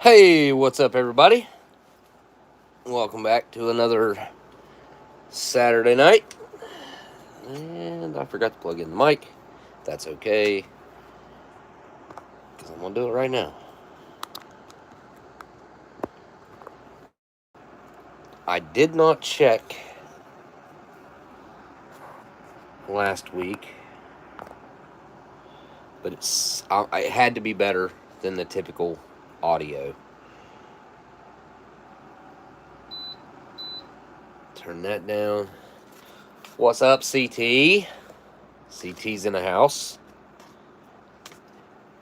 Hey, what's up, everybody? Welcome back to another Saturday night. And I forgot to plug in the mic. That's okay, because I'm going to do it right now. I did not check last week, but it had to be better than the typical audio. Turn that down. What's up, CT? CT's in the house.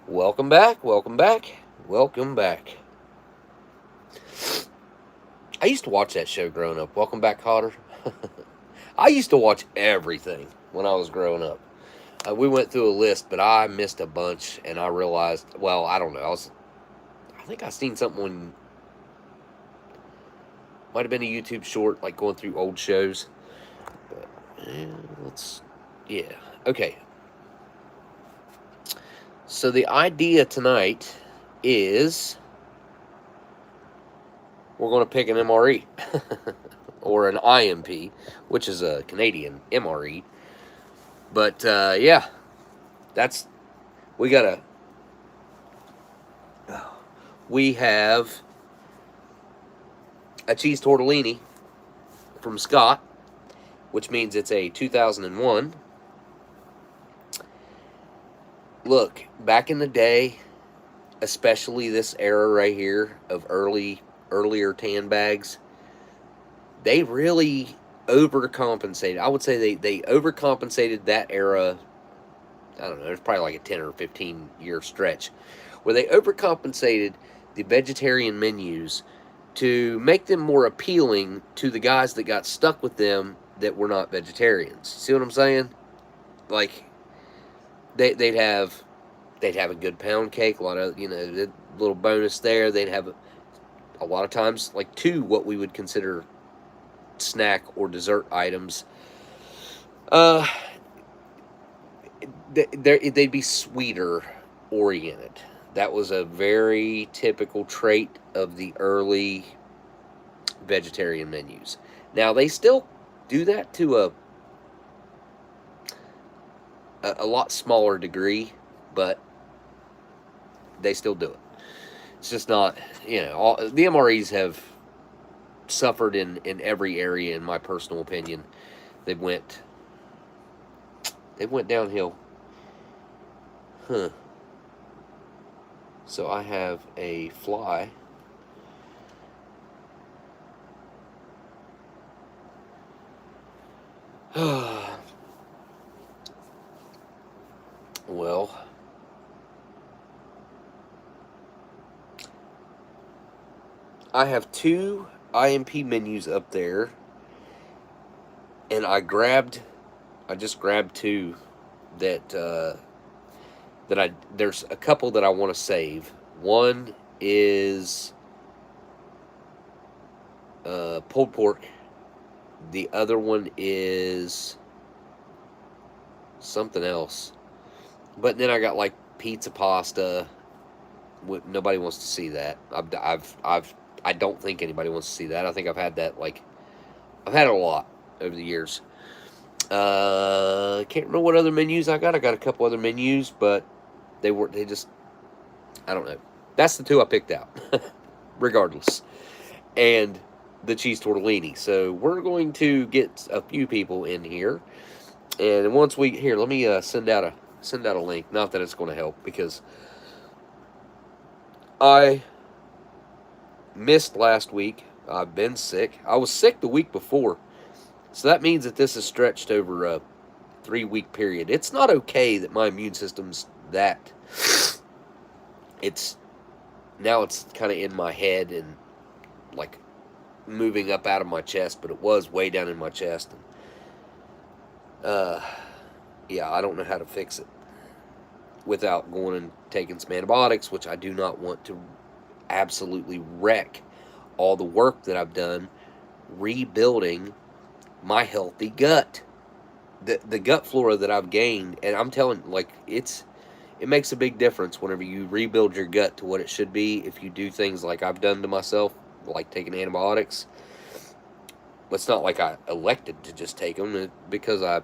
Welcome back, welcome back, welcome back. I used to watch that show growing up. Welcome back, Cotter. I used to watch everything when I was growing up. We went through a list, but I missed a bunch, and I realized, well, I don't know. I think I seen something on, might have been a YouTube short, like going through old shows. But okay. So the idea tonight is we're going to pick an MRE or an IMP, which is a Canadian MRE. But yeah, we have a cheese tortellini from Scott, which means it's a 2001. Look, back in the day, especially this era right here of earlier tan bags, they really overcompensated. I would say they overcompensated that era. I don't know, it's probably like a 10 or 15 year stretch where they overcompensated the vegetarian menus to make them more appealing to the guys that got stuck with them that were not vegetarians. See what I'm saying? Like, they'd have a good pound cake, a lot of, little bonus there. They'd have a lot of times like two what we would consider snack or dessert items. They'd be sweeter oriented. That was a very typical trait of the early vegetarian menus. Now, they still do that to a lot smaller degree, but they still do it. It's just not, the MREs have suffered in every area, in my personal opinion. They went downhill. So I have a fly. Well, I have two IMP menus up there, and I just grabbed two that there's a couple that I want to save. One is pulled pork. The other one is something else. But then I got like pizza pasta. Nobody wants to see that. I don't think anybody wants to see that. I think I've had that I've had it a lot over the years. Can't remember what other menus I got. I got a couple other menus, but they just, I don't know. That's the two I picked out, regardless. And the cheese tortellini. So we're going to get a few people in here, and once let me send out a link. Not that it's going to help, because I missed last week. I've been sick. I was sick the week before. So that means that this is stretched over a 3-week period. It's not okay that my immune system's that. It's kind of in my head and like moving up out of my chest, but it was way down in my chest. And, yeah, I don't know how to fix it without going and taking some antibiotics, which I do not want to absolutely wreck all the work that I've done rebuilding my healthy gut. The gut flora that I've gained, and I'm telling, like, it's it makes a big difference whenever you rebuild your gut to what it should be. If you do things like I've done to myself, like taking antibiotics, it's not like I elected to just take them because I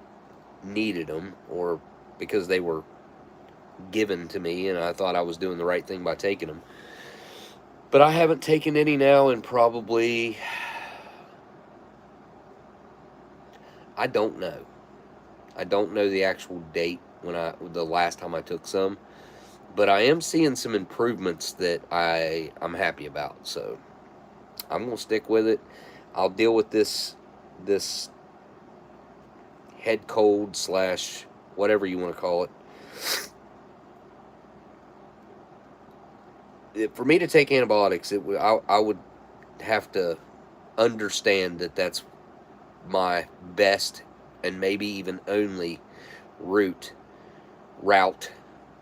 needed them or because they were given to me and I thought I was doing the right thing by taking them. But I haven't taken any now in probably, I don't know. I don't know the actual date the last time I took some, but I am seeing some improvements that I'm happy about. So I'm gonna stick with it. I'll deal with this head cold / whatever you want to call it. For me to take antibiotics, I would have to understand that that's my best and maybe even only route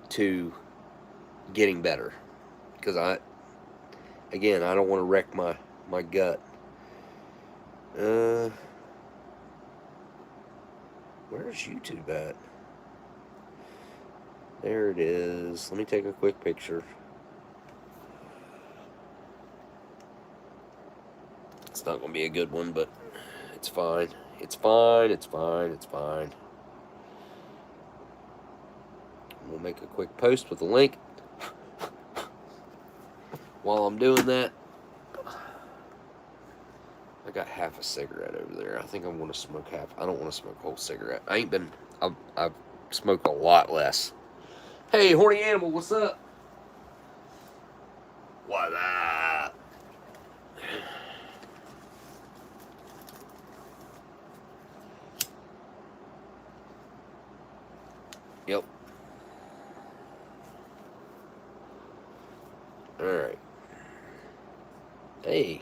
to getting better, because I don't want to wreck my gut. Where's YouTube at? There it is. Let me take a quick picture. It's not going to be a good one, but it's fine. It's fine. It's fine. It's fine. We'll make a quick post with a link. While I'm doing that, I got half a cigarette over there. I think I want to smoke half. I don't want to smoke a whole cigarette. I've smoked a lot less. Hey, horny animal, what's up? What's up? Yep. Alright. Hey.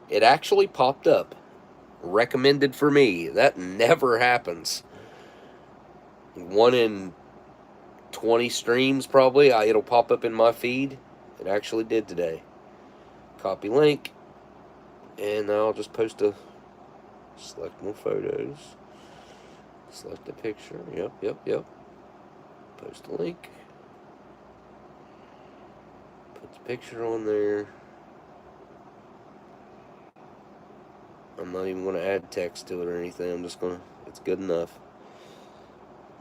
It actually popped up. Recommended for me. That never happens. 1 in 20 streams probably. It'll pop up in my feed. It actually did today. Copy link. And now I'll just post select more photos. Select a picture. Yep. Post a link. Put the picture on there. I'm not even going to add text to it or anything. I'm just going to, it's good enough.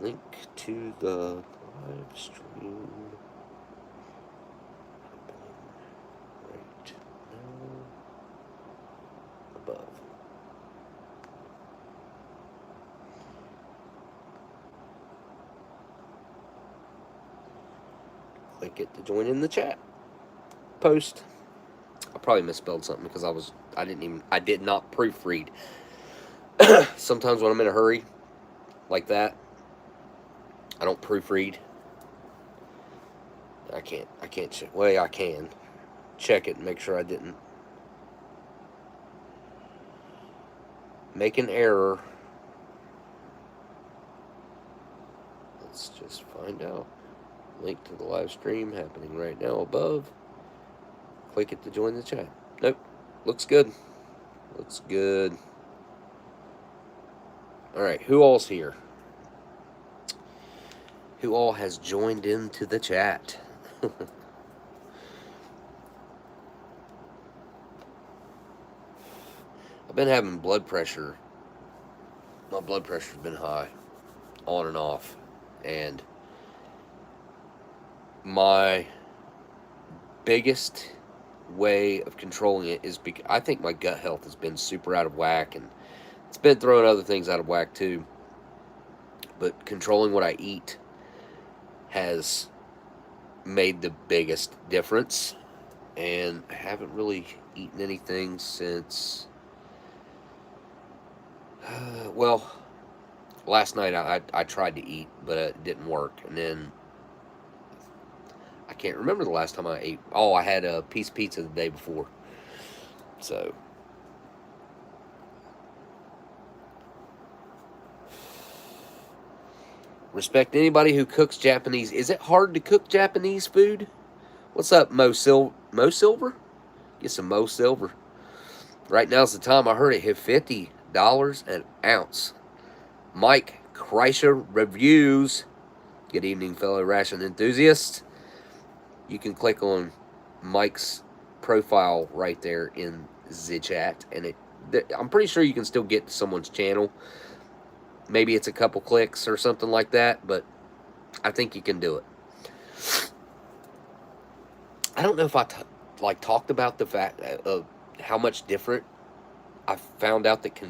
Link to the live stream. Right now. Above. Click it to join in the chat. Post. I probably misspelled something because I did not proofread. Sometimes when I'm in a hurry like that, I don't proofread. I can't check. Well, I can check it and make sure I didn't make an error. Let's just find out. Link to the live stream happening right now above. Click it to join the chat. Nope. Looks good. Looks good. Alright, who all's here? Who all has joined into the chat? I've been having blood pressure. My blood pressure's been high. On and off. And my biggest way of controlling it is because I think my gut health has been super out of whack, and it's been throwing other things out of whack too. But controlling what I eat has made the biggest difference, and I haven't really eaten anything since well, last night I tried to eat, but it didn't work, and then I can't remember the last time I ate. Oh, I had a piece of pizza the day before. So respect anybody who cooks Japanese. Is it hard to cook Japanese food? What's up, Mo Silver? Get some Mo Silver. Right now's the time. I heard it hit $50 an ounce. Mike Kreischer Reviews. Good evening, fellow ration enthusiasts. You can click on Mike's profile right there in the chat, and I'm pretty sure you can still get to someone's channel. Maybe it's a couple clicks or something like that, but I think you can do it. I don't know if I talked about the fact of how much different I found out that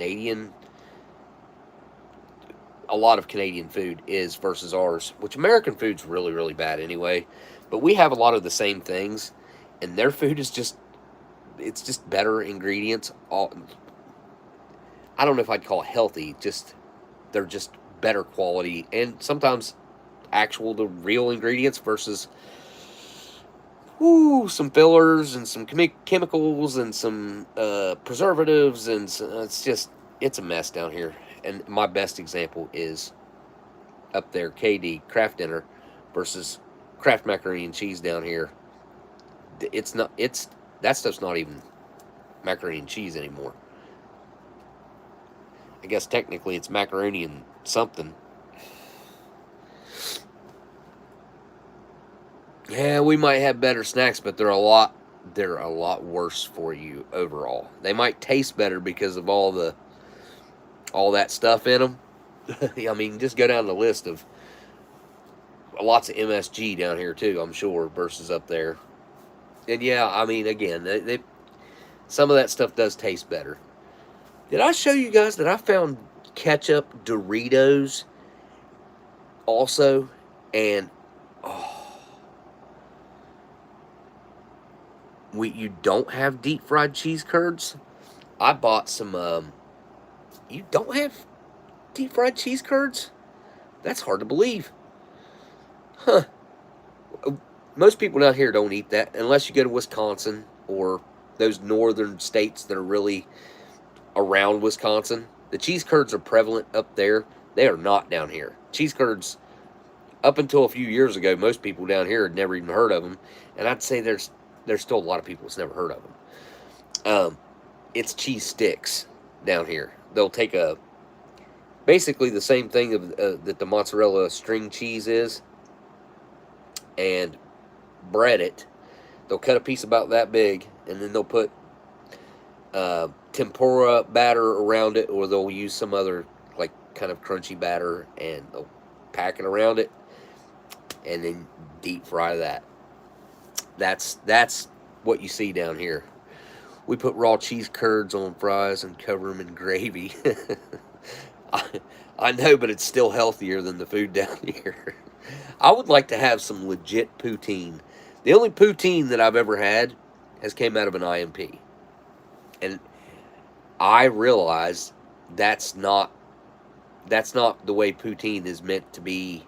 a lot of Canadian food is versus ours, which American food's really, really bad anyway. But we have a lot of the same things, and their food is it's just better ingredients. I don't know if I'd call it healthy, they're just better quality, and sometimes the real ingredients versus some fillers and some chemicals and some preservatives, and it's a mess down here. And my best example is up there, KD Kraft Dinner versus Kraft Macaroni and Cheese down here. That stuff's not even macaroni and cheese anymore. I guess technically it's macaroni and something. Yeah, we might have better snacks, but they're a lot worse for you overall. They might taste better because of all that stuff in them. I mean, just go down the list of lots of MSG down here too, I'm sure, versus up there. And yeah, I mean, again, some of that stuff does taste better. Did I show you guys that I found ketchup Doritos also? And you don't have deep fried cheese curds? I bought some. You don't have deep fried cheese curds? That's hard to believe. Huh. Most people down here don't eat that unless you go to Wisconsin or those northern states that are really around Wisconsin. The cheese curds are prevalent up there. They are not down here. Cheese curds, up until a few years ago, most people down here had never even heard of them. And I'd say there's still a lot of people that's never heard of them. It's cheese sticks down here. They'll take basically the same thing that the mozzarella string cheese is, and bread it. They'll cut a piece about that big, and then they'll put tempura batter around it, or they'll use some other like kind of crunchy batter, and they'll pack it around it, and then deep fry that. That's what you see down here. We put raw cheese curds on fries and cover them in gravy. I know, but it's still healthier than the food down here. I would like to have some legit poutine. The only poutine that I've ever had has came out of an IMP. And I realize that's not the way poutine is meant to be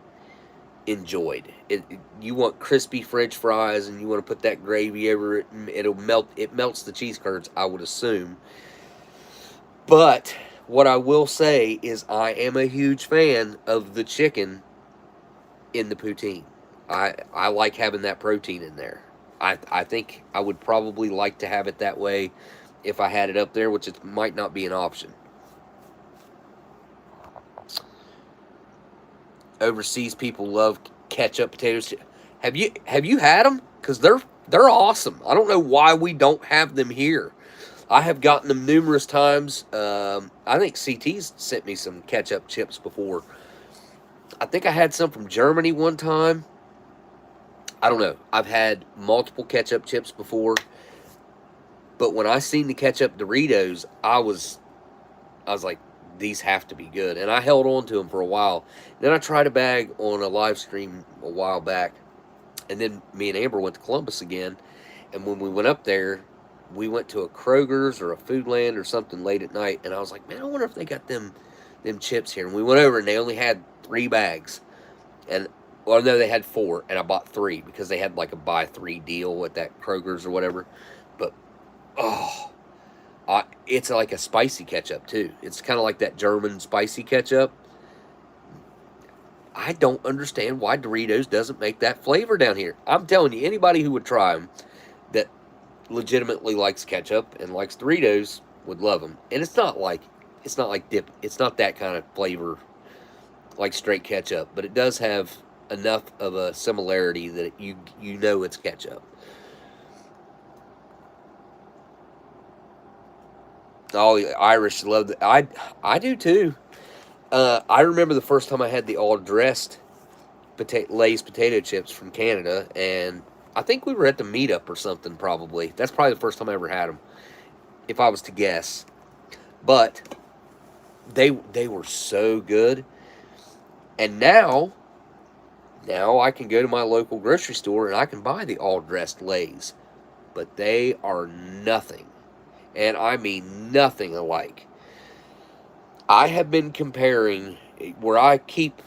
enjoyed. You want crispy French fries, and you want to put that gravy over it, and it melts the cheese curds, I would assume. But what I will say is I am a huge fan of the chicken in the poutine. I like having that protein in there. I think I would probably like to have it that way if I had it up there, which it might not be an option. Overseas people love ketchup potatoes. Have you had them? Because they're awesome. I don't know why we don't have them here. I have gotten them numerous times. I think CT's sent me some ketchup chips before. I think I had some from Germany one time. I don't know. I've had multiple ketchup chips before. But when I seen the ketchup Doritos, I was like, these have to be good. And I held on to them for a while. Then I tried a bag on a live stream a while back. And then me and Amber went to Columbus again. And when we went up there, we went to a Kroger's or a Foodland or something late at night. And I was like, man, I wonder if they got them chips here. And we went over and they only had 3 bags. And, well, no, they had 4. And I bought 3 because they had like a buy 3 deal with that Kroger's or whatever. But, it's like a spicy ketchup too. It's kind of like that German spicy ketchup. I don't understand why Doritos doesn't make that flavor down here. I'm telling you, anybody who would try them that legitimately likes ketchup and likes Doritos would love them. And it's not like dip. It's not that kind of flavor like straight ketchup, but it does have enough of a similarity that you know it's ketchup. Oh, Irish love the, I do too. I remember the first time I had the all dressed Lay's potato chips from Canada, and I think we were at the meetup or something. Probably that's probably the first time I ever had them, if I was to guess. But they were so good, and now I can go to my local grocery store and I can buy the all dressed Lay's, but they are nothing, and I mean nothing alike. I have been comparing where I keep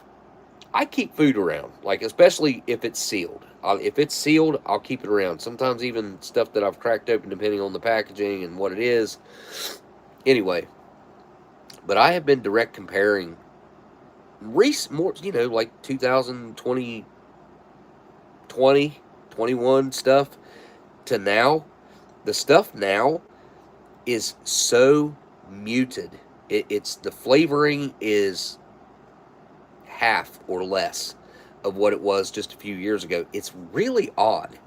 food around, like especially if it's sealed. If it's sealed, I'll keep it around. Sometimes even stuff that I've cracked open, depending on the packaging and what it is. Anyway, but I have been direct comparing more, like 2020, 21 stuff to now. The stuff now is so muted. It's the flavoring is half or less of what it was just a few years ago. It's really odd,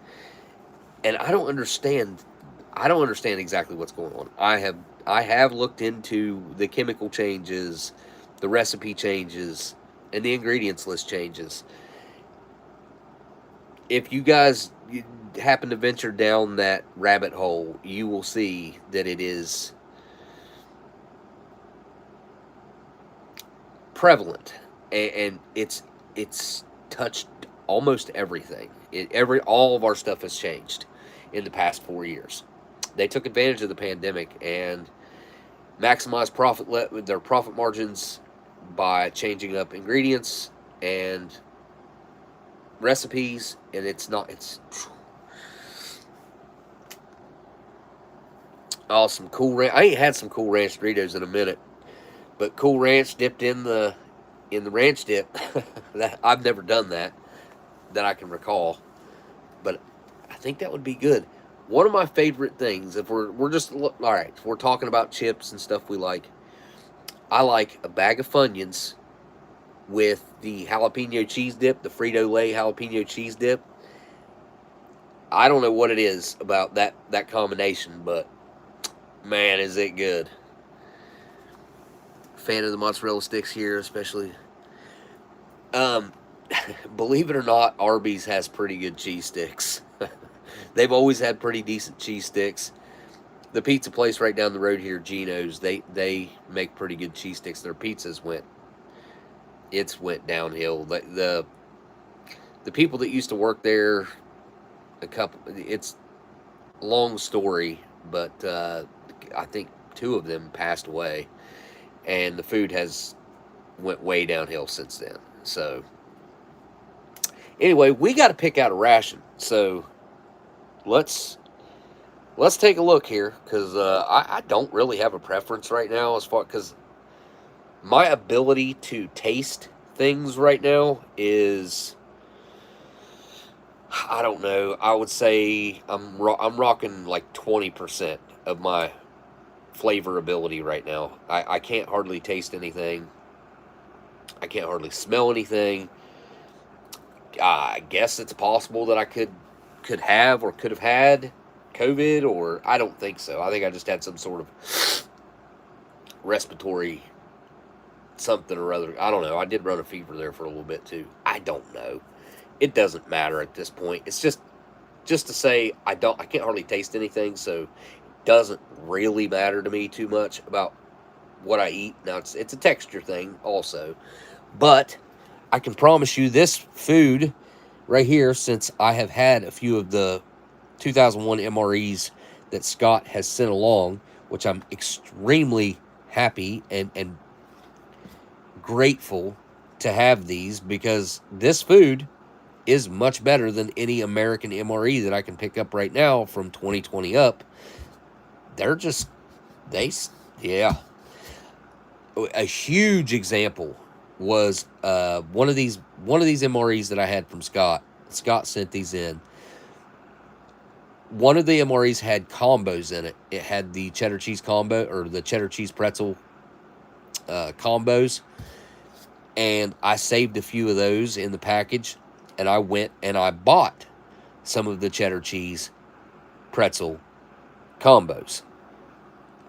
and I don't understand. I don't understand exactly what's going on. I have looked into the chemical changes, the recipe changes, and the ingredients list changes. If you guys happen to venture down that rabbit hole, you will see that it is prevalent, and it's touched almost everything. All of our stuff has changed in the past 4 years. They took advantage of the pandemic and maximized their profit margins by changing up ingredients and recipes, and it's awesome. Cool Ranch. I ain't had some Cool Ranch Doritos in a minute, but Cool Ranch dipped in the ranch dip. That I've never done that I can recall, but I think that would be good. One of my favorite things, if we're just all right, if we're talking about chips and stuff we like, I like a bag of Funyuns with the jalapeno cheese dip, the Frito-Lay jalapeno cheese dip. I don't know what it is about that combination, but man, is it good. Fan of the mozzarella sticks here, especially. Um, Believe it or not, Arby's has pretty good cheese sticks. They've always had pretty decent cheese sticks. The pizza place right down the road here, Geno's, they make pretty good cheese sticks. Their pizzas went downhill. The people that used to work there, it's a long story, but I think two of them passed away, and the food has went way downhill since then. So anyway, we got to pick out a ration. So let's take a look here, because I don't really have a preference right now as far, because my ability to taste things right now is, I don't know. I would say I'm rocking like 20% of my flavor ability right now. I can't hardly taste anything. I can't hardly smell anything. I guess it's possible that I could have or could have had COVID, or I don't think so. I think I just had some sort of respiratory something or other. I don't know. I did run a fever there for a little bit too. I don't know. It doesn't matter at this point. It's just to say I can't hardly taste anything, so it doesn't really matter to me too much about what I eat. Now it's a texture thing also, but I can promise you this food right here, since I have had a few of the 2001 MREs that Scott has sent along, which I'm extremely happy and grateful to have these, because this food is much better than any American MRE that I can pick up right now from 2020 up. Yeah. A huge example was one of these MREs that I had from Scott. Scott sent these in. One of the MREs had combos in it. It had the cheddar cheese combo, or the cheddar cheese pretzel combos. And I saved a few of those in the package, and I went and I bought some of the cheddar cheese pretzel combos.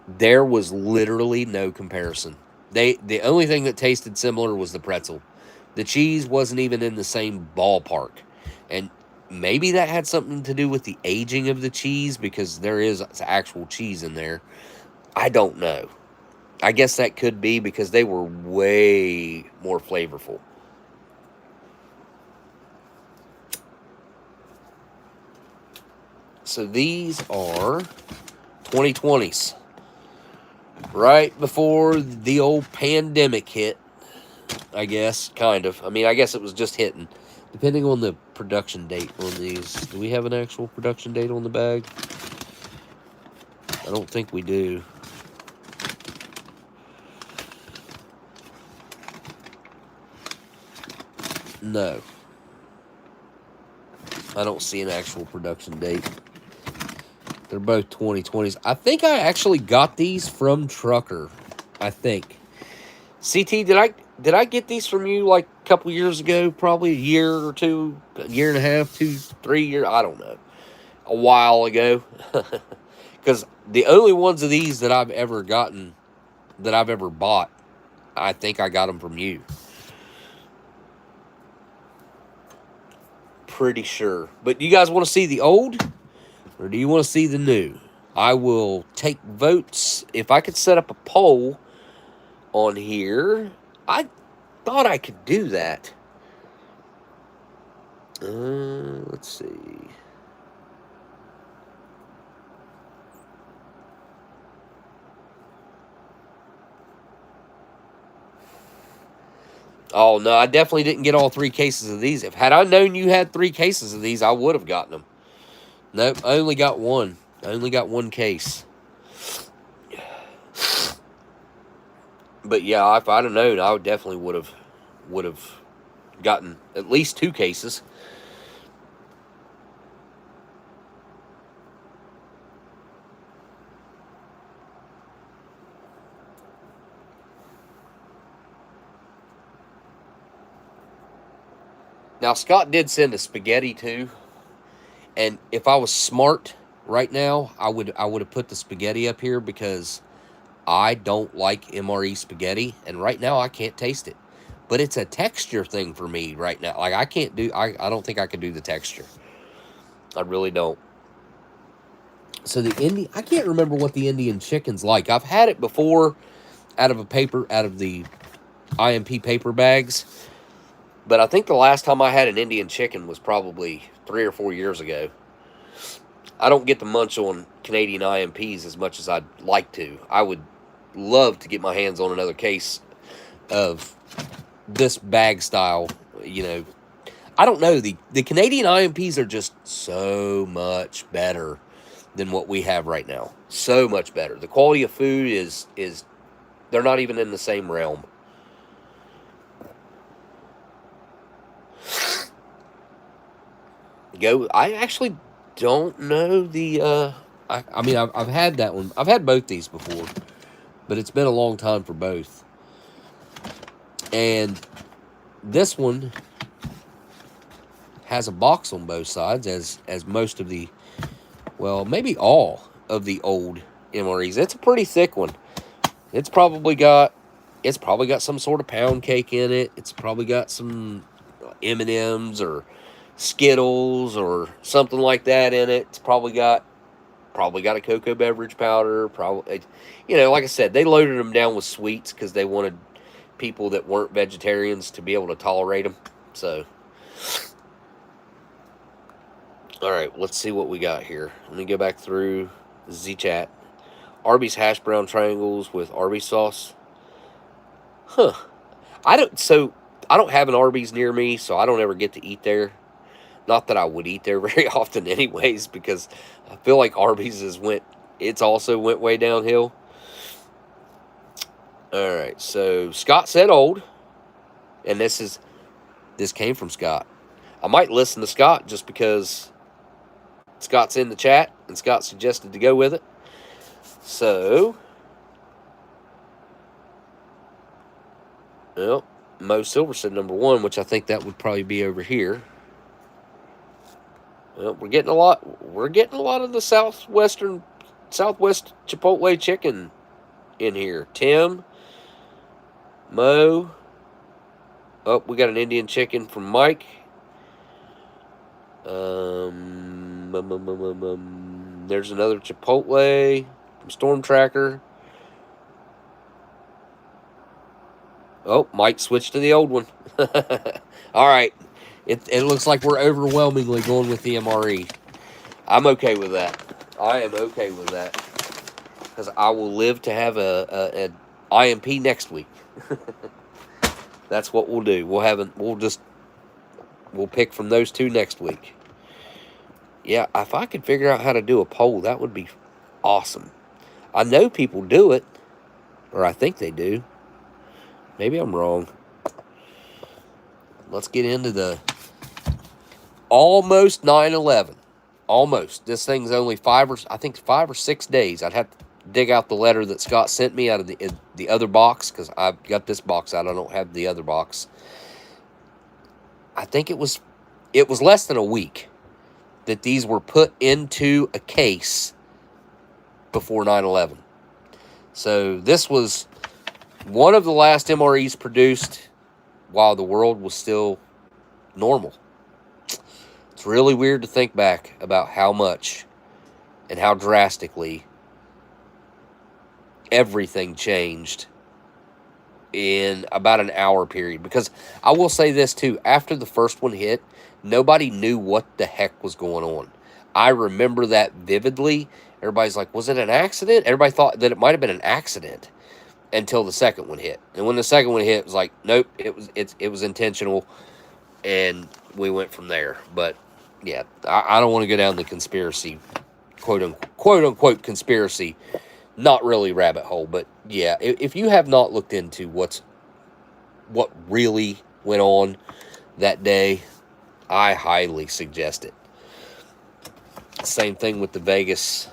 There was literally no comparison. The only thing that tasted similar was the pretzel. The cheese wasn't even in the same ballpark. And maybe that had something to do with the aging of the cheese, because there is actual cheese in there. I don't know. I guess that could be because they were way more flavorful. So these are 2020s. Right before the old pandemic hit, I guess, kind of. I mean, I guess it was just hitting. Depending on the production date on these. Do we have an actual production date on the bag? I don't think we do. No. I don't see an actual production date. They're both 2020s. I think I actually got these from Trucker. I think. CT, did I get these from you like a couple years ago? Probably a year or two, a year and a half, 2, 3 years. I don't know. A while ago. Because the only ones of these that I've ever gotten, that I've ever bought, I think I got them from you. Pretty sure. But you guys want to see the old? Or do you want to see the new? I will take votes. If I could set up a poll on here, I thought I could do that. Let's see. Oh, no, I definitely didn't get all 3 cases of these. Had I known you had 3 cases of these, I would have gotten them. Nope, I only got one. I only got 1 case. But yeah, if I'd have known, I definitely would have gotten at least 2 cases. Now, Scott did send a spaghetti too, and if I was smart right now, I would have put the spaghetti up here, because I don't like MRE spaghetti, and right now I can't taste it. But it's a texture thing for me right now. Like, I can't do, I don't think I can do the texture. I really don't. So I can't remember what the Indian chicken's like. I've had it before out of the IMP paper bags. But I think the last time I had an Indian chicken was probably 3 or 4 years ago. I don't get to munch on Canadian IMPs as much as I'd like to. I would love to get my hands on another case of this bag style. You know, I don't know. The Canadian IMPs are just so much better than what we have right now. So much better. The quality of food is they're not even in the same realm. I actually don't know the I mean, I've had that one. I've had both these before, but it's been a long time for both. And this one has a box on both sides, as most of the, well, maybe all of the old MREs. It's a pretty thick one. It's probably got some sort of pound cake in it. It's probably got some M&Ms or Skittles or something like that in it. It's probably got a cocoa beverage powder. Probably, you know, like I said, they loaded them down with sweets because they wanted people that weren't vegetarians to be able to tolerate them. So, all right, let's see what we got here. Let me go back through the chat. Arby's hash brown triangles with Arby's sauce. Huh. I don't have an Arby's near me, so I don't ever get to eat there. Not that I would eat there very often anyways, because I feel like Arby's also went way downhill. All right, so Scott said old, and this came from Scott. I might listen to Scott just because Scott's in the chat, and Scott suggested to go with it. So, well, Mo Silverson #1, which I think that would probably be over here. Well, we're getting a lot. We're getting a lot of the Southwest Chipotle chicken in here. Tim, Mo. Oh, we got an Indian chicken from Mike. There's another Chipotle from Storm Tracker. Oh, Mike switched to the old one. All right. It looks like we're overwhelmingly going with the MRE. I'm okay with that. I am okay with that. Because I will live to have an IMP next week. That's what we'll do. We'll pick from those two next week. Yeah, if I could figure out how to do a poll, that would be awesome. I know people do it, or I think they do. Maybe I'm wrong. Let's get into the almost 9/11. Almost. This thing's only 5 or 6 days. I'd have to dig out the letter that Scott sent me out of the other box, because I've got this box out. I don't have the other box. I think it was less than a week that these were put into a case before 9/11. So this was one of the last MREs produced while the world was still normal. It's really weird to think back about how much and how drastically everything changed in about an hour period. Because I will say this too, after the first one hit, nobody knew what the heck was going on. I remember that vividly. Everybody's like, was it an accident? Everybody thought that it might have been an accident until the second one hit. And when the second one hit, it was like, nope, it was intentional, and we went from there. But yeah, I don't want to go down the conspiracy, quote unquote conspiracy, not really rabbit hole. But yeah, if you have not looked into what really went on that day, I highly suggest it. Same thing with the Vegas.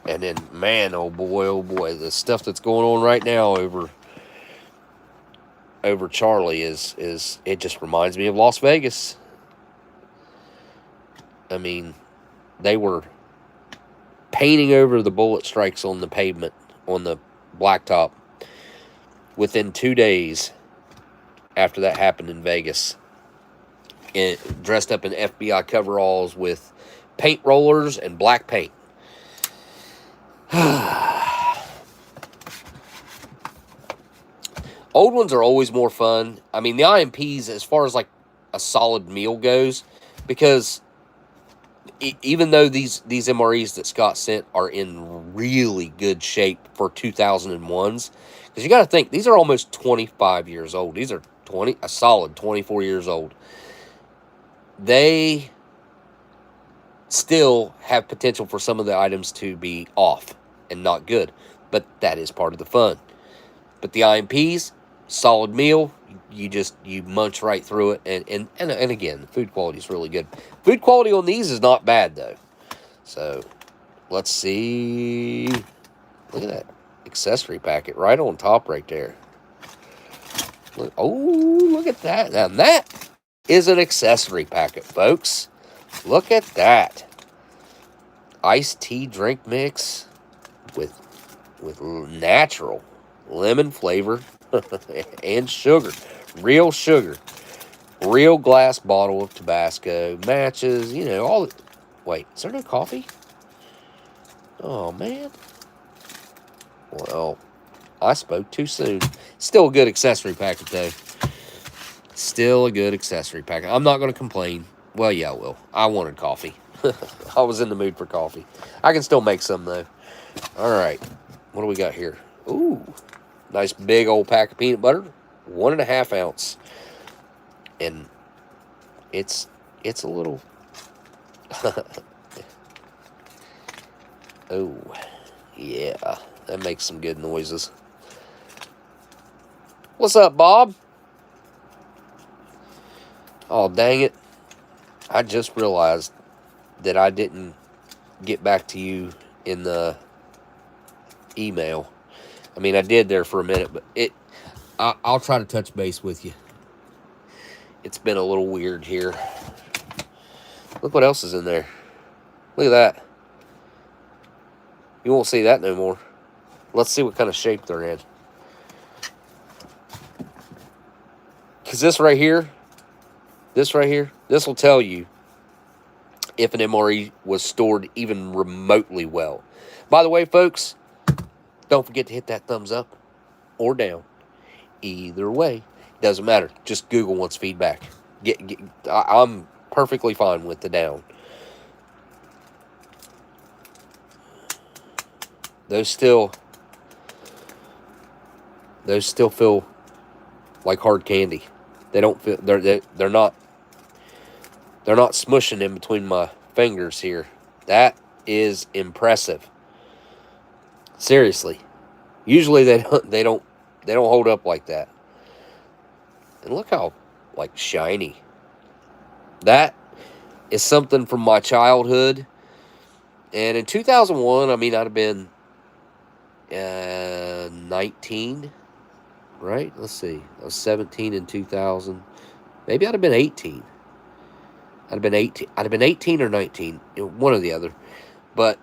And then, man, oh boy, the stuff that's going on right now over Charlie is it just reminds me of Las Vegas. I mean, they were painting over the bullet strikes on the pavement, on the blacktop, within 2 days after that happened in Vegas. And dressed up in FBI coveralls with paint rollers and black paint. Old ones are always more fun. I mean, the IMPs, as far as like a solid meal goes, because even though these MREs that Scott sent are in really good shape for 2001s, because you got to think, these are almost 25 years old. These are a solid 24 years old. They still have potential for some of the items to be off and not good, but that is part of the fun. But the IMPs, solid meal, you munch right through it, and again, the food quality is really good. Food quality on these is not bad though. So let's see. Look at that accessory packet right on top right there. Look, oh, look at that. Now that is an accessory packet, folks. Look at that. Iced tea drink mix with natural lemon flavor and sugar. Real sugar. Real glass bottle of Tabasco. Matches, you know, all. Wait, is there no coffee? Oh, man. Well, I spoke too soon. Still a good accessory packet, though. Still a good accessory packet. I'm not going to complain. Well, yeah, I will. I wanted coffee. I was in the mood for coffee. I can still make some, though. All right. What do we got here? Ooh. Nice big old pack of peanut butter. 1.5 ounce. And it's a little... Oh, yeah. That makes some good noises. What's up, Bob? Oh, dang it. I just realized that I didn't get back to you in the email. I mean, I did there for a minute, but I'll try to touch base with you it's been a little weird here. Look what else is in there. Look at that. You won't see that no more. Let's see what kind of shape they're in. Because this right here, this will tell you if an MRE was stored even remotely well. By the way, folks, don't forget to hit that thumbs up or down. Either way, doesn't matter. Just Google wants feedback. I'm perfectly fine with the down. Those still feel like hard candy. They don't feel they're not smushing in between my fingers here. That is impressive. Seriously. Usually they don't hold up like that. And look how like shiny. That is something from my childhood. And in 2001, I mean, I'd have been 19, right? Let's see. I was 17 in 2000. Maybe I'd have been 18. I'd have been 18 or 19, one or the other. But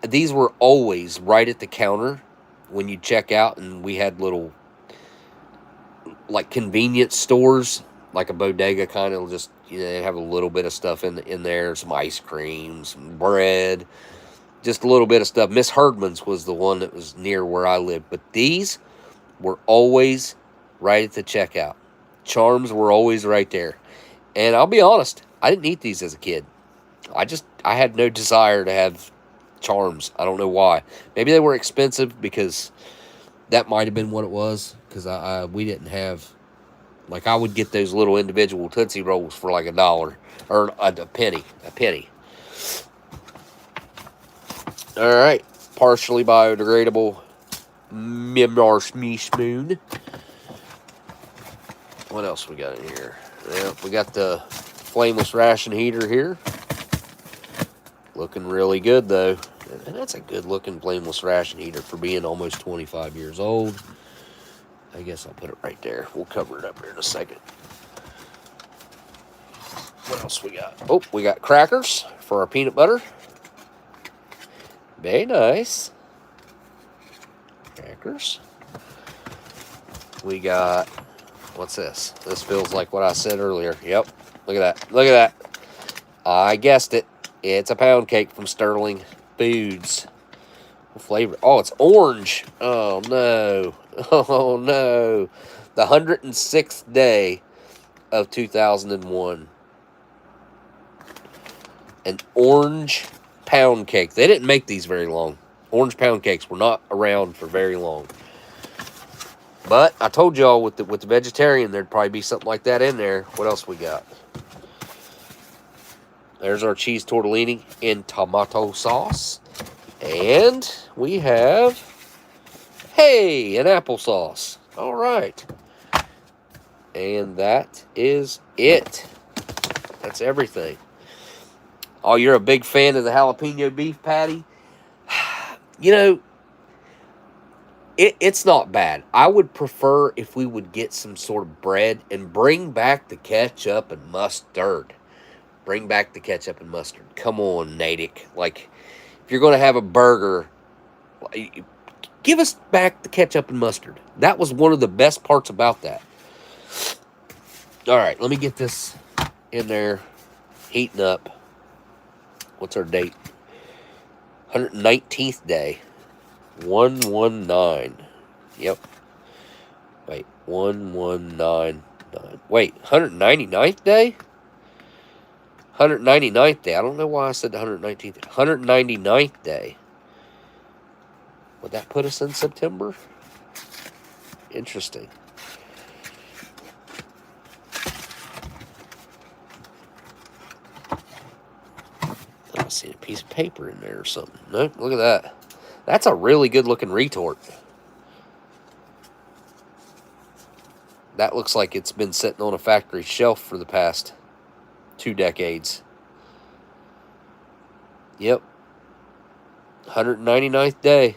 these were always right at the counter when you check out, and we had little like convenience stores, like a bodega kind of, just, you know, they have a little bit of stuff in there, some ice cream, some bread, just a little bit of stuff. Miss Herdman's was the one that was near where I lived, but these were always right at the checkout. Charms were always right there. And I'll be honest, I didn't eat these as a kid. I had no desire to have charms. I don't know why. Maybe they were expensive, because that might have been what it was. Because we didn't have, like, I would get those little individual Tootsie Rolls for like $1 or a penny. All right, partially biodegradable Spoon. What else we got in here? Well, we got the flameless ration heater here. Looking really good, though. And that's a good-looking flameless ration heater for being almost 25 years old. I guess I'll put it right there. We'll cover it up here in a second. What else we got? Oh, we got crackers for our peanut butter. Very nice. Crackers. We got, what's this? This feels like what I said earlier. Yep. Look at that. Look at that. I guessed it. It's a pound cake from Sterling Foods. What flavor? Oh, it's orange. Oh, no. Oh, no. The 106th day of 2001. An orange pound cake. They didn't make these very long. Orange pound cakes were not around for very long. But I told y'all with the vegetarian, there'd probably be something like that in there. What else we got? There's our cheese tortellini in tomato sauce. And we have, hey, an applesauce. All right. And that is it. That's everything. Oh, you're a big fan of the jalapeno beef patty? You know, it's not bad. I would prefer if we would get some sort of bread and bring back the ketchup and mustard. Bring back the ketchup and mustard. Come on, Natick. Like, if you're going to have a burger, give us back the ketchup and mustard. That was one of the best parts about that. All right, let me get this in there, heating up. What's our date? 119th day. 119. Yep. Wait, 1199. Wait, 199th day? 199th day. I don't know why I said the 119th. 199th day. Would that put us in September? Interesting. I see a piece of paper in there or something. No, look at that. That's a really good looking retort. That looks like it's been sitting on a factory shelf for the past 2 decades. Yep. 199th day.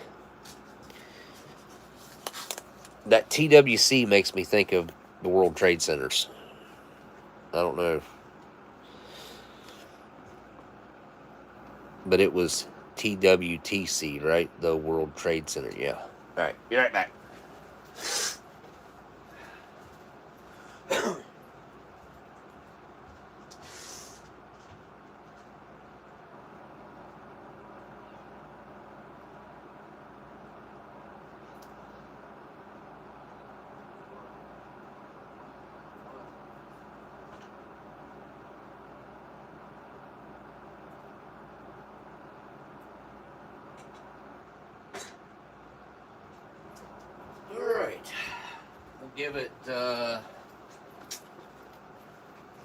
That TWC makes me think of the World Trade Centers. I don't know. But it was TWTC, right? The World Trade Center, yeah. All right, be right back.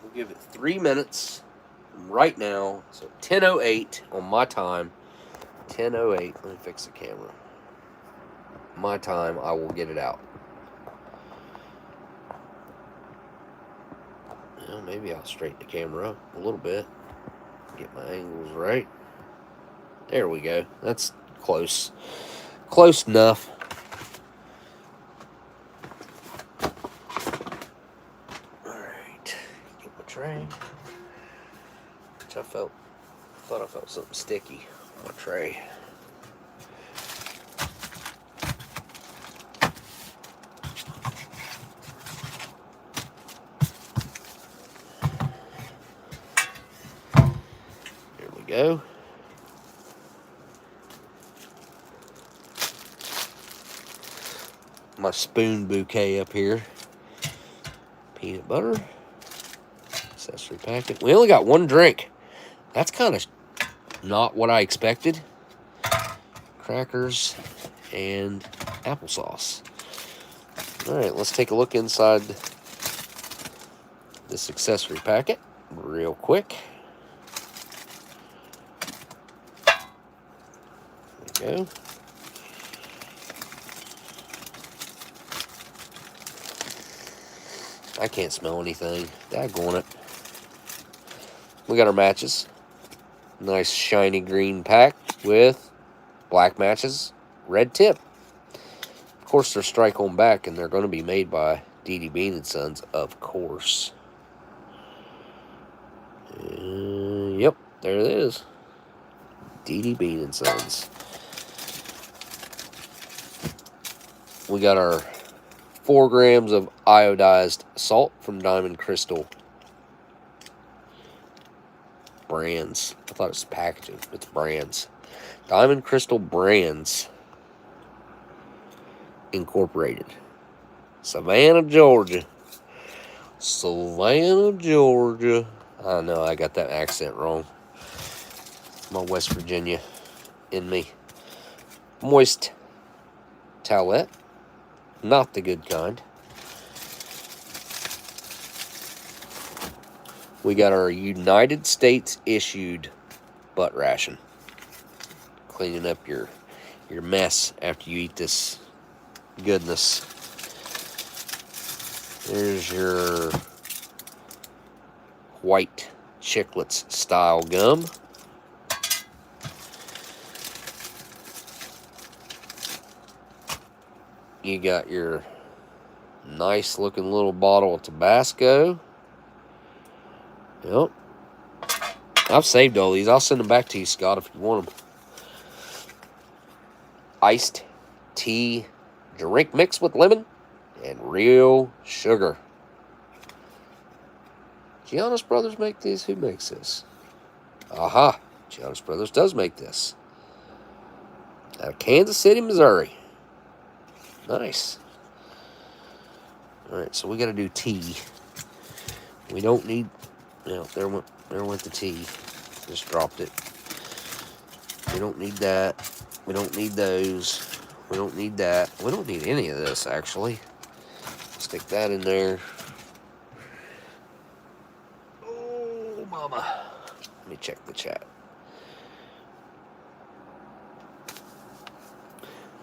We'll give it 3 minutes right now. So 10:08 on my time. 10:08. Let me fix the camera. My time, I will get it out. Well, maybe I'll straighten the camera up a little bit. Get my angles right. There we go. That's close. Close enough. Alright. Get my tray. Which thought I felt something sticky on my tray. There we go. My spoon bouquet up here. Peanut butter. Accessory packet. We only got one drink. That's kind of not what I expected. Crackers and applesauce. All right, let's take a look inside this accessory packet real quick. There we go. I can't smell anything. Daggone it. We got our matches. Nice shiny green pack with black matches, red tip. Of course, they're strike on back, and they're going to be made by D.D. Bean and Sons, of course. Yep, there it is. D.D. Bean and Sons. We got our 4 grams of iodized salt from Diamond Crystal Brands. I thought it was packaging. It's brands. Diamond Crystal Brands Incorporated. Savannah, Georgia. Savannah, Georgia. I know I got that accent wrong. My West Virginia in me. Moist towelette. Not the good kind. We got our United States issued butt ration. Cleaning up your mess after you eat this goodness. There's your white chiclets style gum. You got your nice looking little bottle of Tabasco. Yep. I've saved all these. I'll send them back to you, Scott, if you want them. Iced tea drink mix with lemon and real sugar. Giannis Brothers make these? Who makes this? Aha. Giannis Brothers does make this. Out of Kansas City, Missouri. Nice. Alright, so we got to do tea. We don't need... No, there went the tea. Just dropped it. We don't need that. We don't need those. We don't need that. We don't need any of this, actually. Stick that in there. Oh, mama. Let me check the chat.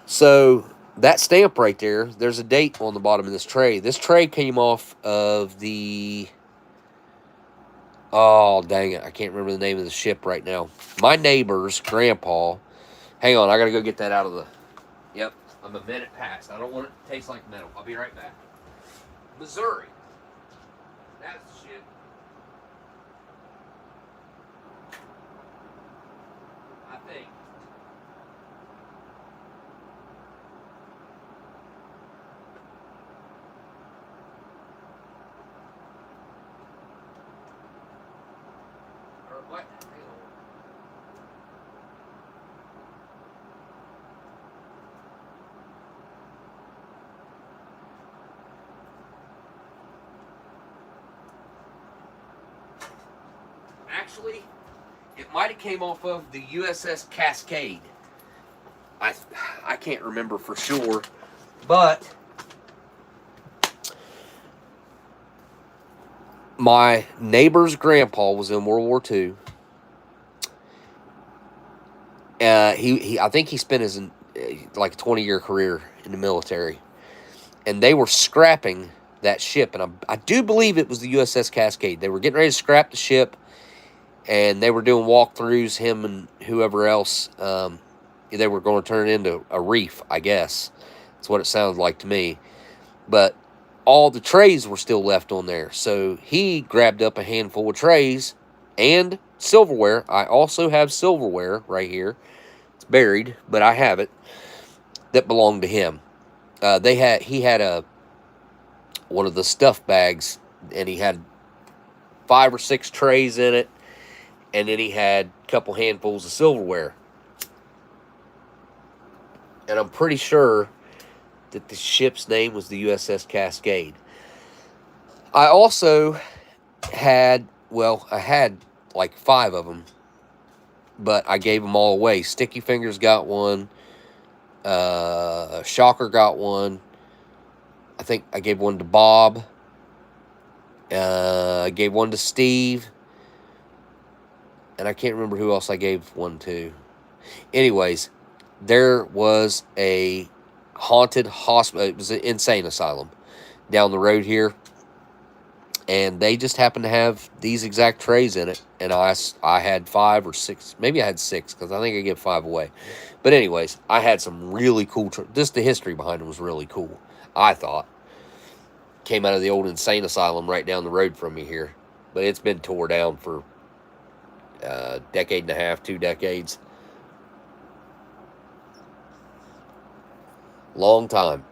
So, that stamp right there, there's a date on the bottom of this tray. This tray came off of the... Oh, dang it. I can't remember the name of the ship right now. My neighbor's grandpa. Hang on, I got to go get that out of the... Yep, I'm a minute past. I don't want it to taste like metal. I'll be right back. Missouri. That's the shit. I think. Or what? Hang on. Actually, it might have came off of the USS Cascade. I can't remember for sure, but my neighbor's grandpa was in World War II. I think he spent his like 20-year career in the military, and they were scrapping that ship, and I do believe it was the USS Cascade. They were getting ready to scrap the ship, and they were doing walkthroughs, him and whoever else. They were going to turn it into a reef, I guess. That's what it sounded like to me. But all the trays were still left on there. So he grabbed up a handful of trays and silverware. I also have silverware right here. It's buried, but I have it. That belonged to him. He had one of the stuff bags, and he had 5 or 6 trays in it, and then he had a couple handfuls of silverware. And I'm pretty sure that the ship's name was the USS Cascade. I also had, I had like 5 of them, but I gave them all away. Sticky Fingers got one. Shocker got one. I think I gave one to Bob. I gave one to Steve. And I can't remember who else I gave one to. Anyways, there was a haunted hospital. It was an insane asylum down the road here. And they just happened to have these exact trays in it. And I had 5 or 6. Maybe I had 6, because I think I gave 5 away. But anyways, I had some really cool... Just the history behind it was really cool, I thought. Came out of the old insane asylum right down the road from me here. But it's been tore down for a decade and a half, 2 decades. Long time.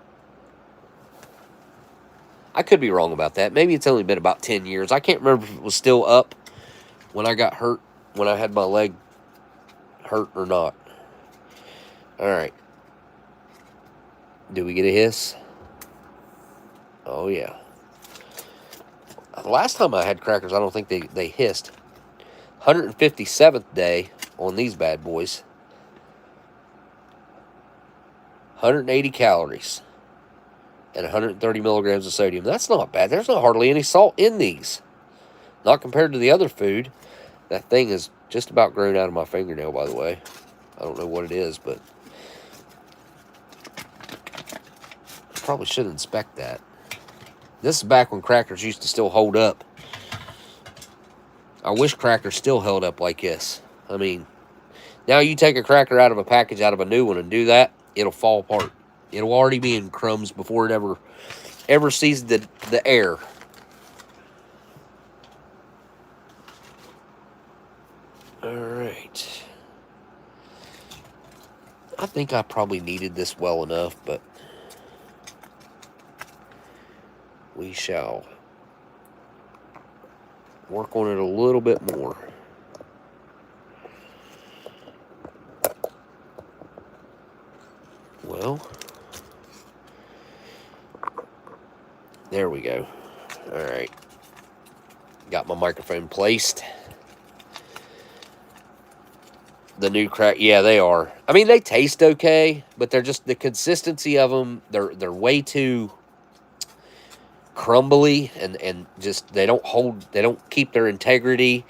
I could be wrong about that. Maybe it's only been about 10 years. I can't remember if it was still up when I got hurt, when I had my leg hurt or not. All right. Do we get a hiss? Oh, yeah. The last time I had crackers, I don't think they hissed. 157th day on these bad boys. 180 calories and 130 milligrams of sodium. That's not bad. There's not hardly any salt in these. Not compared to the other food. That thing is just about grown out of my fingernail, by the way. I don't know what it is, but I probably should inspect that. This is back when crackers used to still hold up. I wish crackers still held up like this. I mean, now you take a cracker out of a package, out of a new one, and do that, it'll fall apart. It'll already be in crumbs before it ever sees the air. All right. I think I probably needed this well enough, but we shall work on it a little bit more. Well, there we go. All right. Got my microphone placed. The new crack, yeah, they are. I mean, they taste okay, but they're just, the consistency of them, they're way too crumbly, and just, they don't keep their integrity.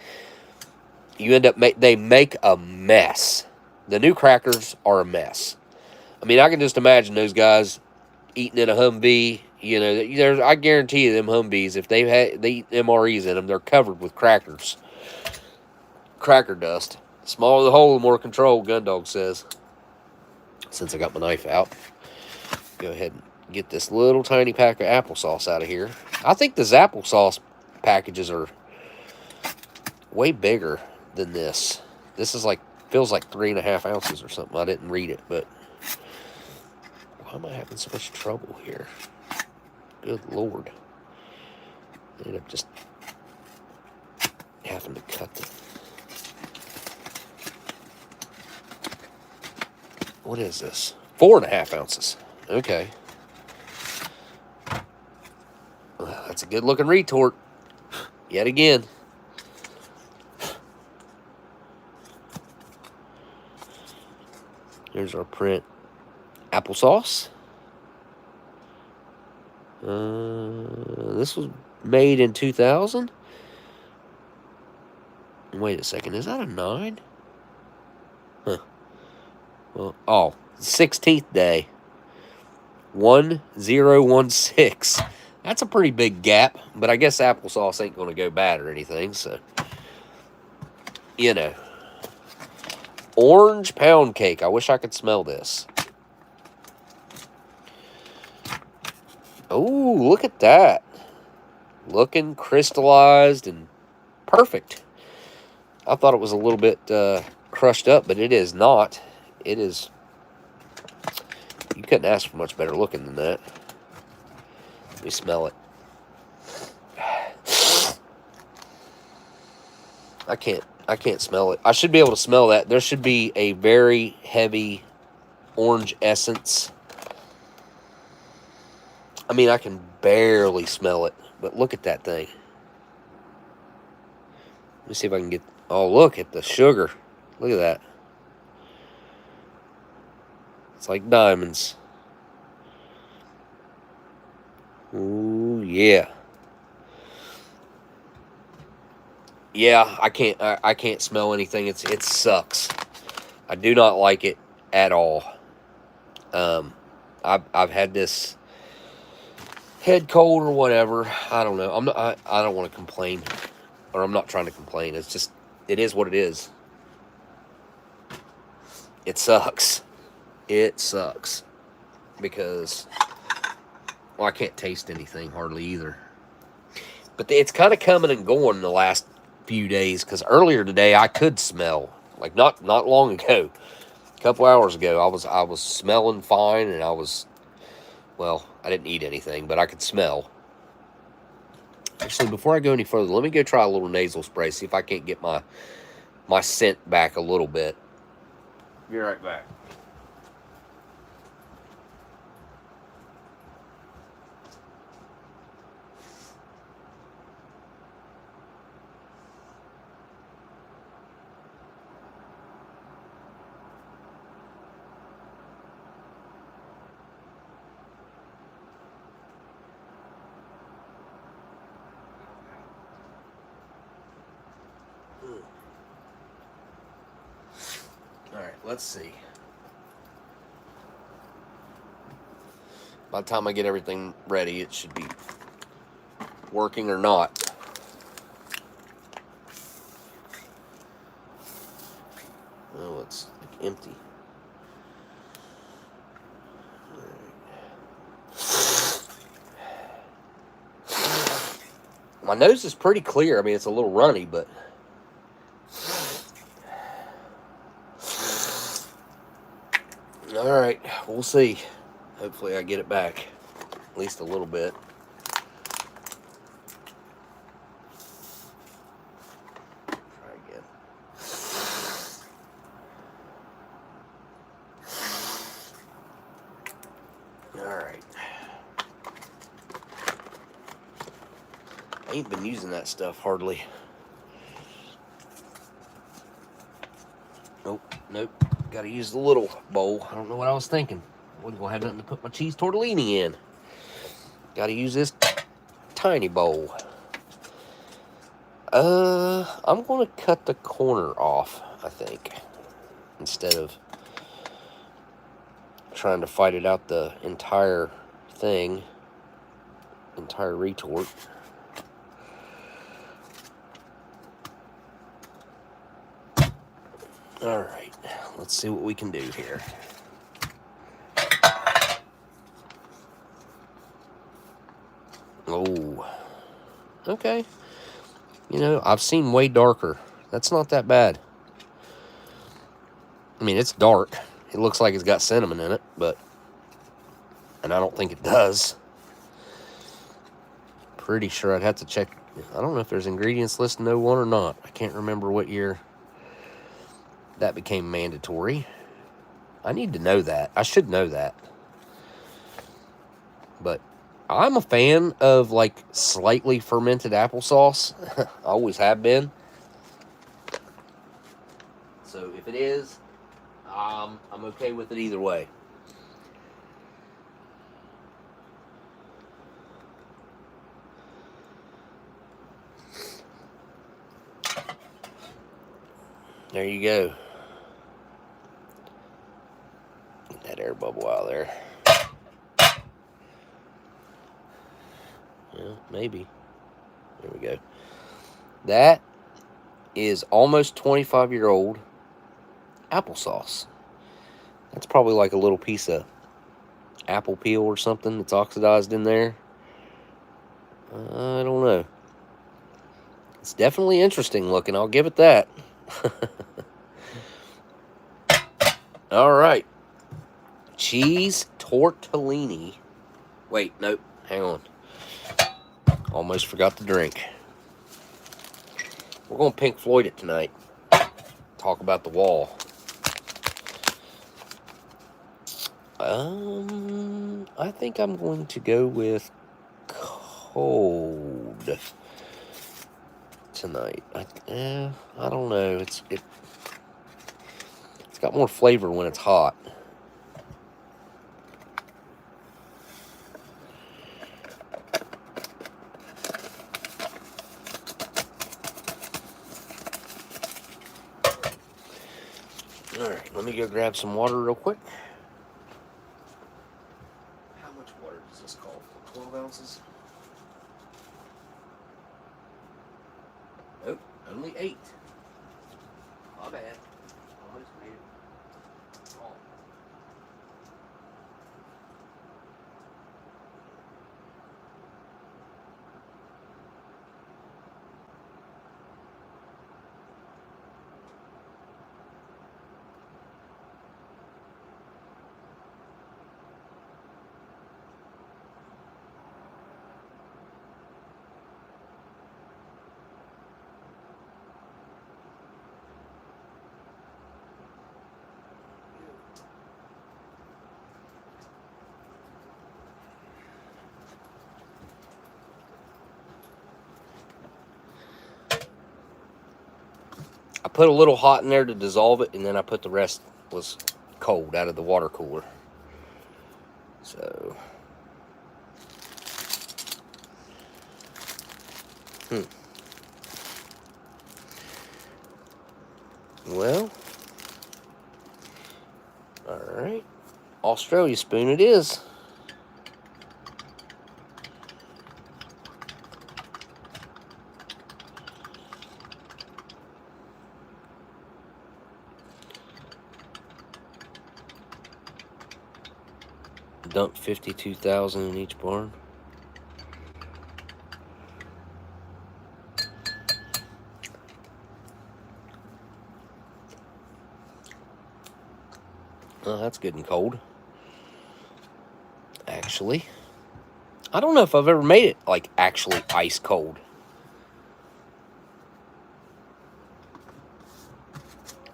You end up, they make a mess. The new crackers are a mess. I mean, I can just imagine those guys eating in a Humvee. You know, I guarantee you them Humvees, if they eat MREs in them, they're covered with crackers. Cracker dust. The smaller the hole, the more control, Gundog says. Since I got my knife out, go ahead and Get this little tiny pack of applesauce out of here. I think the applesauce packages are way bigger than this. This is like, feels like 3.5 ounces or something. I didn't read it, but why am I having so much trouble here? Good Lord. I ended up just having to cut the... What is this? 4.5 ounces. Okay. That's a good looking retort. Yet again. Here's our print. Applesauce. This was made in 2000. Wait a second. Is that a 9? Huh. Well, oh, 16th day. 1016. That's a pretty big gap, but I guess applesauce ain't going to go bad or anything, so, you know. Orange pound cake. I wish I could smell this. Oh, look at that. Looking crystallized and perfect. I thought it was a little bit crushed up, but it is not. It is... You couldn't ask for much better looking than that. Let me smell it. I can't smell it. I should be able to smell that. There should be a very heavy orange essence. I mean, I can barely smell it, but look at that thing. Let me see if I can get... Oh, look at the sugar. Look at that. It's like diamonds. Ooh, yeah. Yeah, I can't smell anything. It sucks. I do not like it at all. I've had this head cold or whatever. I don't know. I don't want to complain, or I'm not trying to complain. It's just, it is what it is. It sucks. It sucks because, well, I can't taste anything hardly either. But it's kind of coming and going the last few days, because earlier today I could smell, like not long ago, a couple hours ago, I was smelling fine, and I was, well, I didn't eat anything, but I could smell. Actually, before I go any further, let me go try a little nasal spray, see if I can't get my scent back a little bit. Be right back. Alright, let's see. By the time I get everything ready, it should be working or not. Oh, it's like empty. My nose is pretty clear. I mean, it's a little runny, but... Alright, we'll see. Hopefully I get it back. At least a little bit. Try again. Alright. I ain't been using that stuff hardly. Nope. Gotta use the little bowl. I don't know what I was thinking. I wasn't gonna have nothing to put my cheese tortellini in. Gotta use this tiny bowl. I'm gonna cut the corner off, I think, instead of trying to fight it out the entire thing, entire retort. Alright, let's see what we can do here. Oh, okay. You know, I've seen way darker. That's not that bad. I mean, it's dark. It looks like it's got cinnamon in it, and I don't think it does. Pretty sure I'd have to check. I don't know if there's ingredients listed in 01 or not. I can't remember what year that became mandatory. I need to know that. I should know that. But I'm a fan of, like, slightly fermented applesauce. I always have been. So if it is, I'm okay with it either way. There you go. Get that air bubble out of there. Well, maybe. There we go. That is almost 25-year-old applesauce. That's probably like a little piece of apple peel or something that's oxidized in there. I don't know. It's definitely interesting looking. I'll give it that. All right. Cheese tortellini. Wait, nope. Hang on. Almost forgot the drink. We're going to Pink Floyd it tonight. Talk about the wall. I think I'm going to go with cold tonight. I don't know. It's got more flavor when it's hot. All right, let me go grab some water real quick. How much water does this call for? 12 ounces? Nope, only 8. My bad. Almost made it. Oh. I put a little hot in there to dissolve it, and then I put the rest was cold out of the water cooler. So, well, all right, Australia spoon it is. Dump 52,000 in each barn. Oh, that's good and cold. Actually, I don't know if I've ever made it like actually ice cold.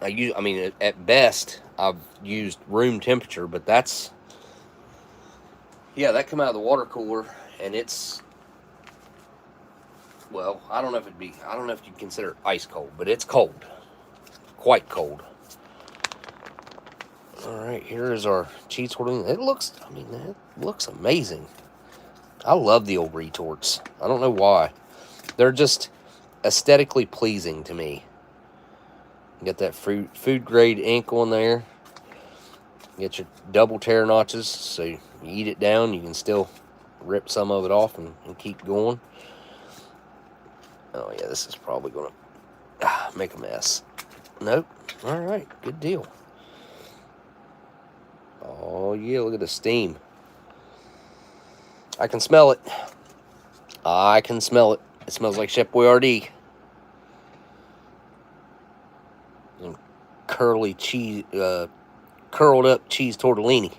I mean, at best, I've used room temperature, but that's, yeah, that come out of the water cooler, and it's, well, I don't know if you consider it ice cold, but it's cold, quite cold. All right, here is our cheese tortellini. It looks amazing. I love the old retorts. I don't know why. They're just aesthetically pleasing to me. You got that food grade ink on there. You got your double tear notches, so you eat it down, you can still rip some of it off and keep going. Oh yeah, this is probably gonna make a mess. Nope. All right, good deal. Oh yeah, look at the steam. I can smell it. I can smell it. It smells like Chef Boyardee. Curly cheese, curled up cheese tortellini.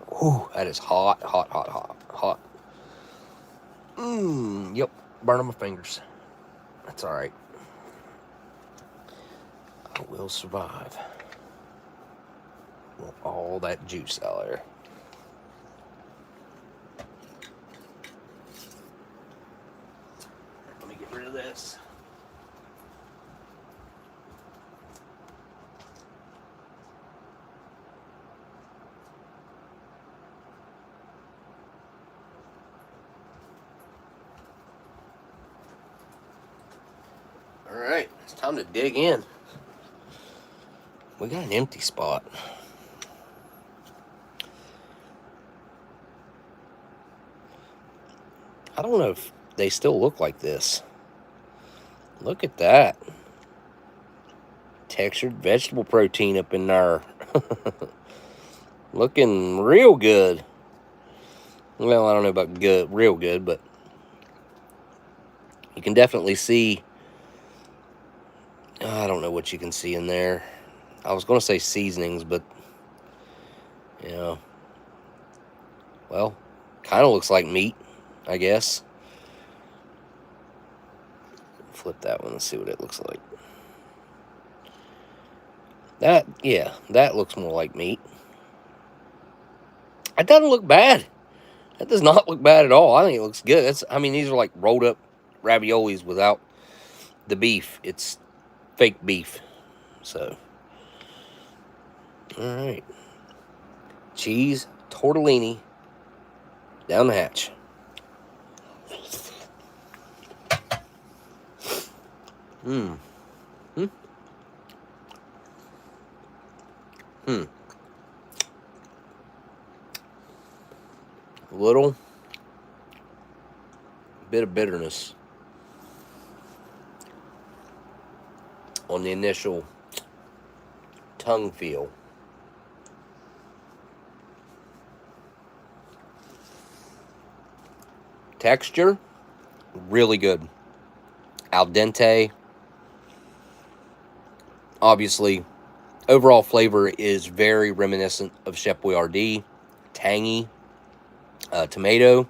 Whew, that is hot, hot, hot, hot, hot. Yep, burning my fingers. That's all right. I will survive. Want all that juice out there. Let me get rid of this. All right, it's time to dig in. We got an empty spot. I don't know if they still look like this. Look at that. Textured vegetable protein up in there. Looking real good. Well, I don't know about good, real good, but you can definitely see. I don't know what you can see in there. I was going to say seasonings, but you know, well, kind of looks like meat, I guess. Flip that one and see what it looks like. That, yeah, that looks more like meat. It doesn't look bad. That does not look bad at all. I think it looks good. I mean, these are like rolled up raviolis without the beef. It's fake beef. So, all right. Cheese, tortellini, down the hatch. A little bit of bitterness on the initial tongue feel. Texture, really good. Al dente. Obviously, overall flavor is very reminiscent of Chef Boyardee. Tangy. Tomato.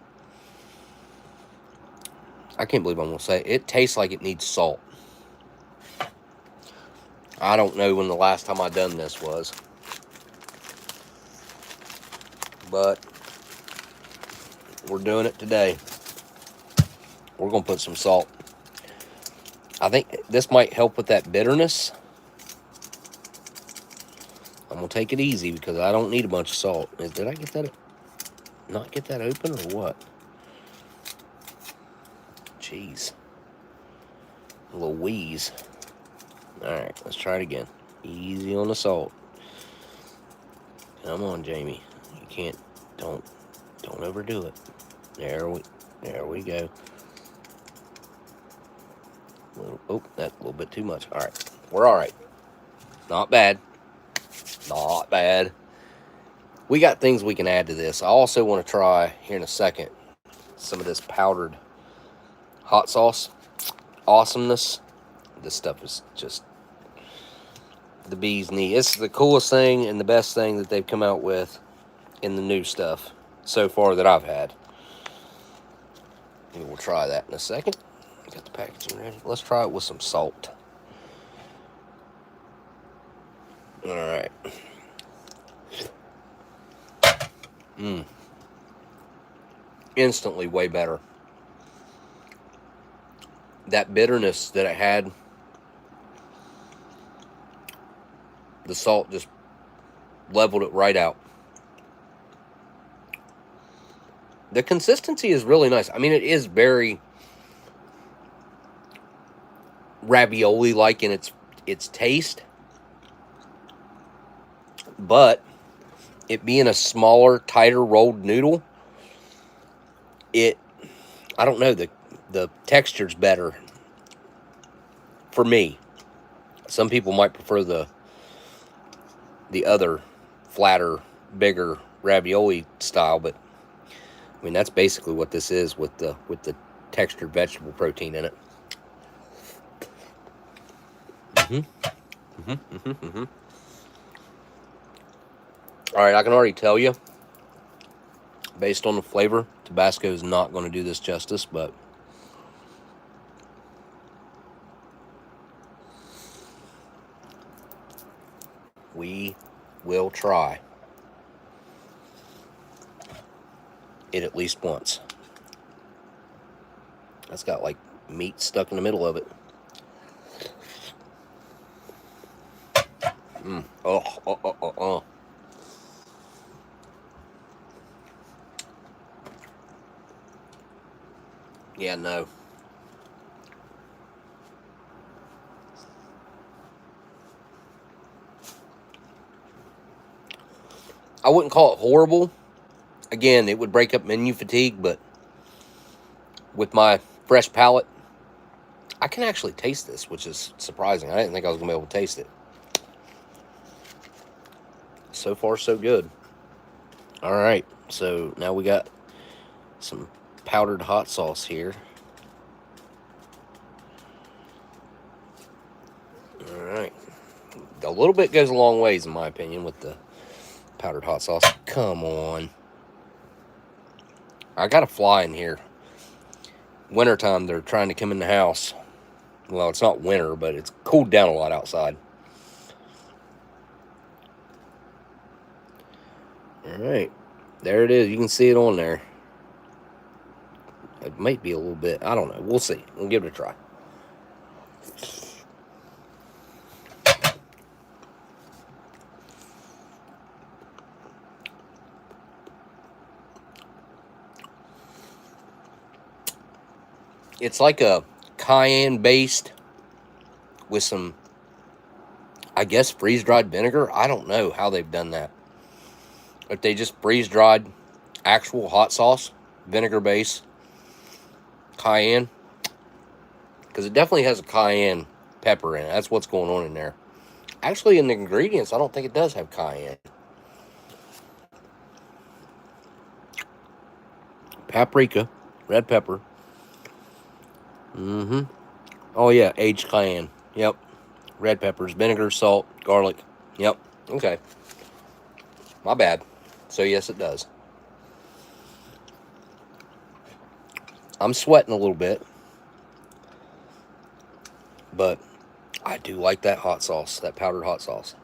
I can't believe I'm going to say it. It tastes like it needs salt. I don't know when the last time I done this was. But we're doing it today. We're going to put some salt. I think this might help with that bitterness. I'm going to take it easy because I don't need a bunch of salt. Did I get that? Not get that open or what? Jeez. A little wheeze. Alright, let's try it again. Easy on the salt. Come on, Jamie. You can't, don't overdo it. There we go. Oh, that's a little bit too much. Alright, we're alright. Not bad. Not bad. We got things we can add to this. I also want to try, here in a second, some of this powdered hot sauce. Awesomeness. This stuff is just the bee's knee. It's the coolest thing and the best thing that they've come out with in the new stuff so far that I've had. And we'll try that in a second. Got the packaging ready. Let's try it with some salt. Alright. Instantly way better. That bitterness that it had, the salt just leveled it right out. The consistency is really nice. I mean, it is very ravioli-like in its taste. But it being a smaller, tighter rolled noodle, I don't know, the texture's better for me. Some people might prefer the the other flatter, bigger ravioli style, but I mean that's basically what this is with the textured vegetable protein in it. All right, I can already tell you, based on the flavor, Tabasco is not going to do this justice, but we will try it at least once. That's got like meat stuck in the middle of it. Oh. Yeah, no. I wouldn't call it horrible. Again, it would break up menu fatigue, but with my fresh palate, I can actually taste this, which is surprising. I didn't think I was going to be able to taste it. So far, so good. All right, so now we got some powdered hot sauce here. All right. A little bit goes a long ways, in my opinion, with the powdered hot sauce. Come on. I got a fly in here. Wintertime, they're trying to come in the house. Well, it's not winter, but it's cooled down a lot outside. All right. There it is. You can see it on there. It might be a little bit. I don't know. We'll see. We'll give it a try. It's like a cayenne based with some, I guess, freeze-dried vinegar. I don't know how they've done that. If they just freeze-dried actual hot sauce, vinegar base, cayenne. Because it definitely has a cayenne pepper in it. That's what's going on in there. Actually, in the ingredients, I don't think it does have cayenne. Paprika, red pepper. Oh, yeah, aged cayenne. Yep. Red peppers, vinegar, salt, garlic. Yep. Okay. My bad. So, yes, it does. I'm sweating a little bit. But I do like that hot sauce, that powdered hot sauce.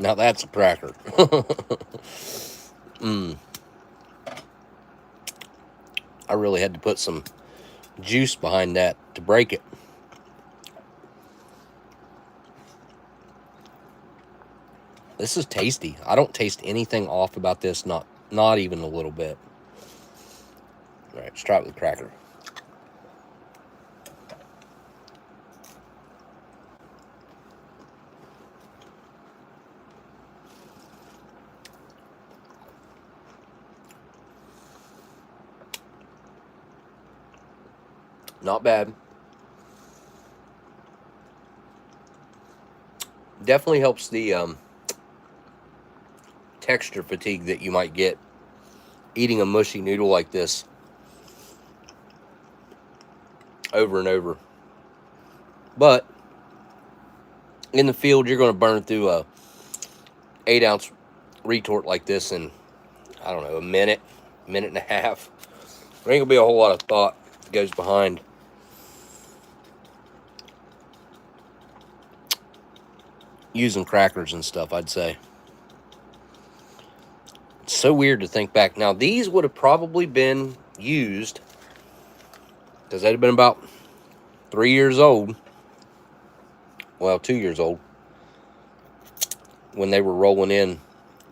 Now that's a cracker. I really had to put some juice behind that to break it. This is tasty. I don't taste anything off about this, not even a little bit. All right, let's try it with the cracker. Not bad. Definitely helps the texture fatigue that you might get eating a mushy noodle like this over and over. But in the field, you're going to burn through a 8-ounce retort like this in, I don't know, a minute and a half. There ain't going to be a whole lot of thought that goes behind using crackers and stuff, I'd say. It's so weird to think back. Now, these would have probably been used because they'd have been about 3 years old. Well, 2 years old when they were rolling in.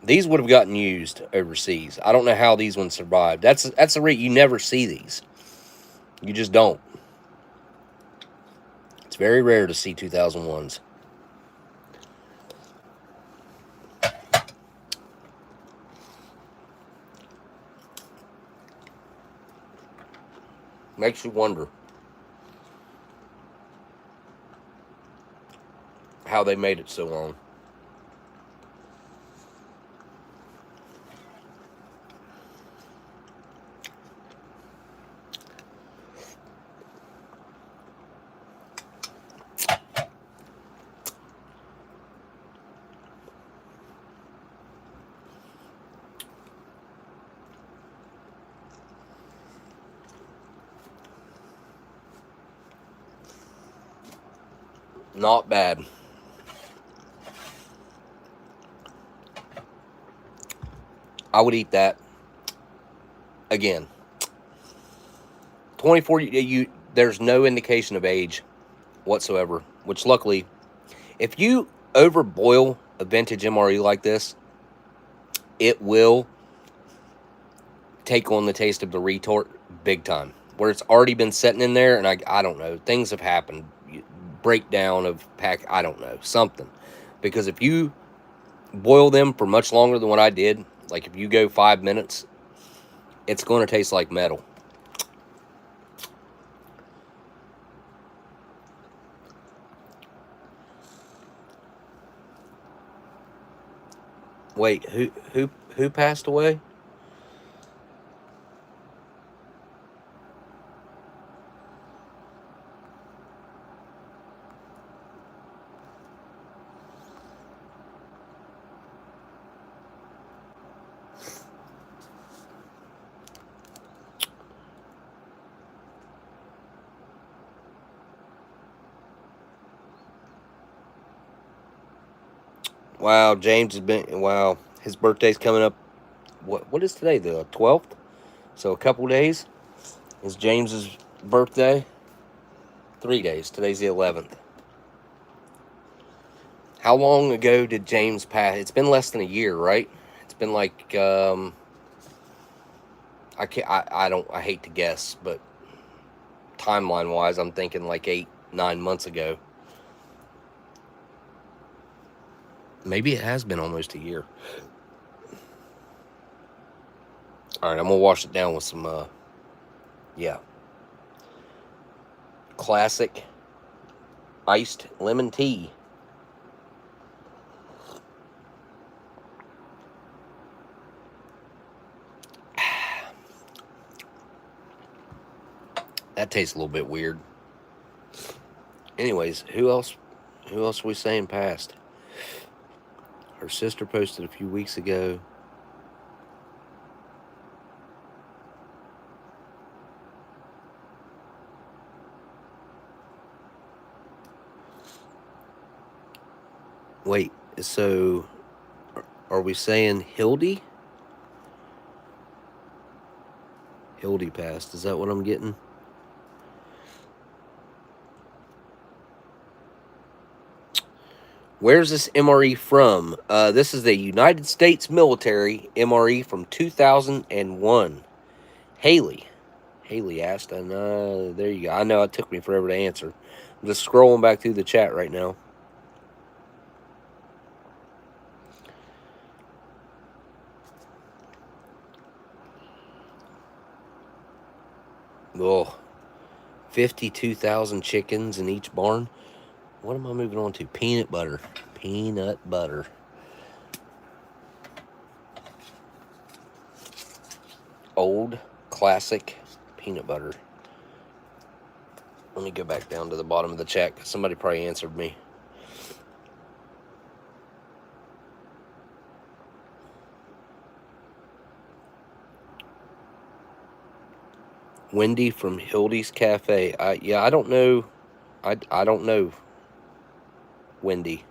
These would have gotten used overseas. I don't know how these ones survived. That's the rate. You never see these. You just don't. It's very rare to see 2001s. Makes you wonder how they made it so long. Not bad. I would eat that again. 24, there's no indication of age whatsoever, which luckily, if you overboil a vintage MRE like this, it will take on the taste of the retort big time. Where it's already been sitting in there, and I don't know, things have happened. Breakdown of pack, I don't know, something. Because if you boil them for much longer than what I did, like if you go 5 minutes, it's going to taste like metal. Wait, who passed away? Wow, James has been, wow, his birthday's coming up. What is today, the 12th? So a couple days is James's birthday. 3 days. Today's the 11th. How long ago did James pass? It's been less than a year, right? It's been like, I hate to guess, but timeline wise, I'm thinking like 8-9 months ago. Maybe it has been almost a year. All right, I'm gonna wash it down with some, yeah, classic iced lemon tea. That tastes a little bit weird. Anyways, who else are we saying passed? Her sister posted a few weeks ago. Wait, so are we saying Hildy? Hildy passed. Is that what I'm getting? Where's this MRE from? This is the United States military MRE from 2001. Haley asked, and there you go. I know it took me forever to answer. I'm just scrolling back through the chat right now. Oh, 52,000 chickens in each barn. What am I moving on to? Peanut butter. Peanut butter. Old, classic peanut butter. Let me go back down to the bottom of the chat because somebody probably answered me. Wendy from Hildy's Cafe. Yeah, I don't know. I don't know Wendy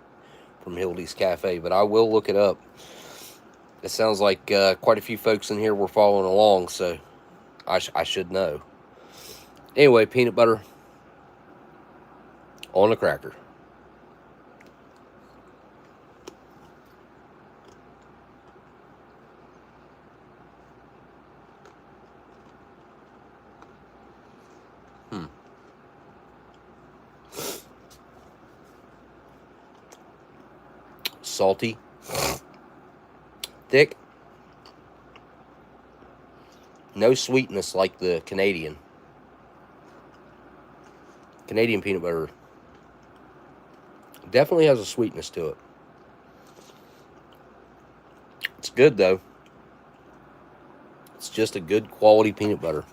from Hildy's Cafe, but I will look it up. It sounds like quite a few folks in here were following along, so I should know. Anyway, peanut butter on a cracker. Salty, thick, no sweetness like the Canadian. Canadian peanut butter definitely has a sweetness to it. It's good, though. It's just a good quality peanut butter.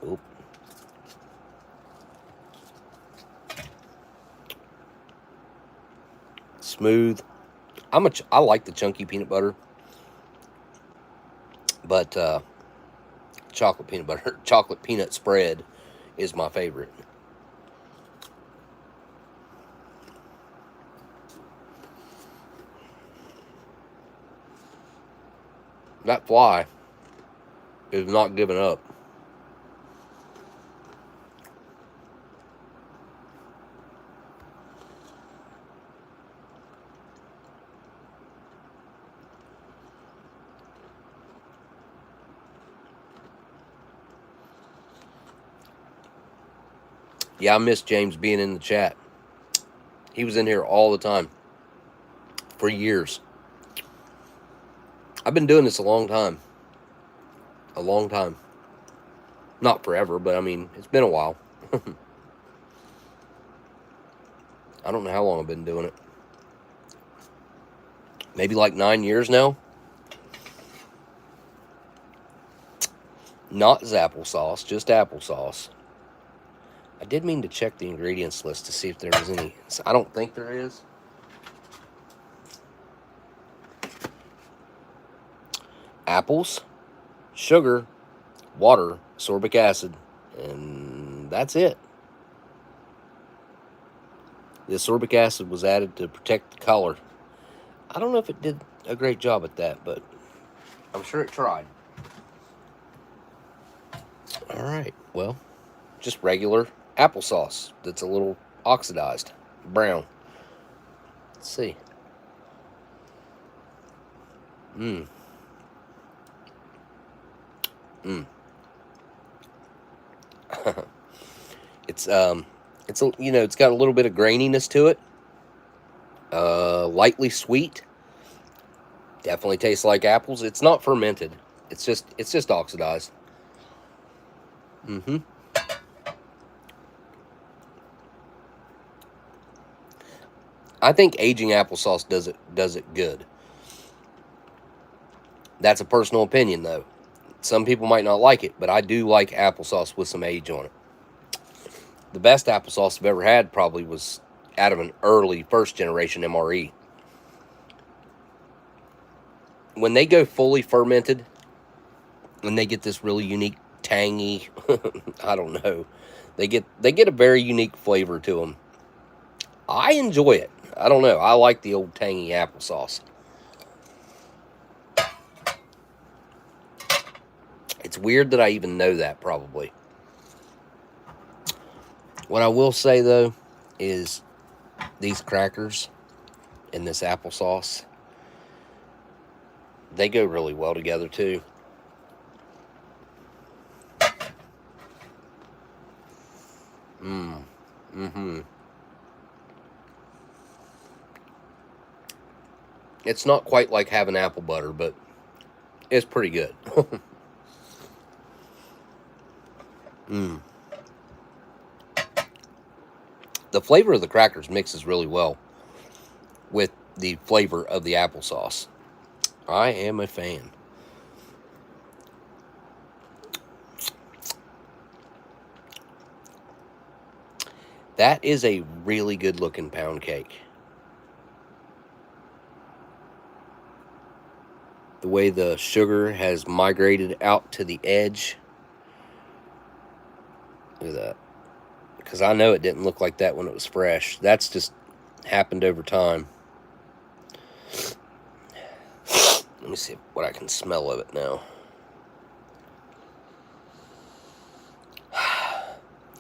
Oop. Smooth. I like the chunky peanut butter, but chocolate peanut butter, chocolate peanut spread is my favorite. That fly is not giving up. Yeah, I miss James being in the chat. He was in here all the time for years. I've been doing this a long time. A long time. Not forever, but I mean, it's been a while. I don't know how long I've been doing it. Maybe like 9 years now. Not as applesauce, just applesauce. I did mean to check the ingredients list to see if there was any. I don't think there is. Apples, sugar, water, ascorbic acid, and that's it. The ascorbic acid was added to protect the color. I don't know if it did a great job at that, but I'm sure it tried. All right, well, just regular applesauce that's a little oxidized, brown. Let's see. It's it's got a little bit of graininess to it. Lightly sweet. Definitely tastes like apples. It's not fermented. It's just oxidized. I think aging applesauce does it good. That's a personal opinion, though. Some people might not like it, but I do like applesauce with some age on it. The best applesauce I've ever had probably was out of an early first generation MRE. When they go fully fermented, and they get this really unique, tangy, I don't know, they get a very unique flavor to them. I enjoy it. I don't know. I like the old tangy applesauce. It's weird that I even know that, probably. What I will say, though, is these crackers and this applesauce, they go really well together, too. It's not quite like having apple butter, but it's pretty good. The flavor of the crackers mixes really well with the flavor of the applesauce. I am a fan. That is a really good looking pound cake. The way the sugar has migrated out to the edge. Look at that. Because I know it didn't look like that when it was fresh. That's just happened over time. Let me see what I can smell of it now.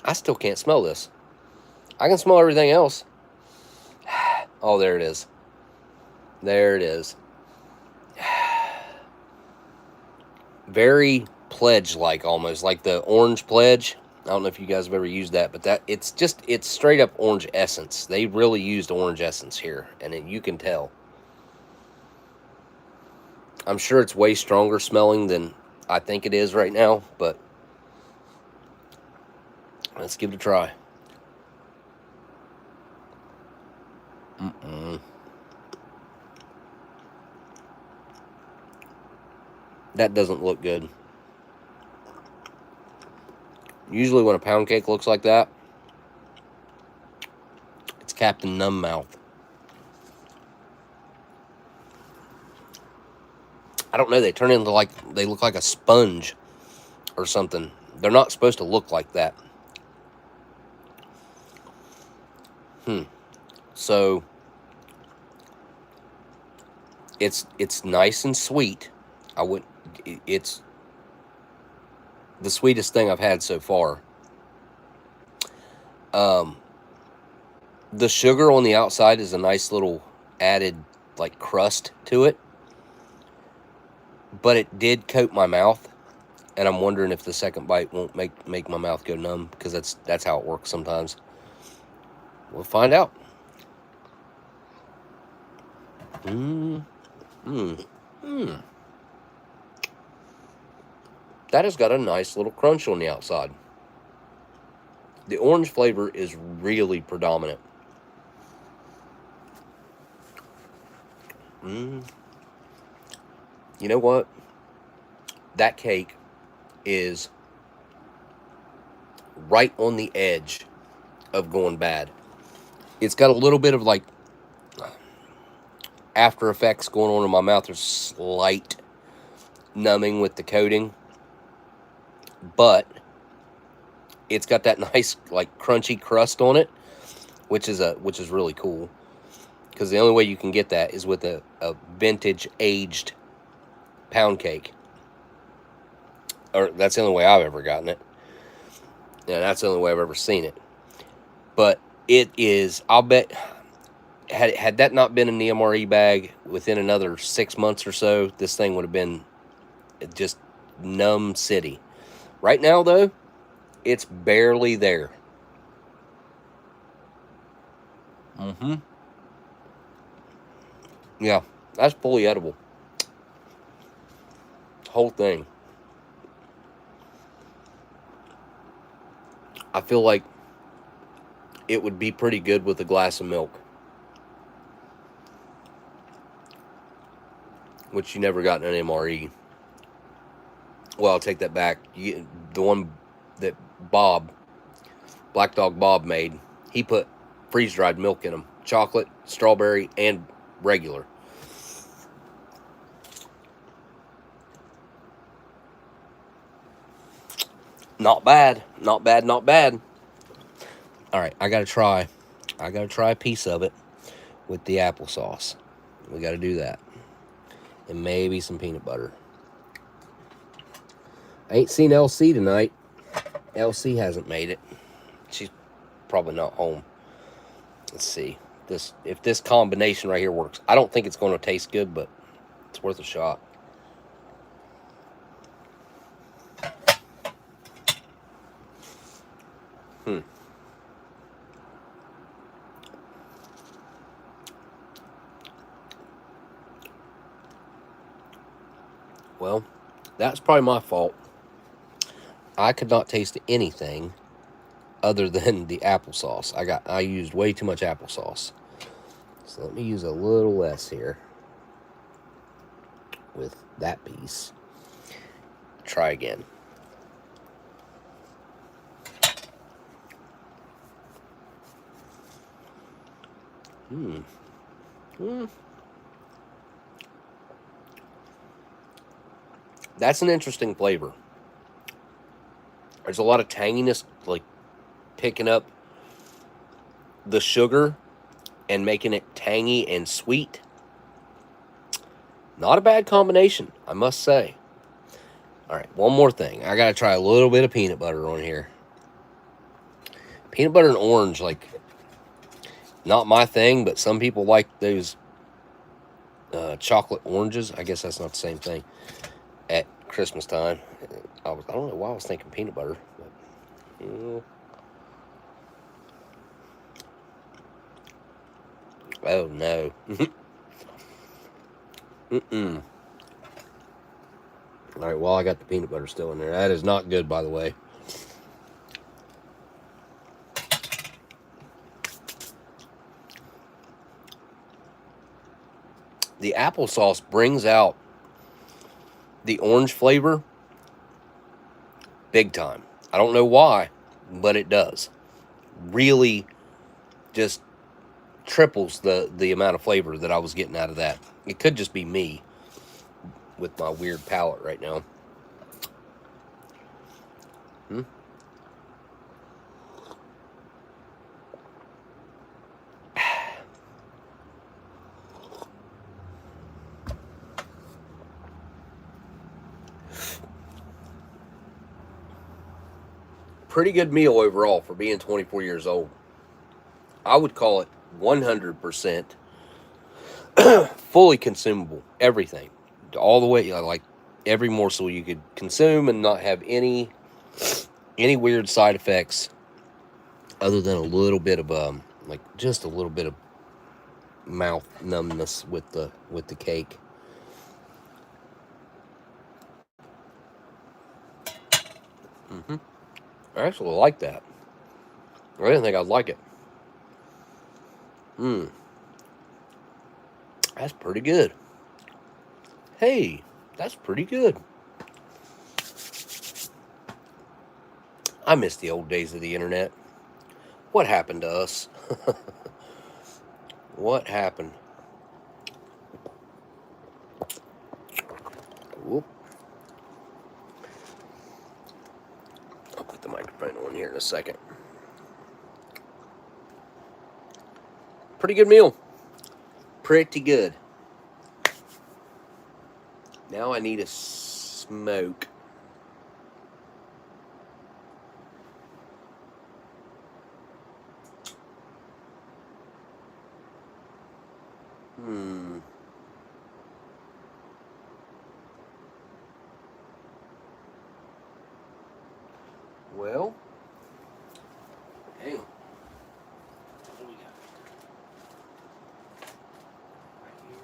I still can't smell this. I can smell everything else. Oh, there it is. There it is. Very pledge-like, almost like the orange pledge. I don't know if you guys have ever used that, but it's straight up orange essence. They really used orange essence here, and you can tell. I'm sure it's way stronger smelling than I think it is right now, but let's give it a try. That doesn't look good. Usually when a pound cake looks like that, it's Captain Numbmouth. I don't know, they turn into like, they look like a sponge or something. They're not supposed to look like that. So it's nice and sweet. It's the sweetest thing I've had so far. The sugar on the outside is a nice little added like crust to it, but it did coat my mouth, and I'm wondering if the second bite won't make my mouth go numb, because that's how it works sometimes. We'll find out. That has got a nice little crunch on the outside. The orange flavor is really predominant. You know what? That cake is right on the edge of going bad. It's got a little bit of like after effects going on in my mouth. There's slight numbing with the coating, but it's got that nice like crunchy crust on it, which is really cool, because the only way you can get that is with a vintage aged pound cake, or that's the only way I've ever gotten it. Yeah, that's the only way I've ever seen it. But it is, I'll bet, had that not been in the MRE bag, within another 6 months or so, this thing would have been just numb city. Right now, though, it's barely there. Yeah, that's fully edible. Whole thing. I feel like it would be pretty good with a glass of milk, which you never got in an MRE. Well, I'll take that back. The one that Black Dog Bob made, he put freeze-dried milk in them. Chocolate, strawberry, and regular. Not bad. Not bad, not bad. Alright, I gotta try a piece of it with the applesauce. We gotta do that. And maybe some peanut butter. I ain't seen LC tonight. LC hasn't made it. She's probably not home. Let's see if this combination right here works. I don't think it's going to taste good, but it's worth a shot. Well, that's probably my fault. I could not taste anything other than the applesauce. I used way too much applesauce. So let me use a little less here with that piece. Try again. That's an interesting flavor. There's a lot of tanginess, like picking up the sugar and making it tangy and sweet. Not a bad combination, I must say. All right, one more thing. I gotta try a little bit of peanut butter on here. Peanut butter and orange, like, not my thing, but some people like those chocolate oranges. I guess that's not the same thing. At Christmas time, I don't know why I was thinking peanut butter. But, oh no. All right, well, I got the peanut butter still in there. That is not good, by the way. The applesauce brings out the orange flavor big time. I don't know why, but it does. Really just triples the amount of flavor that I was getting out of that. It could just be me with my weird palate right now. Pretty good meal overall for being 24 years old. I would call it 100% fully consumable. Everything. All the way, like every morsel you could consume and not have any weird side effects other than a little bit of like just a little bit of mouth numbness with the cake. I actually like that. I didn't think I'd like it. That's pretty good. Hey, that's pretty good. I miss the old days of the internet. What happened to us? What happened? Whoop. I'll put the microphone on here in a second. Pretty good meal. Pretty good. Now I need a smoke. Well, hang on. What do we got? Right here.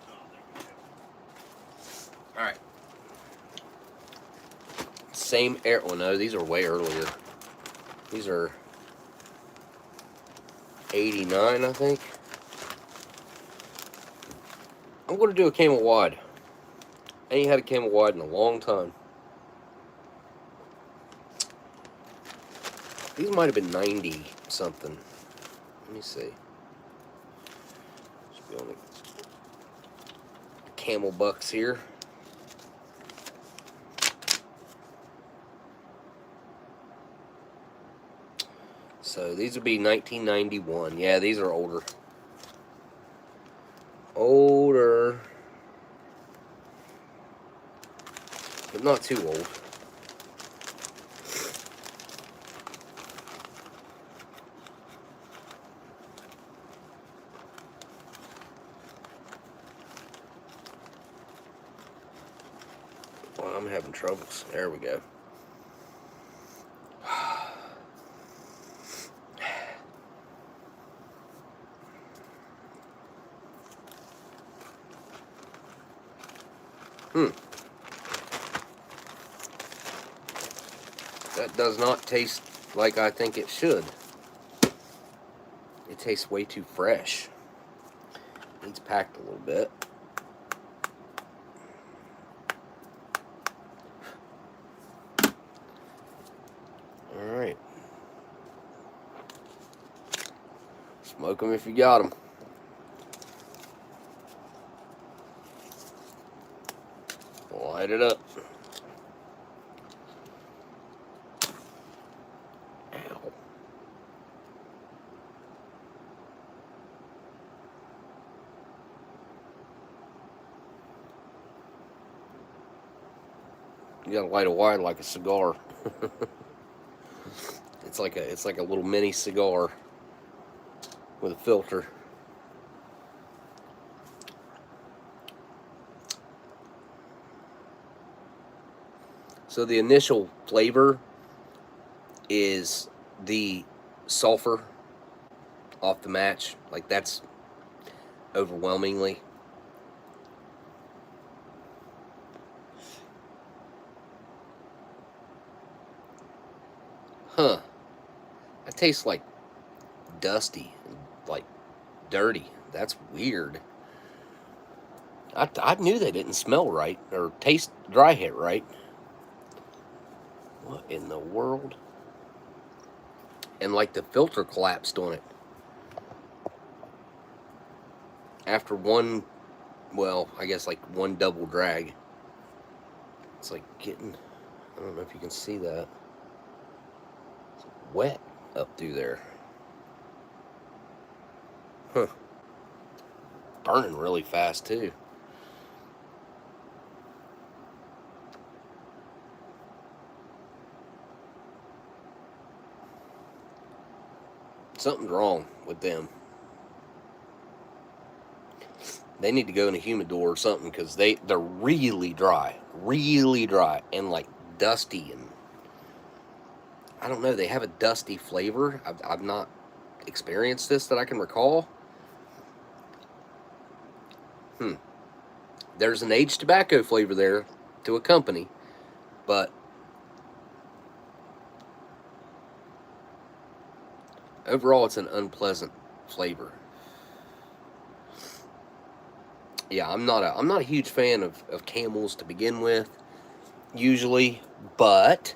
Oh, there we go. All right. Same air. Well, no, these are way earlier. These are 89, I think. I'm going to do a camel wide. I ain't had a camel wide in a long time. These might have been 90 something. Let me see. Should be on the camel bucks here. So these would be 1991. Yeah, these are older. Older. But not too old. Well, I'm having troubles. There we go. That does not taste like I think it should. It tastes way too fresh. Needs packed a little bit. Alright. Smoke them if you got them. Light it up. Ow. You gotta light a wide like a cigar. It's like a little mini cigar with a filter. So the initial flavor is the sulfur off the match. Like, that's overwhelmingly. That tastes like dusty and like dirty. That's weird. I knew they didn't smell right or taste dry hit right. What in the world? And like the filter collapsed on it. After one, well, I guess like one double drag. It's like getting, I don't know if you can see that. It's wet up through there. Huh. Burning really fast too. Something's wrong with them. They need to go in a humidor or something because they're really dry, and like dusty, and I don't know. They have a dusty flavor. I've not experienced this that I can recall. There's an aged tobacco flavor there to accompany, but overall it's an unpleasant flavor. Yeah, I'm not a huge fan of Camels to begin with, usually, but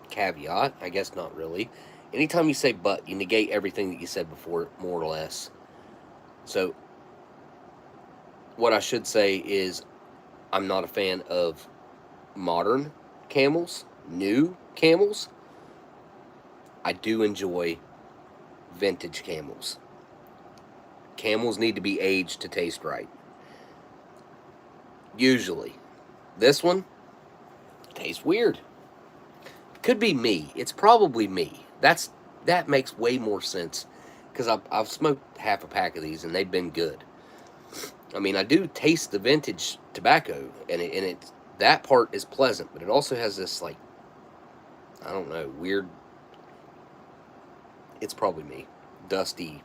caveat, I guess not really. Anytime you say but, you negate everything that you said before, more or less. So what I should say is I'm not a fan of modern Camels, new Camels. I do enjoy vintage Camels. Camels need to be aged to taste right. Usually. This one tastes weird. Could be me. It's probably me. That makes way more sense because I've smoked half a pack of these and they've been good. I mean, I do taste the vintage tobacco and it that part is pleasant, but it also has this like, I don't know, weird. It's probably me. Dusty,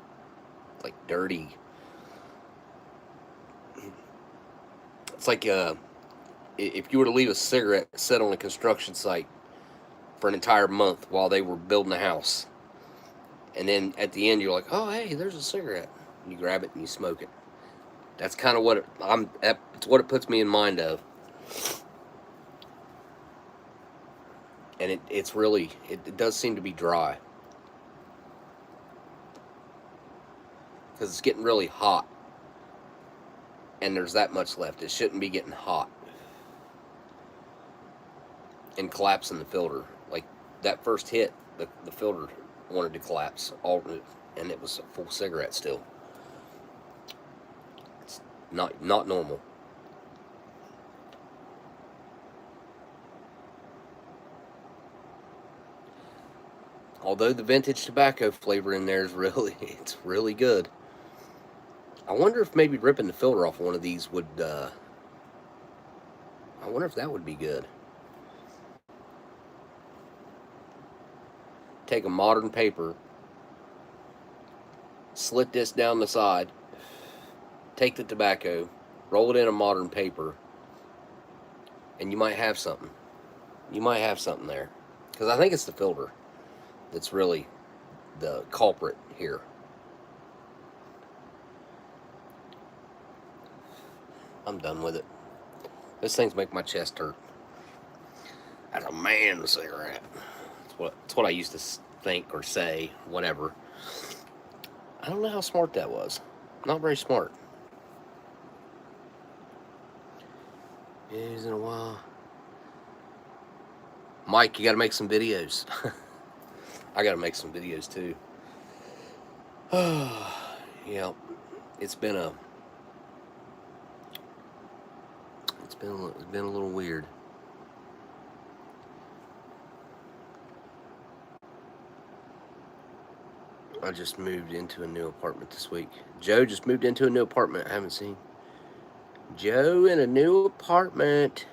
like dirty. It's like if you were to leave a cigarette set on a construction site for an entire month while they were building a house, and then at the end you're like, oh hey, there's a cigarette. And you grab it and you smoke it. That's kind of what it's what it puts me in mind of. And it's really, it does seem to be dry. Because it's getting really hot. And there's that much left. It shouldn't be getting hot. And collapsing the filter. Like, that first hit, the filter wanted to collapse. And it was a full cigarette still. It's not normal. Although the vintage tobacco flavor in there is really, it's really good. I wonder if maybe ripping the filter off one of these would, I wonder if that would be good. Take a modern paper, slit this down the side, take the tobacco, roll it in a modern paper, and you might have something. You might have something there. Because I think it's the filter that's really the culprit here. I'm done with it. Those things make my chest hurt. As a man cigarette. It's what I used to think or say, whatever. I don't know how smart that was. Not very smart. Years in a while. Mike, you gotta make some videos. I gotta make some videos too. Yeah, it's been a little weird. I just moved into a new apartment this week. Joe just moved into a new apartment. I haven't seen Joe in a new apartment.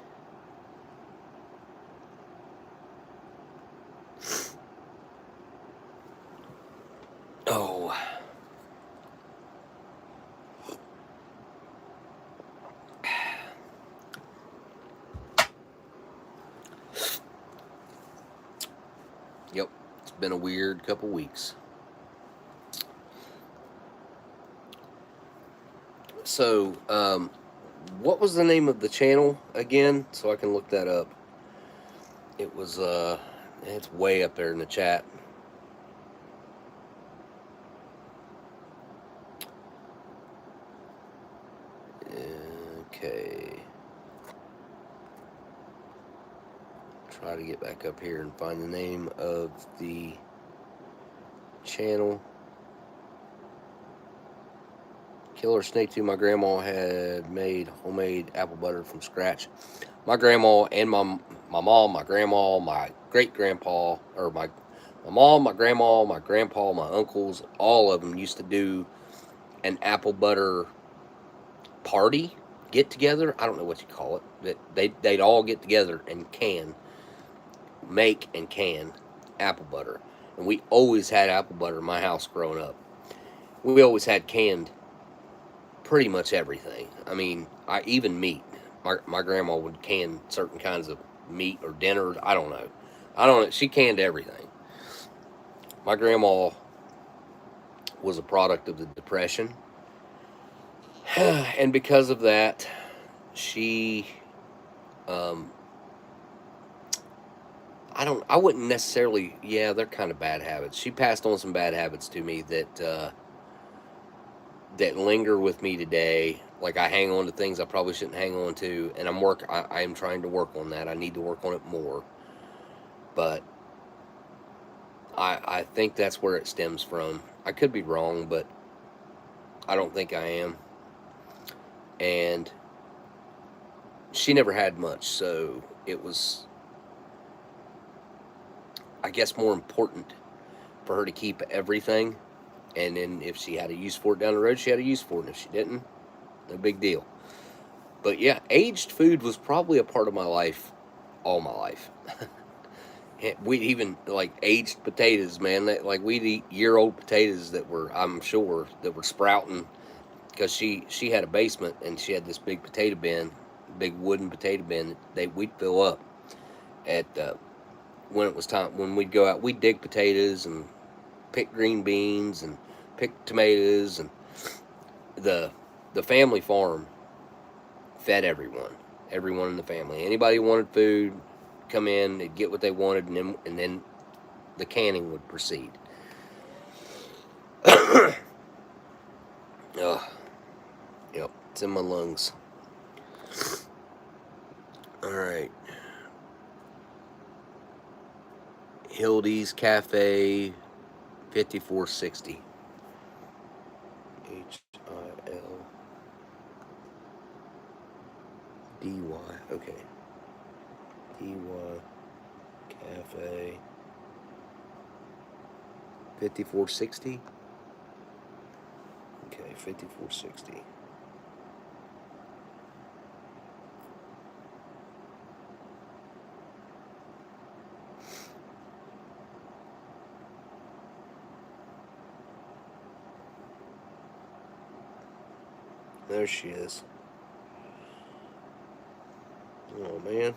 Oh. Yep, it's been a weird couple weeks. So, what was the name of the channel again? So I can look that up. It was, it's way up there in the chat. Okay. Try to get back up here and find the name of the channel. Killer Snake 2, my grandma had made homemade apple butter from scratch. My grandma and my mom, my grandma, my great-grandpa, or my mom, my grandma, my grandpa, my uncles, all of them used to do an apple butter party, get together. I don't know what you call it. They'd all get together and make and can apple butter. And we always had apple butter in my house growing up. We always had canned pretty much everything. I mean, even meat. My grandma would can certain kinds of meat or dinner. I don't know. She canned everything. My grandma was a product of the Depression. And because of that, she, I wouldn't necessarily, yeah, they're kind of bad habits. She passed on some bad habits to me that linger with me today. Like, I hang on to things I probably shouldn't hang on to, and I am trying to work on that. I need to work on it more. But I think that's where it stems from. I could be wrong, but I don't think I am. And she never had much, so it was, I guess, more important for her to keep everything. And then if she had a use for it down the road, she had a use for it. And if she didn't, no big deal. But yeah, aged food was probably a part of my life all my life. We'd even, like, aged potatoes, man. Like, we'd eat year-old potatoes that were, I'm sure, that were sprouting. Because she had a basement, and she had this big potato bin, big wooden potato bin that we'd fill up at when it was time. When we'd go out, we'd dig potatoes and pick green beans and pick tomatoes, and the family farm fed everyone in the family. Anybody who wanted food, come in, they'd get what they wanted, and then the canning would proceed. Yep, it's in my lungs. All right. Hildy's Cafe 5460. HILDY. Okay. DY Cafe 5460. Okay, 5460. There she is. Oh, man.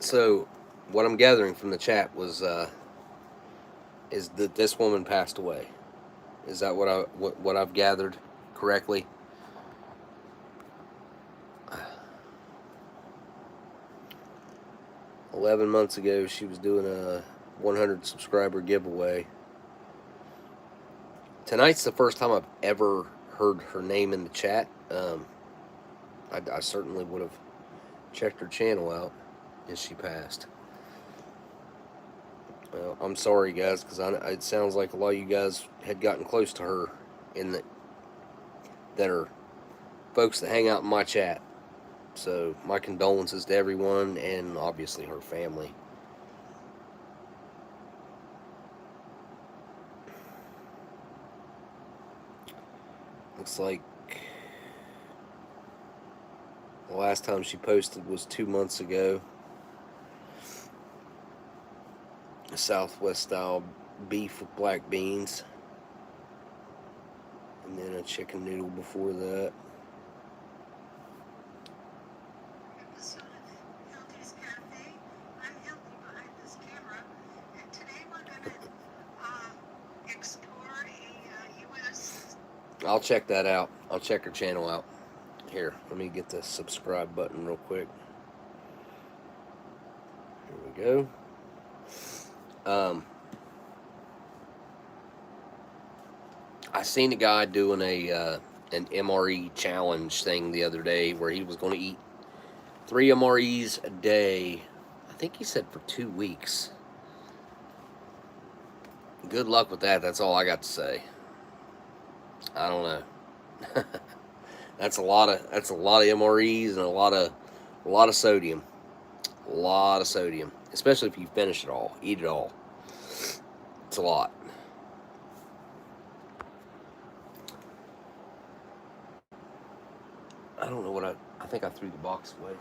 So, what I'm gathering from the chat was, is that this woman passed away. Is that what I've gathered correctly? Uh, 11 months ago, she was doing a 100 subscriber giveaway. Tonight's the first time I've ever heard her name in the chat. I certainly would have checked her channel out as she passed. Well, I'm sorry, guys, because it sounds like a lot of you guys had gotten close to her that are folks that hang out in my chat. So my condolences to everyone, and obviously her family. Looks like the last time she posted was 2 months ago. A Southwest style beef with black beans. And then a chicken noodle before that. I'll check that out. I'll check her channel out. Here, let me get the subscribe button real quick. Here we go. I seen a guy doing an MRE challenge thing the other day where he was going to eat 3 MREs a day. I think he said for 2 weeks. Good luck with that. That's all I got to say. I don't know. That's a lot of MREs and a lot of sodium. A lot of sodium, especially if you finish it all, eat it all. It's a lot. I don't know what I think I threw the box away.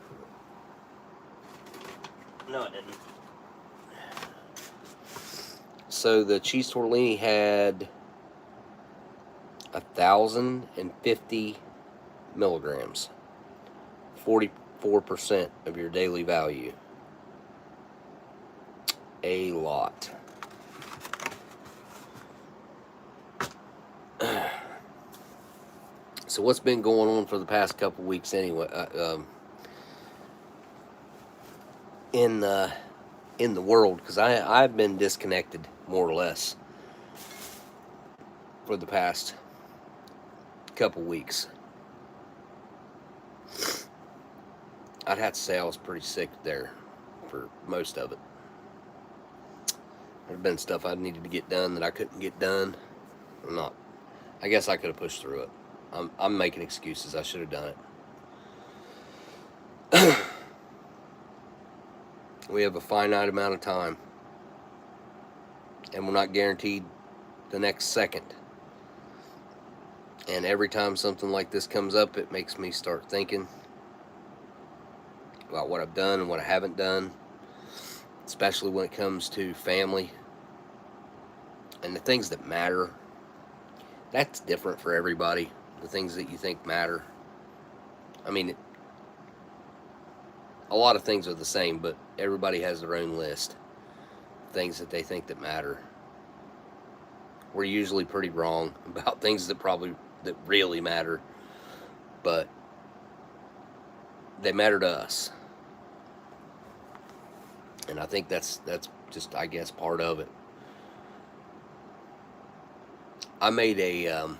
No, I didn't. So the cheese tortellini had 1,050 milligrams, 44% of your daily value. A lot. So what's been going on for the past couple weeks anyway? In the world, because I've been disconnected more or less for the past couple weeks. I'd have to say I was pretty sick there for most of it. There's been stuff I needed to get done that I couldn't get done. I guess I could have pushed through it. I'm making excuses. I should have done it. We have a finite amount of time, and we're not guaranteed the next second. And every time something like this comes up, it makes me start thinking about what I've done and what I haven't done, especially when it comes to family and the things that matter. That's different for everybody. The things that you think matter. I mean, a lot of things are the same, but everybody has their own list of things that they think that matter. We're usually pretty wrong about things that really matter, but they matter to us. And I think that's just, I guess, part of it. I made a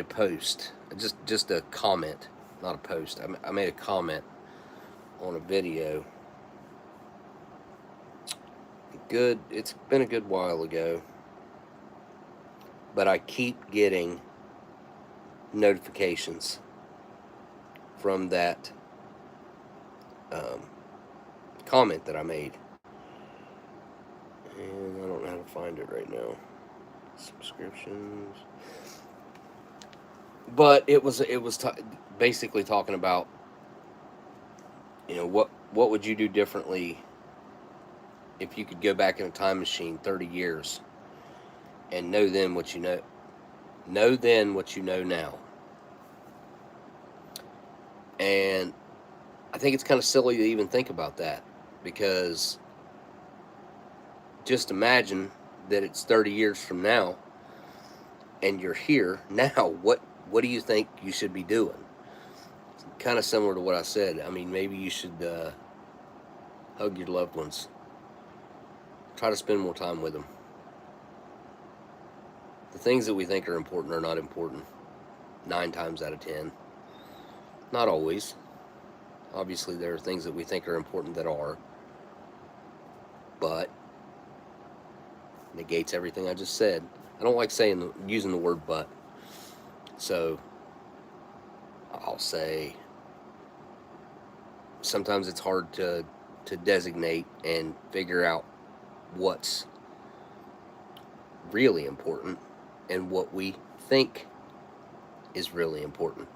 post, just a comment, not a post. I made a comment on a video. It's been a good while ago, but I keep getting notifications from that comment that I made, and I don't know how to find it right now. Subscriptions. But it was basically talking about, what would you do differently if you could go back in a time machine 30 years and know then what you know now. And I think it's kind of silly to even think about that, because just imagine that it's 30 years from now and you're here now. What do you think you should be doing? It's kind of similar to what I said. I mean, maybe you should hug your loved ones. Try to spend more time with them. The things that we think are important are not important 9 times out of 10. Not always. Obviously, there are things that we think are important that are, but negates everything I just said. I don't like using the word but. So I'll say sometimes it's hard to designate and figure out what's really important and what we think is really important.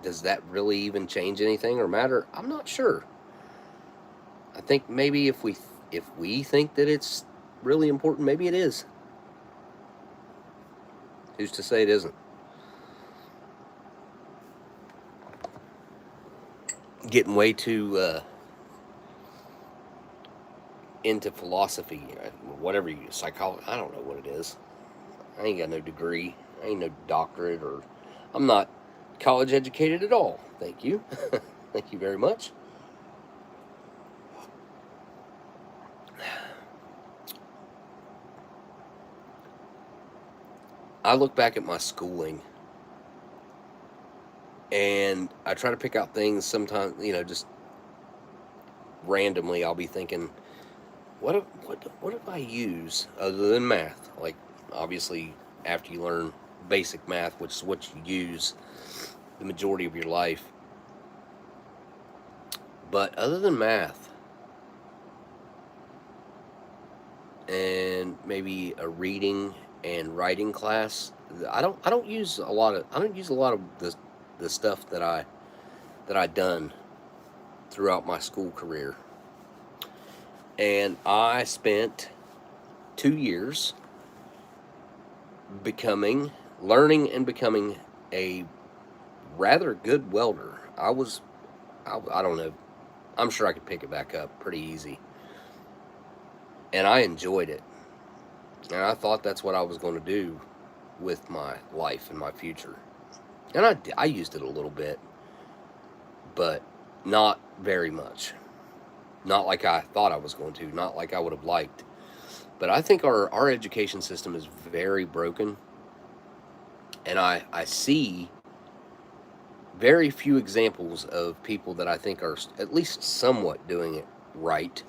Does that really even change anything or matter? I'm not sure. I think maybe if we think that it's really important, maybe it is. Who's to say it isn't? Getting way too into philosophy, whatever you psychology. I don't know what it is. I ain't got no degree. I ain't no doctorate, or I'm not college educated at all. Thank you. Thank you very much. I look back at my schooling and I try to pick out things sometimes, just randomly. I'll be thinking, what if I use other than math? Like, obviously, after you learn basic math, which is what you use the majority of your life. But other than math and maybe a reading and writing class, I don't use a lot of the stuff that I done throughout my school career. And I spent 2 years learning and becoming a rather good welder. I don't know. I'm sure I could pick it back up pretty easy. And I enjoyed it. And I thought that's what I was going to do with my life and my future. And I used it a little bit, but not very much. Not like I thought I was going to, not like I would have liked. But I think our education system is very broken. And I see very few examples of people that I think are at least somewhat doing it right.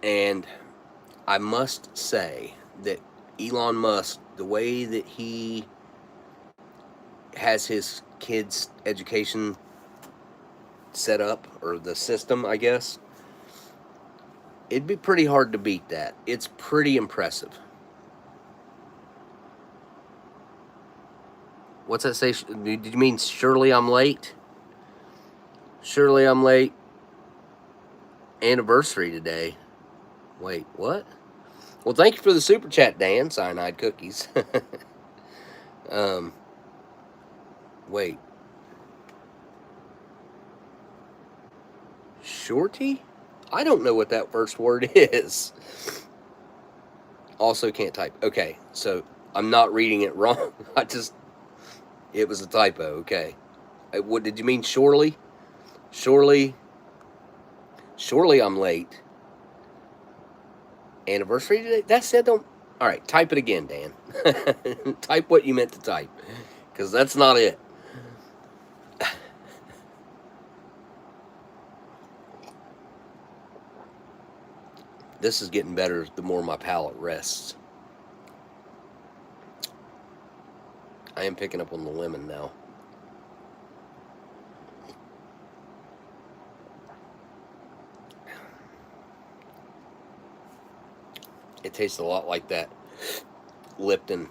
And I must say that Elon Musk, the way that he has his kids' education set up, or the system, I guess, it'd be pretty hard to beat that. It's pretty impressive. What's that say? Did you mean surely I'm late? Surely I'm late. Anniversary today. Wait, what? Well, thank you for the super chat, Dan. Cyanide cookies. Wait. Shorty? I don't know what that first word is. Also can't type. Okay, so I'm not reading it wrong. It was a typo. Okay. What did you mean, surely? Surely I'm late. Anniversary today? That said, don't. All right, type it again, Dan. Type what you meant to type, because that's not it. This is getting better the more my palate rests. I am picking up on the lemon now. It tastes a lot like that Lipton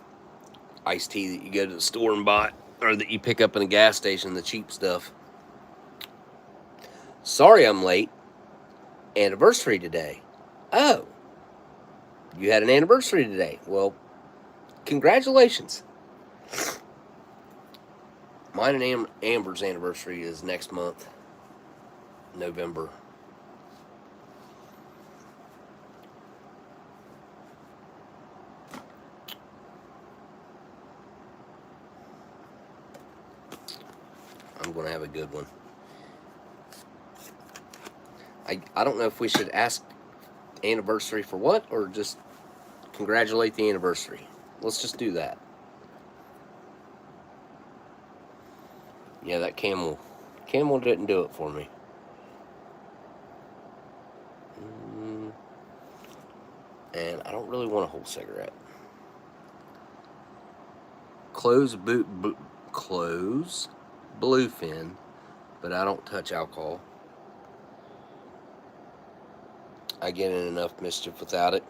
iced tea that you go to the store and buy, or that you pick up in a gas station, the cheap stuff. Sorry I'm late. Anniversary today. Oh, you had an anniversary today. Well, congratulations. Mine and Amber's anniversary is next month, November. I'm going to have a good one. I don't know if we should ask anniversary for what, or just congratulate the anniversary. Let's just do that. Yeah, that camel didn't do it for me. And I don't really want a whole cigarette. Close bluefin, but I don't touch alcohol. I get in enough mischief without it.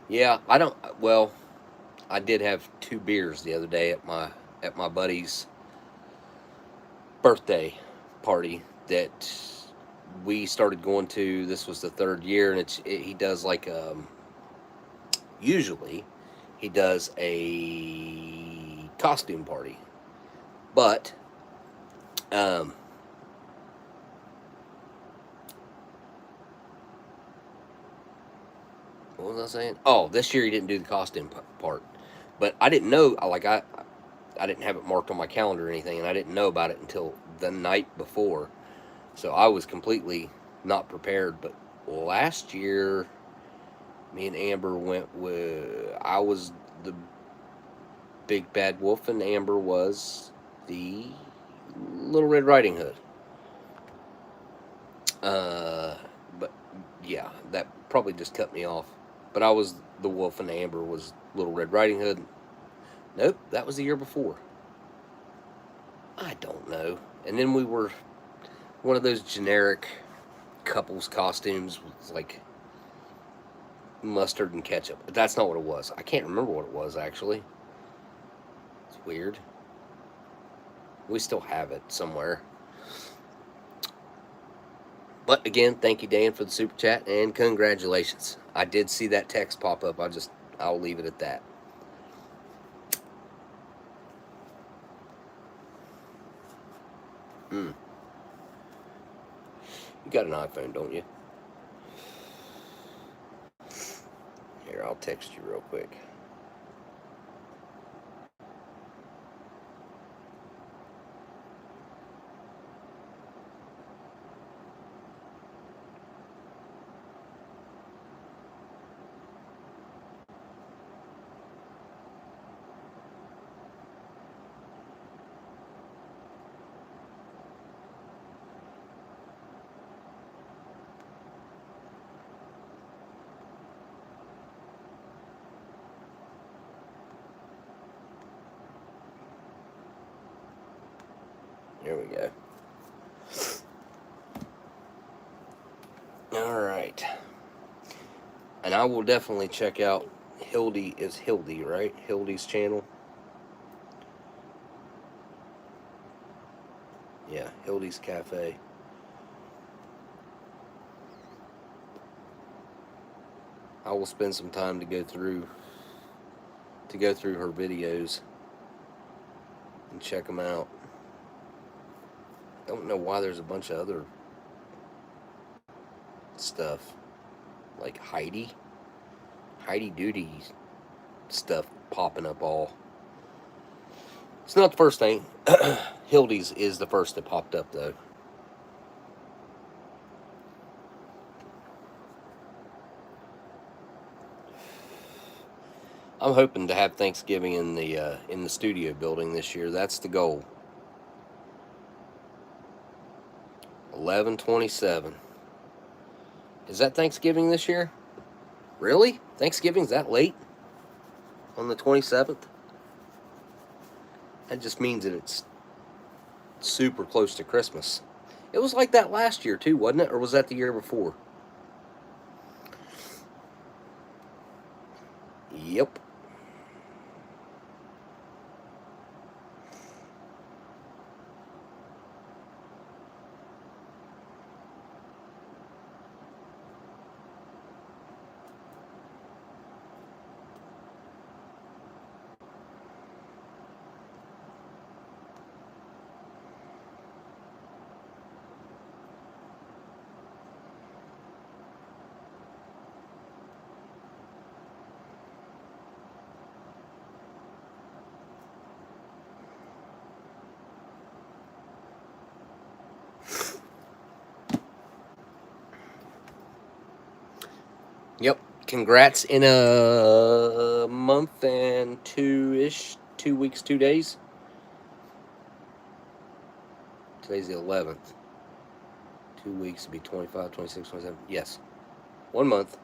Yeah, I don't. Well, I did have 2 beers the other day at my buddy's birthday party that we started going to. This was the 3rd year, and he does like usually he does a costume party, but What was I saying? Oh, this year he didn't do the costume part, but I didn't know. I didn't have it marked on my calendar or anything, and I didn't know about it until the night before. So I was completely not prepared. But last year, me and Amber went with. I was the big bad wolf, and Amber was the Little Red Riding Hood. But yeah, that probably just cut me off. But I was the wolf, and Amber was Little Red Riding Hood. Nope, that was the year before. I don't know. And then we were one of those generic couples costumes with like mustard and ketchup. But that's not what it was. I can't remember what it was actually. It's weird. We still have it somewhere. But again, thank you, Dan, for the super chat, and congratulations. I did see that text pop up. I'll leave it at that. You got an iPhone, don't you? Here, I'll text you real quick. There we go. All right. And I will definitely check out Hildy, right? Hildy's channel. Yeah, Hildy's Cafe. I will spend some time to go through her videos and check them out. Don't know why there's a bunch of other stuff like Heidi Doody stuff popping up all. It's not the first thing. Hildy's is the first that popped up though. I'm hoping to have Thanksgiving in the studio building this year. That's the goal. 11/27. Is that Thanksgiving this year? Really? Thanksgiving's that late? On the 27th? That just means that it's super close to Christmas. It was like that last year too, wasn't it? Or was that the year before? Yep. Yep. Congrats in a month and 2 weeks, 2 days. Today's the 11th. 2 weeks would be 25, 26, 27. Yes. 1 month,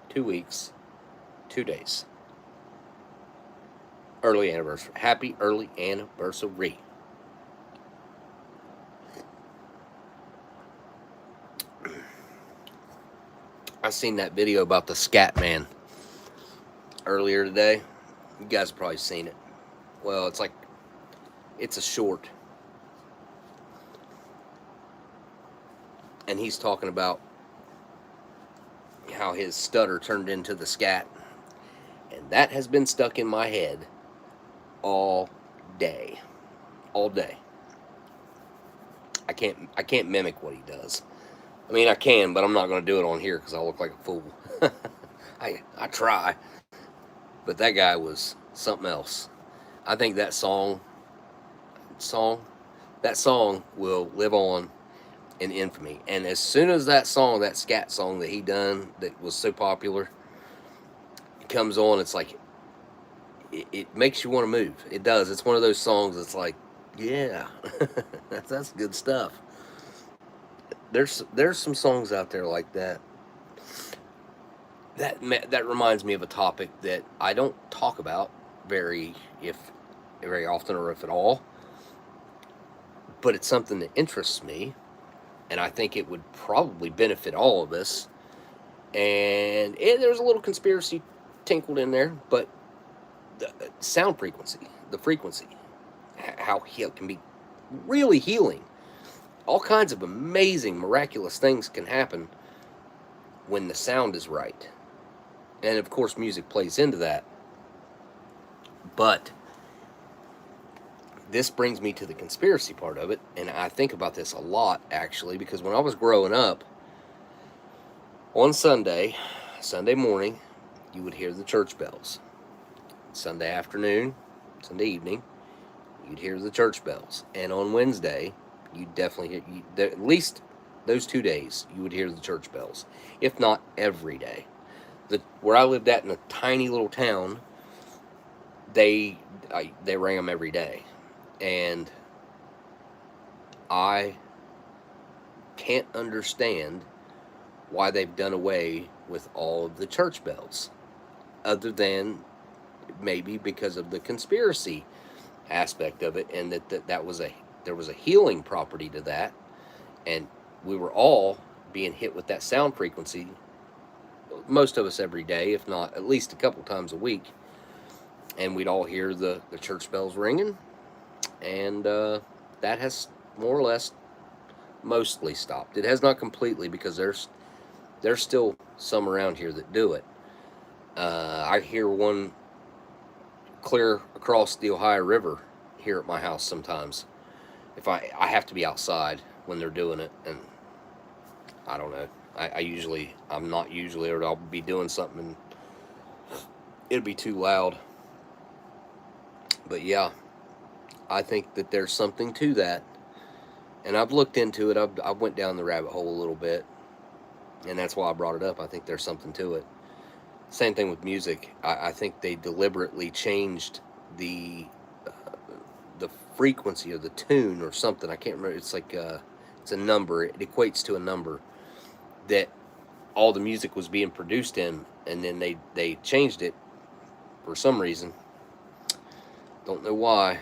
2 weeks, 2 days. Early anniversary. Happy early anniversary. I seen that video about the Scat Man earlier today. You guys have probably seen it. Well, it's a short. And he's talking about how his stutter turned into the scat. And that has been stuck in my head all day. All day. I can't mimic what he does. I mean, I can, but I'm not going to do it on here because I'll look like a fool. I try, but that guy was something else. I think song that song will live on in infamy. And as soon as that song, that scat song that he done that was so popular, comes on, it's like it makes you want to move. It does. It's one of those songs that's like, yeah, that's good stuff. There's some songs out there like that. That reminds me of a topic that I don't talk about very if very often or if at all, but it's something that interests me, and I think it would probably benefit all of us. And there's a little conspiracy tinkled in there, but the sound frequency, the frequency, how it can be really healing. All kinds of amazing, miraculous things can happen when the sound is right. And of course, music plays into that. But this brings me to the conspiracy part of it, and I think about this a lot, actually, because when I was growing up, on Sunday morning, you would hear the church bells. Sunday afternoon, Sunday evening, you'd hear the church bells. And on Wednesday, you'd definitely hear, at least those 2 days, you would hear the church bells, if not every day. Where I lived at in a tiny little town, they rang them every day. And I can't understand why they've done away with all of the church bells, other than maybe because of the conspiracy aspect of it, and there was a healing property to that, and we were all being hit with that sound frequency, most of us every day, if not at least a couple times a week, and we'd all hear the church bells ringing, and that has more or less mostly stopped. It has not completely, because there's still some around here that do it. I hear one clear across the Ohio River here at my house sometimes. If I have to be outside when they're doing it, and I don't know. I'm not usually, or I'll be doing something and it'll be too loud. But yeah, I think that there's something to that, and I've looked into it. I went down the rabbit hole a little bit, and that's why I brought it up. I think there's something to it. Same thing with music. I think they deliberately changed the frequency of the tune or something. I can't remember. It's like it's a number. It equates to a number that all the music was being produced in, and then they changed it for some reason. Don't know why.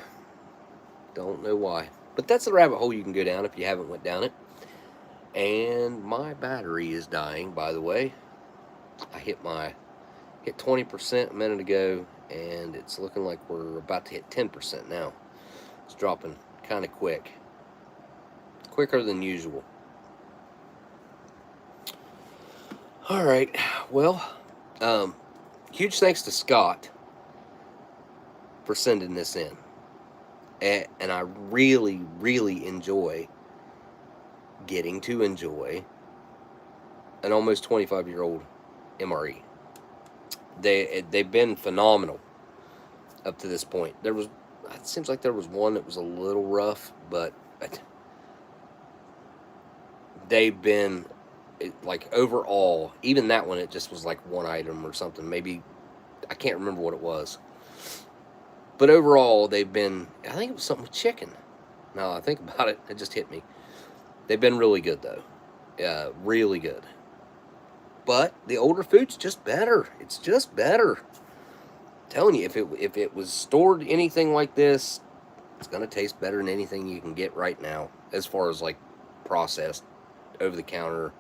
But that's the rabbit hole you can go down if you haven't went down it. And my battery is dying, by the way. I hit 20% a minute ago, and it's looking like we're about to hit 10% now. It's dropping kind of quicker than usual. All right, well, huge thanks to Scott for sending this in, and I really, really enjoy getting to enjoy an almost 25-year-old MRE. They've been phenomenal up to this point. It seems like there was one that was a little rough, but they've been, like, overall, even that one, it just was like one item or something. Maybe, I can't remember what it was. But overall, they've been, I think it was something with chicken. Now I think about it, it just hit me. They've been really good, though. Really good. But the older food's just better. It's just better. I'm telling you, if it was stored anything like this, it's going to taste better than anything you can get right now, as far as, like, processed, over-the-counter,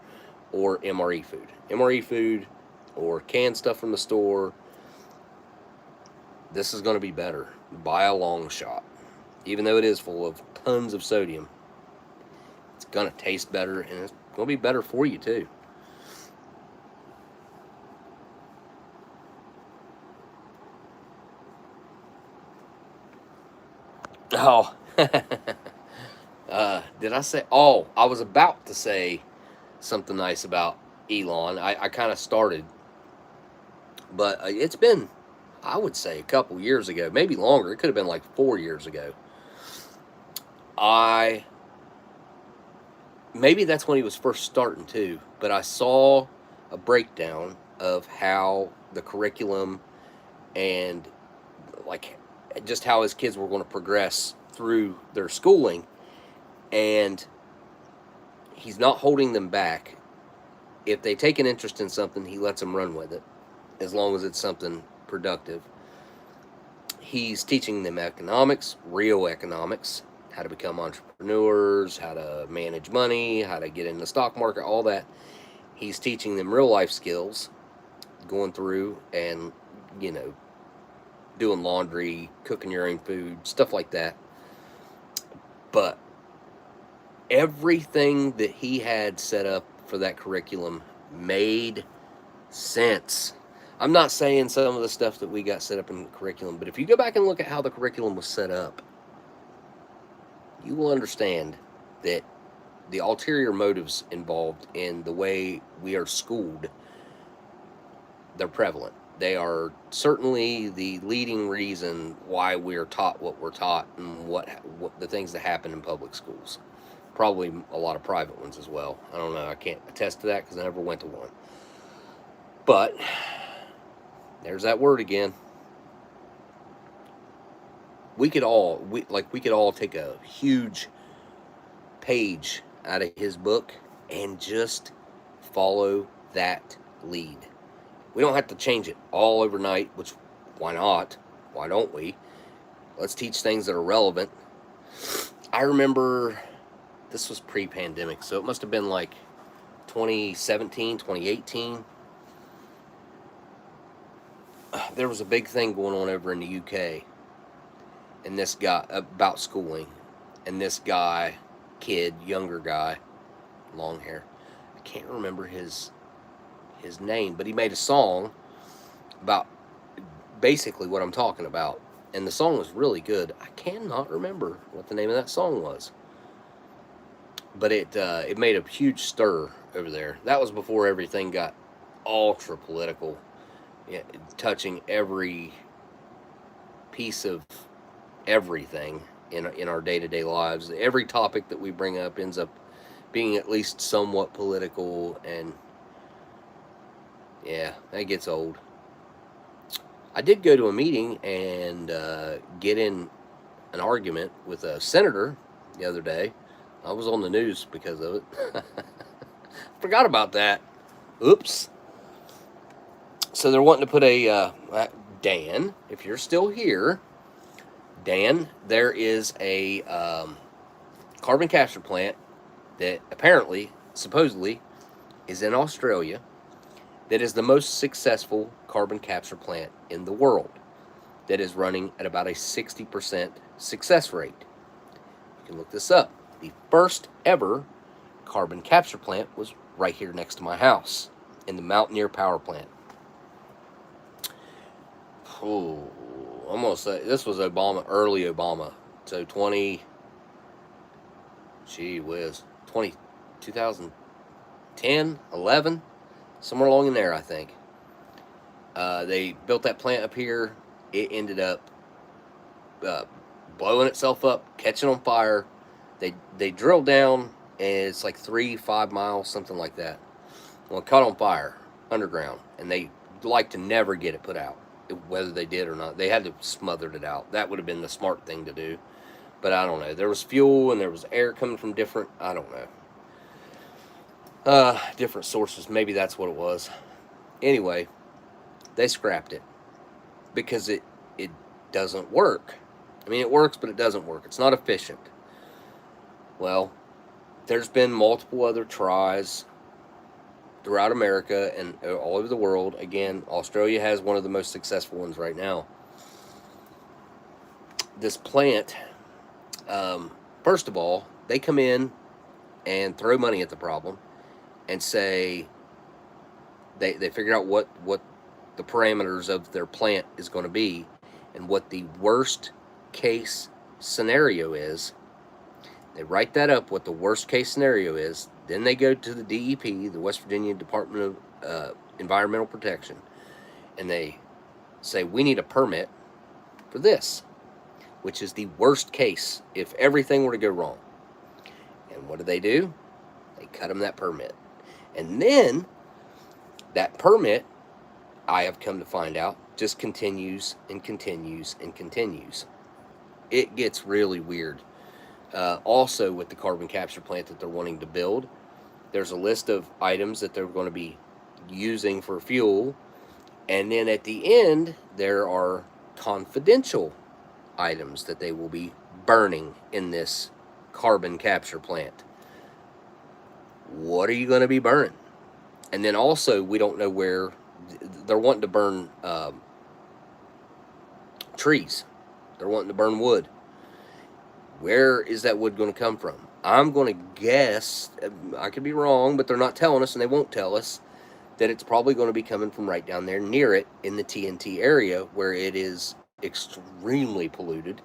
or MRE food. MRE food or canned stuff from the store, this is going to be better by a long shot. Even though it is full of tons of sodium, it's going to taste better, and it's going to be better for you, too. Oh, did I say? Oh, I was about to say something nice about Elon. I kind of started But it's been, I would say, a couple years ago, maybe longer. It could have been like 4 years ago. Maybe that's when he was first starting too, but I saw a breakdown of how the curriculum and like just how his kids were going to progress through their schooling, and he's not holding them back. If they take an interest in something, he lets them run with it, as long as it's something productive. He's teaching them economics, real economics, how to become entrepreneurs, how to manage money, how to get in the stock market, all that. He's teaching them real life skills, going through and, you know, doing laundry, cooking your own food, stuff like that. But everything that he had set up for that curriculum made sense. I'm not saying some of the stuff that we got set up in the curriculum, but if you go back and look at how the curriculum was set up, you will understand that the ulterior motives involved in the way we are schooled, they're prevalent. They are certainly the leading reason why we are taught what we're taught and what the things that happen in public schools. Probably a lot of private ones as well. I don't know. I can't attest to that because I never went to one. But there's that word again. We could all take a huge page out of his book and just follow that lead. We don't have to change it all overnight, which why not? Why don't we? Let's teach things that are relevant. I remember this was pre-pandemic, so it must have been like 2017, 2018. There was a big thing going on over in the UK, and this guy, about schooling, and this guy, younger guy, long hair, I can't remember his name, but he made a song about basically what I'm talking about, and the song was really good. I cannot remember what the name of that song was, but it made a huge stir over there. That was before everything got ultra political, touching every piece of everything in our day-to-day lives. Every topic that we bring up ends up being at least somewhat political, and yeah, that gets old. I did go to a meeting and get in an argument with a senator the other day. I was on the news because of it. Forgot about that. Oops. So they're wanting to put Dan, if you're still here, Dan, there is a carbon capture plant that apparently, supposedly, is in Australia that is the most successful carbon capture plant in the world, that is running at about a 60% success rate. You can look this up. The first ever carbon capture plant was right here next to my house in the Mountaineer Power Plant. Oh, almost. This was early Obama. So 2010, 11, somewhere along in there, I think. They built that plant up here. It ended up blowing itself up, catching on fire. They drilled down, and it's like 3-5 miles, something like that. Well, it caught on fire underground, and they like to never get it put out. Whether they did or not, they had to smother it out. That would have been the smart thing to do. But I don't know. There was fuel and there was air coming from different, I don't know, different sources. Maybe that's what it was. Anyway, they scrapped it because it doesn't work. I mean, it works, but it doesn't work. It's not efficient. Well, there's been multiple other tries throughout America and all over the world. Again, Australia has one of the most successful ones right now. This plant, first of all, they come in and throw money at the problem and say they figure out what the parameters of their plant is going to be and what the worst case scenario is. They write that up, what the worst case scenario is. Then they go to the DEP, the West Virginia Department of Environmental Protection, and they say, we need a permit for this, which is the worst case if everything were to go wrong. And what do? They cut them that permit. And then that permit, I have come to find out, just continues and continues and continues. It gets really weird. Also, with the carbon capture plant that they're wanting to build, there's a list of items that they're going to be using for fuel. And then at the end, there are confidential items that they will be burning in this carbon capture plant. What are you going to be burning? And then also, we don't know where they're wanting to burn trees. They're wanting to burn wood. Where is that wood going to come from? I'm going to guess, I could be wrong, but they're not telling us, and they won't tell us, that it's probably going to be coming from right down there near it in the TNT area, where it is extremely polluted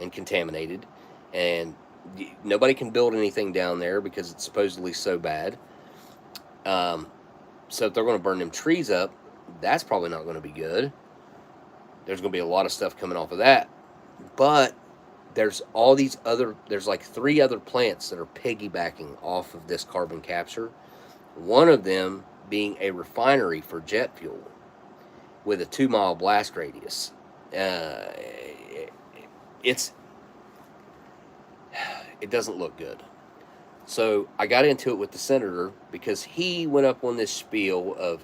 and contaminated, and nobody can build anything down there because it's supposedly so bad. So if they're going to burn them trees up, that's probably not going to be good. There's going to be a lot of stuff coming off of that. But there's all these other, there's like 3 other plants that are piggybacking off of this carbon capture. One of them being a refinery for jet fuel with a 2-mile blast radius. It doesn't look good. So I got into it with the senator because he went up on this spiel of,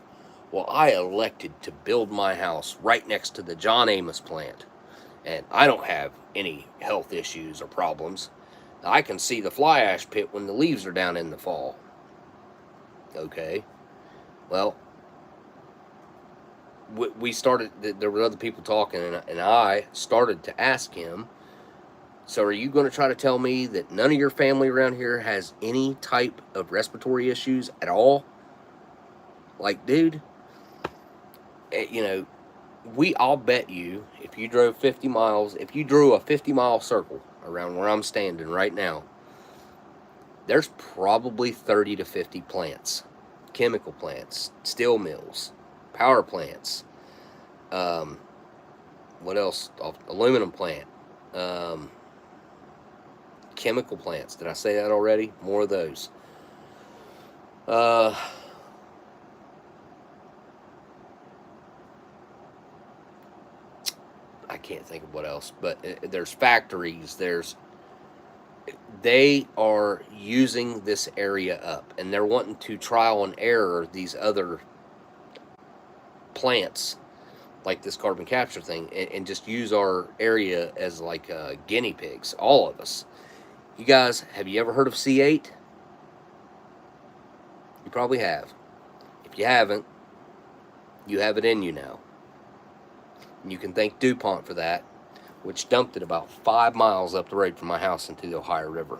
well, I elected to build my house right next to the John Amos plant, and I don't have any health issues or problems. I can see the fly ash pit when the leaves are down in the fall. Okay. Well, we started, there were other people talking, and I started to ask him, so are you going to try to tell me that none of your family around here has any type of respiratory issues at all? Like, dude, you know, I'll bet you, if you drove 50 miles, if you drew a 50-mile circle around where I'm standing right now, there's probably 30 to 50 plants. Chemical plants, steel mills, power plants, what else? Aluminum plant, chemical plants. Did I say that already? More of those. I can't think of what else, but there's factories, they are using this area up, and they're wanting to trial and error these other plants, like this carbon capture thing, and just use our area as like guinea pigs, all of us. You guys, have you ever heard of C8? You probably have. If you haven't, you have it in you now. And you can thank DuPont for that, which dumped it about 5 miles up the road from my house into the Ohio River.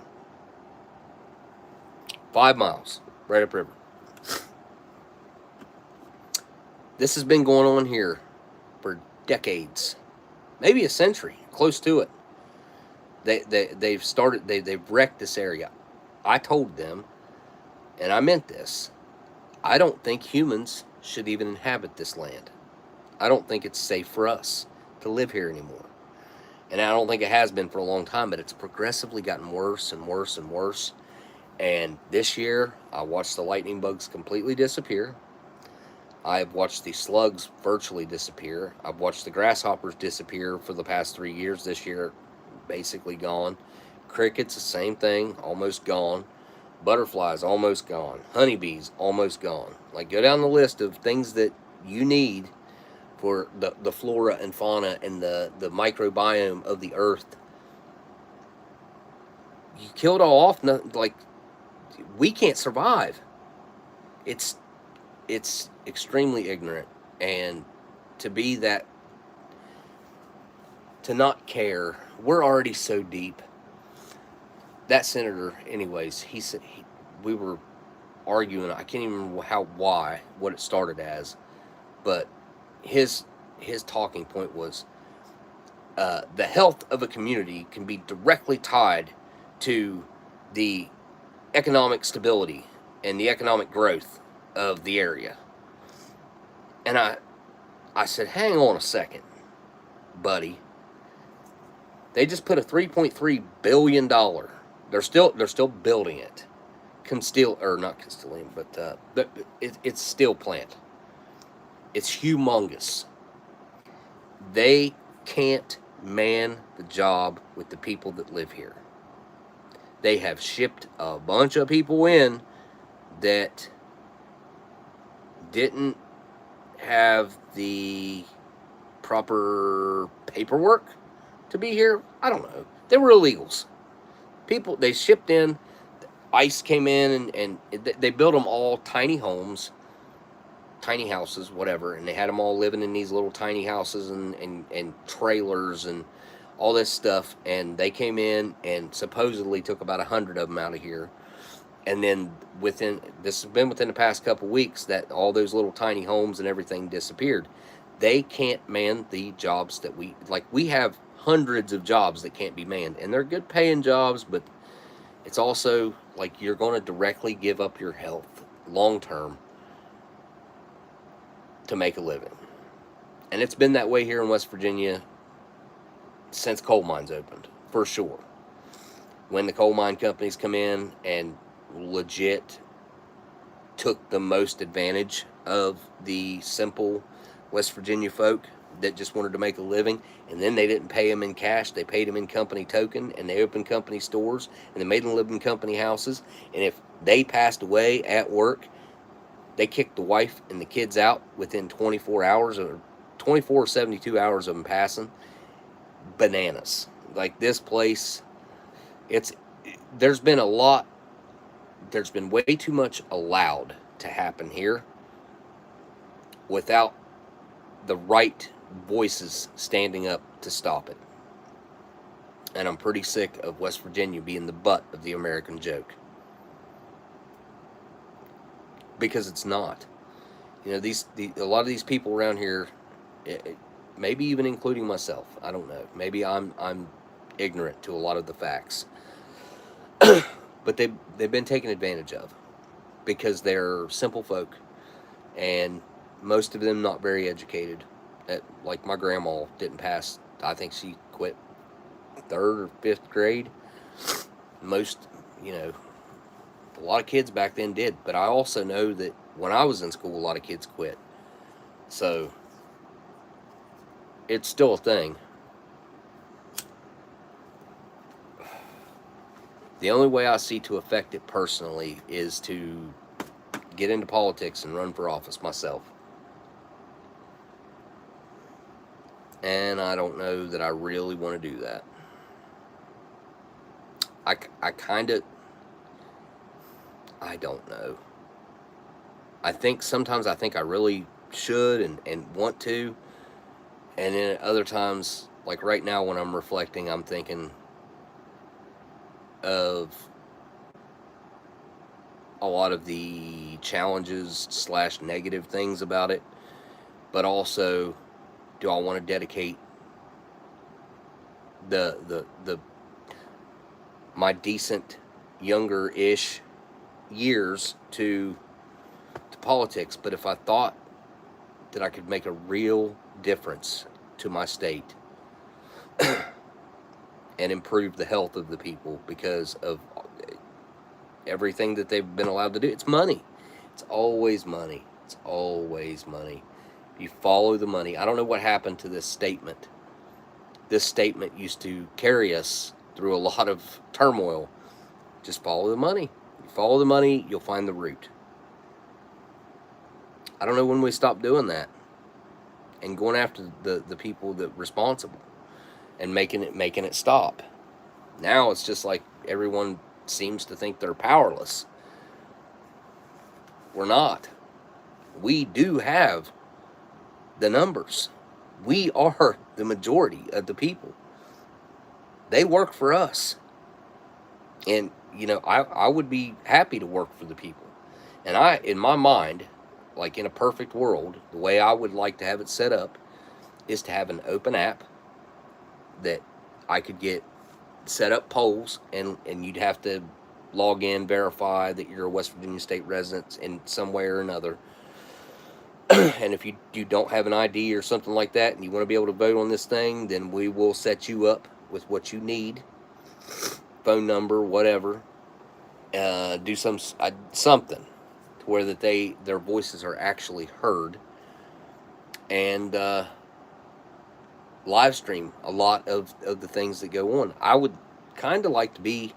5 miles, right up river. This has been going on here for decades, maybe a century, close to it. They've wrecked this area. I told them, and I meant this, I don't think humans should even inhabit this land. I don't think it's safe for us to live here anymore. And I don't think it has been for a long time, but it's progressively gotten worse and worse and worse. And this year, I watched the lightning bugs completely disappear. I've watched the slugs virtually disappear. I've watched the grasshoppers disappear for the past 3 years. This year, basically gone. Crickets, the same thing, almost gone. Butterflies, almost gone. Honeybees, almost gone. Like, go down the list of things that you need for the flora and fauna and the microbiome of the earth. You kill it all off, like, we can't survive. It's extremely ignorant, and to be that, to not care, we're already so deep. That senator, anyways, he said, we were arguing, I can't even remember what it started as, but his talking point was, the health of a community can be directly tied to the economic stability and the economic growth of the area. And I said, hang on a second, buddy. They just put a $3.3 billion. They're still building it. Not Constellium, but it's steel plant. It's humongous. They can't man the job with the people that live here. They have shipped a bunch of people in that didn't have the proper paperwork to be here. I don't know. They were illegals. People, they shipped in, ICE came in, and they built them all tiny homes, tiny houses, whatever, and they had them all living in these little tiny houses and trailers and all this stuff, and they came in and supposedly took about 100 of them out of here. And then this has been within the past couple weeks that all those little tiny homes and everything disappeared. They can't man the jobs that we have hundreds of jobs that can't be manned, and they're good paying jobs, but it's also like you're going to directly give up your health long term to make a living. And it's been that way here in West Virginia since coal mines opened, for sure. When the coal mine companies come in and legit took the most advantage of the simple West Virginia folk that just wanted to make a living, and then they didn't pay them in cash, they paid them in company token, and they opened company stores, and they made them live in company houses, and if they passed away at work, they kicked the wife and the kids out within 24 hours, or 24 or 72 hours of them passing. Bananas. Like, this place, there's been way too much allowed to happen here without the right voices standing up to stop it. And I'm pretty sick of West Virginia being the butt of the American joke. Because it's not. You know, a lot of these people around here, maybe even including myself, I don't know. Maybe I'm ignorant to a lot of the facts. But they've been taken advantage of because they're simple folk, and most of them not very educated. Like my grandma didn't pass. I think she quit 3rd or 5th grade. Most, a lot of kids back then did. But I also know that when I was in school, a lot of kids quit. So it's still a thing. The only way I see to affect it personally is to get into politics and run for office myself. And I don't know that I really want to do that. I don't know. Sometimes I think I really should and want to. And then at other times, like right now when I'm reflecting, I'm thinking of a lot of the challenges / negative things about it, but also, do I want to dedicate my decent younger-ish years to politics? But if I thought that I could make a real difference to my state and improve the health of the people because of everything that they've been allowed to do, it's money. It's always money. It's always money. You follow the money. I don't know what happened to this statement. This statement used to carry us through a lot of turmoil. Just follow the money. You follow the money, you'll find the root. I don't know when we stop doing that and going after the people that are responsible and making it stop. Now it's just like everyone seems to think they're powerless. We're not. We do have the numbers. We are the majority of the people. They work for us. And, I would be happy to work for the people. And in my mind, like in a perfect world, the way I would like to have it set up is to have an open app that I could get set up polls, and you'd have to log in, verify that you're a West Virginia state resident in some way or another. And if you don't have an ID or something like that and you want to be able to vote on this thing, then we will set you up with what you need, phone number, whatever. Do something to where that their voices are actually heard, and live stream a lot of the things that go on. I would kind of like to be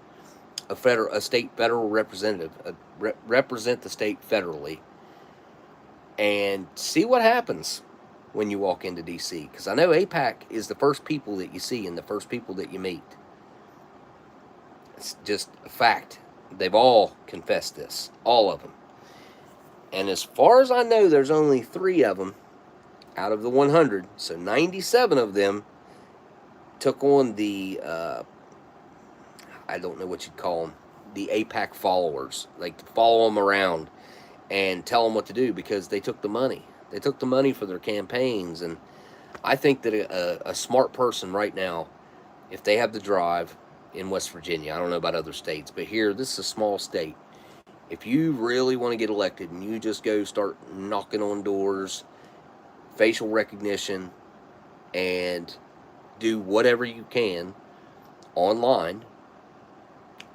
a state federal representative, represent the state federally, and see what happens when you walk into DC. Because I know APAC is the first people that you see and the first people that you meet. It's just a fact. They've all confessed this, all of them. And as far as I know, there's only 3 of them out of the 100. So 97 of them took on the, I don't know what you'd call them, the APAC followers. Like, follow them around and tell them what to do because they took the money. They took the money for their campaigns. And I think that a smart person right now, if they have the drive in West Virginia, I don't know about other states, but here, this is a small state. If you really want to get elected and you just go start knocking on doors, facial recognition, and do whatever you can online,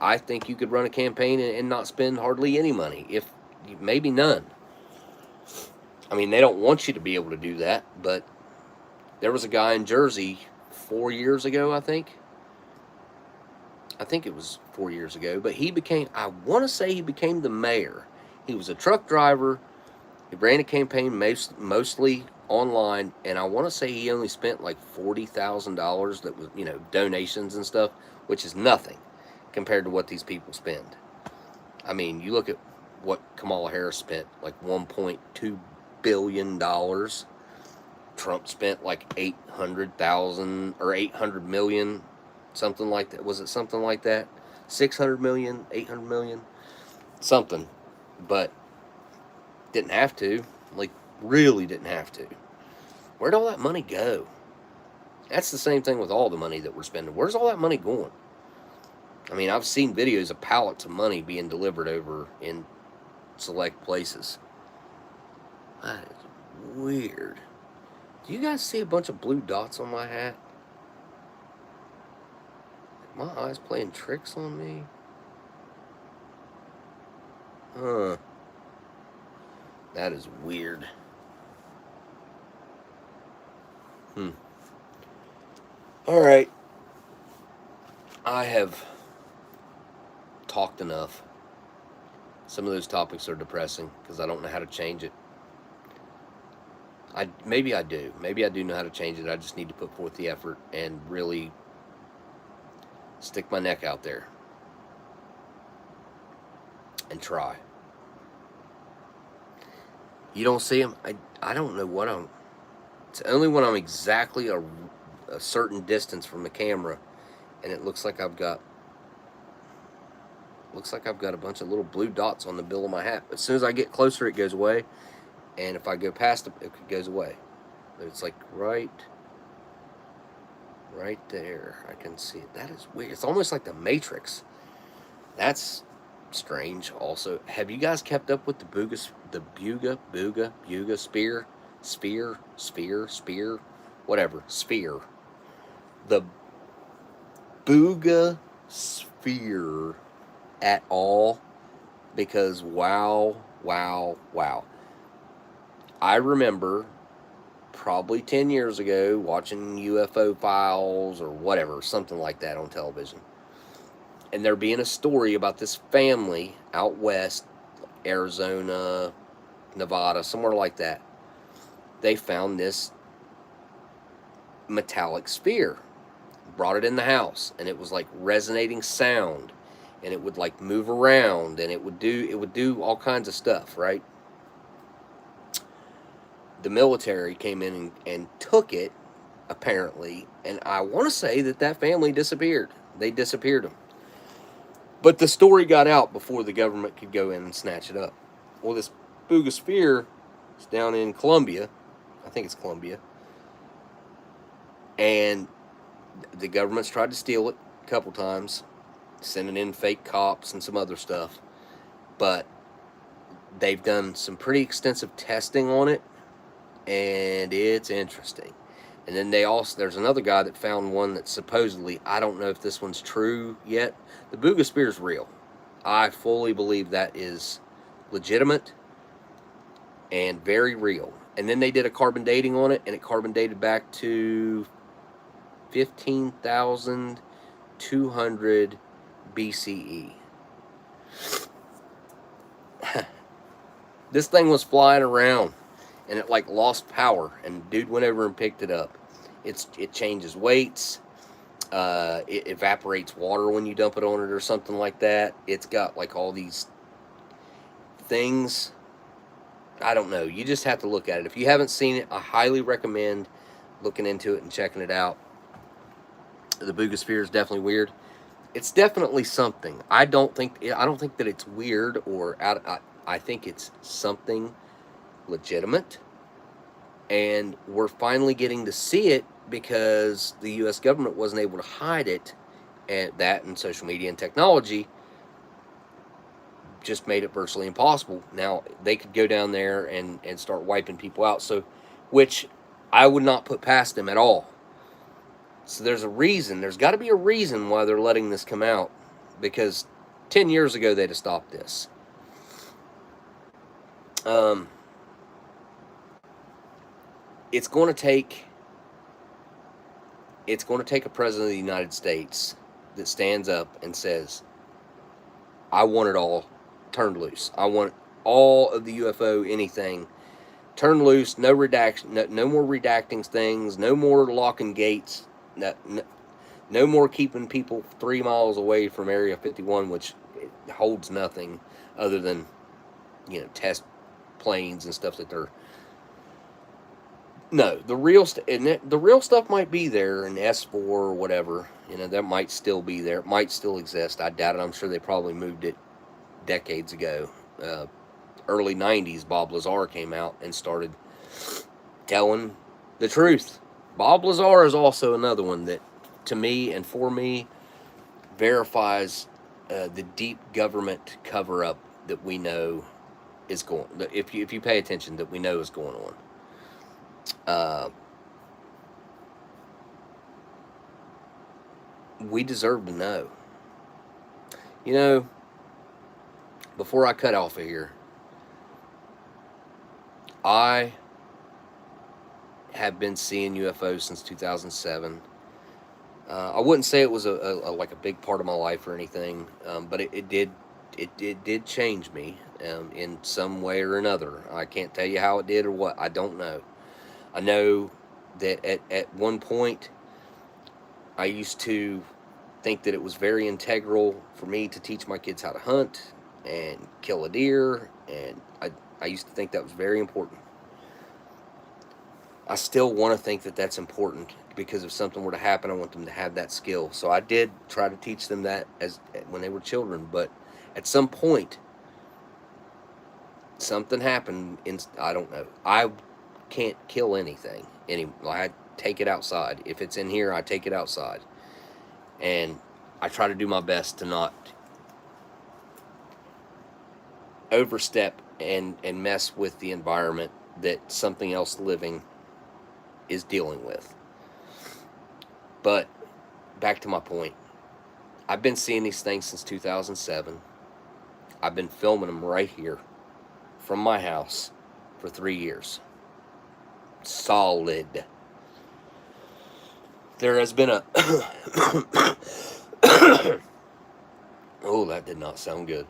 I think you could run a campaign and not spend hardly any money, if maybe none. I mean, they don't want you to be able to do that, but there was a guy in Jersey 4 years ago, I think it was 4 years ago, but I want to say he became the mayor. He was a truck driver. He ran a campaign mostly online, and I want to say he only spent like $40,000 that was, donations and stuff, which is nothing compared to what these people spend. I mean, you look at what Kamala Harris spent, like $1.2 billion. Trump spent like 800,000 or 800 million. Something like that. Was it something like that? 600 million, 800 million, something. But didn't have to. Like, really didn't have to. Where'd all that money go? That's the same thing with all the money that we're spending. Where's all that money going? I mean, I've seen videos of pallets of money being delivered over in select places. That is weird. Do you guys see a bunch of blue dots on my hat? My eyes playing tricks on me? Huh. That is weird. Alright. I have talked enough. Some of those topics are depressing because I don't know how to change it. Maybe I do. Maybe I do know how to change it. I just need to put forth the effort and really stick my neck out there and try. You don't see them? I don't know what it's only when I'm exactly a certain distance from the camera, and it looks like I've got a bunch of little blue dots on the bill of my hat. As soon as I get closer, it goes away, and if I go past it, it goes away. But it's like right there. I can see it. That is weird. It's almost like the Matrix. That's strange. Also, have you guys kept up with the Buga spear, whatever, sphere? The Buga sphere at all? Because wow. I remember probably 10 years ago watching UFO Files or whatever, something like that on television. And there being a story about this family out west, Arizona, Nevada, somewhere like that. They found this metallic sphere, brought it in the house, and it was like resonating sound, and it would like move around, and it would do all kinds of stuff, right? The military came in and took it, apparently, and I want to say that family disappeared. They disappeared them. But the story got out before the government could go in and snatch it up. Well, this Buga sphere is down in Colombia. I think it's Colombia. And the government's tried to steal it a couple times, sending in fake cops and some other stuff. But they've done some pretty extensive testing on it, and it's interesting. And then there's another guy that found one that supposedly, I don't know if this one's true yet. The Booga Spear is real. I fully believe that is legitimate and very real. And then they did a carbon dating on it, and it carbon dated back to 15,200 BCE. This thing was flying around, and it like lost power, and dude went over and picked it up. It changes weights. It evaporates water when you dump it on it or something like that. It's got like all these things. I don't know. You just have to look at it. If you haven't seen it, I highly recommend looking into it and checking it out. The Booga Spear is definitely weird. It's definitely something. I don't think that it's weird or out. I think it's something legitimate, and we're finally getting to see it because the U.S. government wasn't able to hide it, and that and social media and technology just made it virtually impossible. Now they could go down there and start wiping people out, so which I would not put past them at all. So there's a reason. There's got to be a reason why they're letting this come out, because 10 years ago they'd have stopped this. It's going to take a president of the United States that stands up and says, I want it all turned loose. I want all of the UFO anything turned loose. No redaction, no more redacting things, no more locking gates, no more keeping people 3 miles away from Area 51, which holds nothing other than, test planes and stuff that they're. No, the real stuff might be there in S4 or whatever. That might still be there. It might still exist. I doubt it. I'm sure they probably moved it decades ago. Early 90s, Bob Lazar came out and started telling the truth. Bob Lazar is also another one that, to me and for me, verifies the deep government cover-up that we know is going. If you pay attention, that we know is going on. We deserve to know. Before I cut off of here, I have been seeing UFOs since 2007. I wouldn't say it was a big part of my life or anything, but it did change me in some way or another. I can't tell you how it did or what. I don't know. I know that at one point I used to think that it was very integral for me to teach my kids how to hunt and kill a deer, and I used to think that was very important. I still want to think that that's important, because if something were to happen, I want them to have that skill. So I did try to teach them that when they were children, but at some point something happened. I don't know. I can't kill anything anymore. I take it outside. If it's in here, I take it outside, and I try to do my best to not overstep and mess with the environment that something else living is dealing with. But back to my point, I've been seeing these things since 2007. I've been filming them right here from my house for 3 years. Solid. There has been a oh, that did not sound good.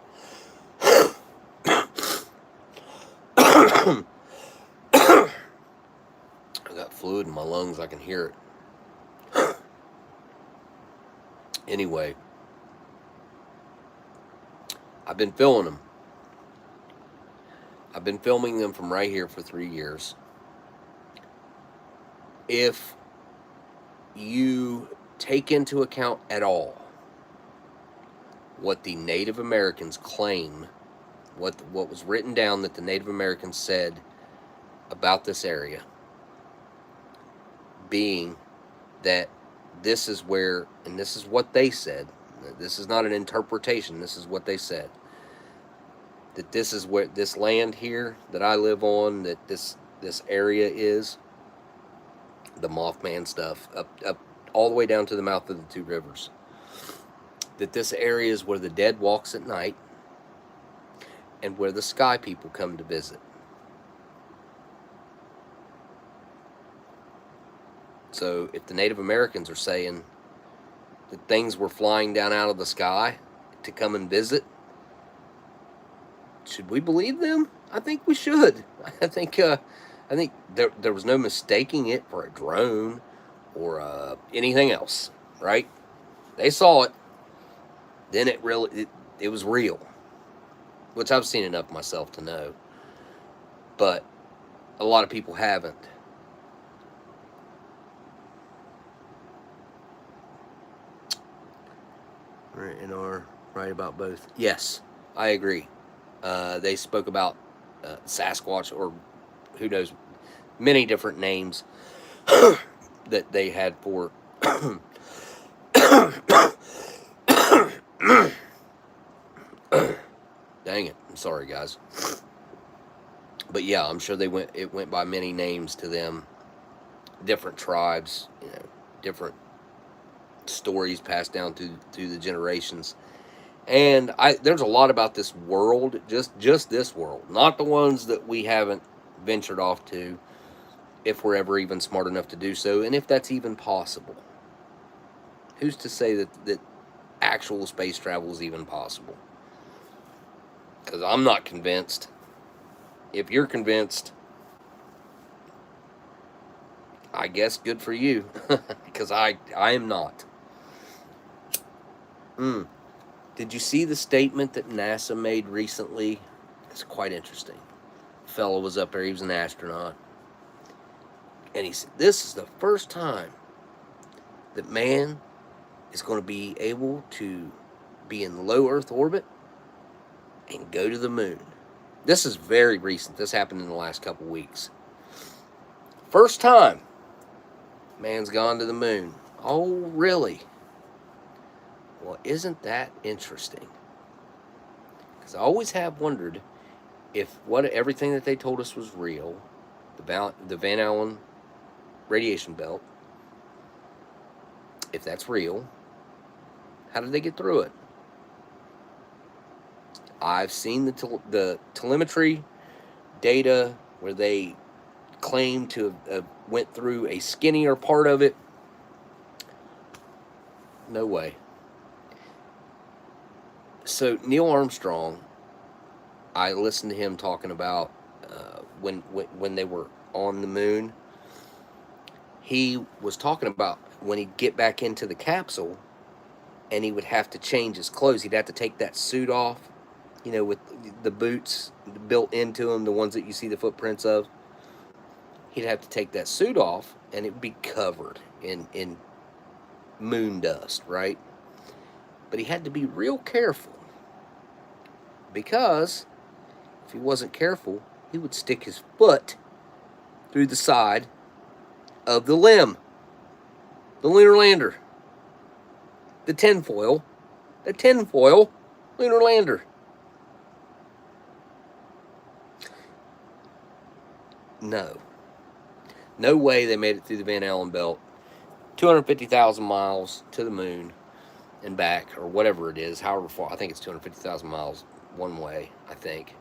I got fluid in my lungs. I can hear it. Anyway, I've been filming them. I've been filming them from right here for 3 years. If you take into account at all what the Native Americans claim, what was written down that the Native Americans said about this area, being that this is where, and this is what they said, this is not an interpretation, this is what they said, that this is where, this land here that I live on, that this this area is, the Mothman stuff, up all the way down to the mouth of the two rivers, that this area is where the dead walks at night and where the sky people come to visit. So if the Native Americans are saying that things were flying down out of the sky to come and visit, should we believe them? I think we should. I think there was no mistaking it for a drone or anything else, right? They saw it. Then it was real, which I've seen enough myself to know. But a lot of people haven't. And are right about both. Yes, I agree. They spoke about Sasquatch, or who knows, many different names that they had for. Dang it! I'm sorry, guys. But yeah, I'm sure it went by many names to them. Different tribes, different stories passed down through the generations. And there's a lot about this world, just this world, not the ones that we haven't ventured off to, if we're ever even smart enough to do so, and if that's even possible. Who's to say that actual space travel is even possible? Because I'm not convinced. If you're convinced, I guess good for you, because I am not. Did you see the statement that NASA made recently? It's quite interesting. A fellow was up there, he was an astronaut. And he said, this is the first time that man is going to be able to be in low Earth orbit and go to the moon. This is very recent. This happened in the last couple weeks. First time man's gone to the moon. Oh, really? Well, isn't that interesting? Because I always have wondered if everything that they told us was real, the Van Allen radiation belt, if that's real, how did they get through it? I've seen the telemetry data where they claim to have went through a skinnier part of it. No way. So Neil Armstrong, I listened to him talking about when they were on the moon. He was talking about when he'd get back into the capsule and he would have to change his clothes. He'd have to take that suit off, with the boots built into them, the ones that you see the footprints of. He'd have to take that suit off and it would be covered in moon dust, right? But he had to be real careful, because if he wasn't careful, he would stick his foot through the side of the limb, the lunar lander, the tinfoil lunar lander. No way they made it through the Van Allen belt, 250,000 miles to the moon and back, or whatever it is, however far. I think it's 250,000 miles one way, I think.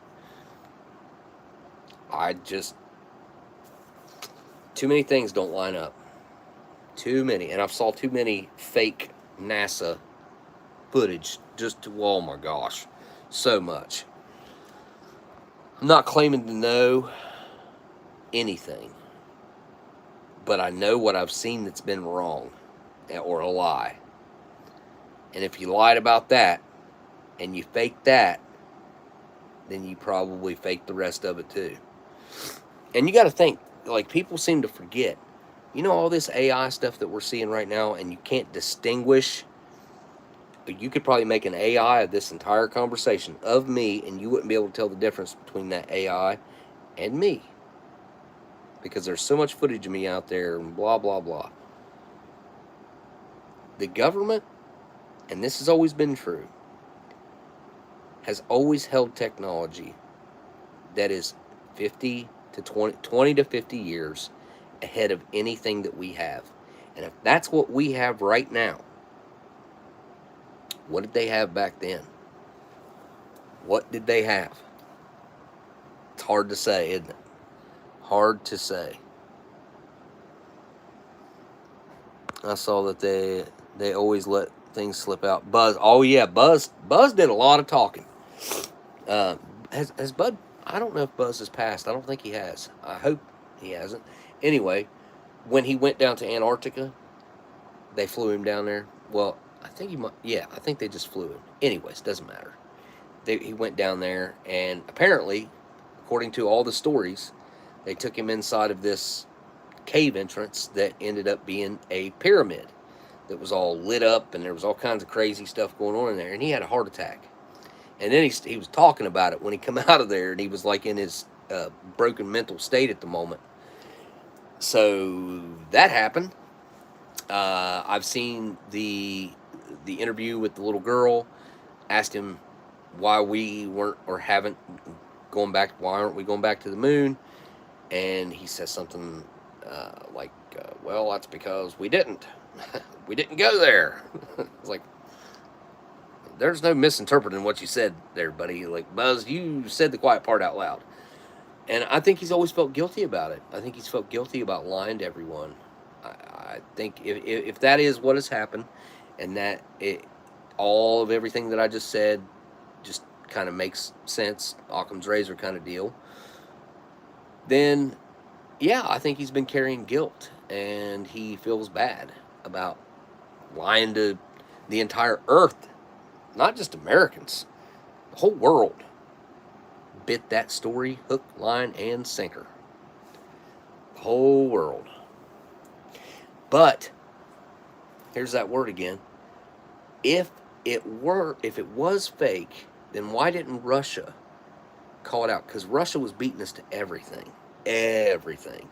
Too many things don't line up. Too many. And I've saw too many fake NASA footage. Oh my gosh, so much. I'm not claiming to know anything, but I know what I've seen that's been wrong or a lie. And if you lied about that and you faked that, then you probably faked the rest of it too. And you got to think, people seem to forget, all this AI stuff that we're seeing right now, and you can't distinguish. You could probably make an AI of this entire conversation of me, and you wouldn't be able to tell the difference between that AI and me, because there's so much footage of me out there and blah, blah, blah. The government, and this has always been true, has always held technology that is 50, to 20 to 50 years ahead of anything that we have. And if that's what we have right now, what did they have back then? What did they have? It's hard to say, isn't it? Hard to say. I saw that they always let things slip out. Buzz, oh yeah, Buzz did a lot of talking. Has Bud? I don't know if Buzz has passed. I don't think he has. I hope he hasn't. Anyway, when he went down to Antarctica, they flew him down there. Well, I think he might. Yeah, I think they just flew him. Anyways, doesn't matter. He went down there, and apparently, according to all the stories, they took him inside of this cave entrance that ended up being a pyramid that was all lit up, and there was all kinds of crazy stuff going on in there, and he had a heart attack. And then he was talking about it when he come out of there, and he was like in his broken mental state at the moment. So that happened. I've seen the interview with the little girl. Asked him why we weren't or haven't going back. Why aren't we going back to the moon? And he says something like, "Well, that's because we didn't. We didn't go there." It's like, there's no misinterpreting what you said there, buddy. Like, Buzz, you said the quiet part out loud. And I think he's always felt guilty about it. I think he's felt guilty about lying to everyone. I think if that is what has happened, and that all of everything that I just said just kind of makes sense, Occam's razor kind of deal, then yeah, I think he's been carrying guilt, and he feels bad about lying to the entire earth, not just Americans, the whole world. Bit that story hook, line, and sinker. The whole world. But here's that word again. If it was fake, then why didn't Russia call it out? Because Russia was beating us to everything. Everything.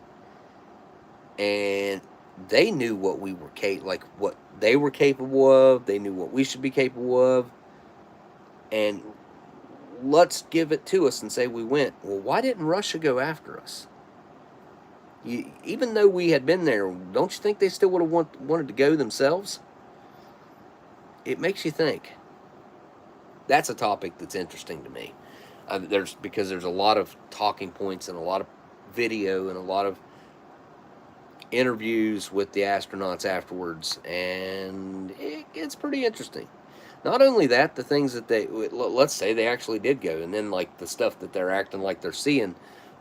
And they knew what we were what they were capable of. They knew what we should be capable of. And let's give it to us and say we went. Well, why didn't Russia go after us? Even though we had been there, don't you think they still would have wanted to go themselves? It makes you think. That's a topic that's interesting to me. Because there's a lot of talking points and a lot of video and a lot of interviews with the astronauts afterwards, and it's pretty interesting. Not only that, the things that let's say they actually did go, and then like the stuff that they're acting like they're seeing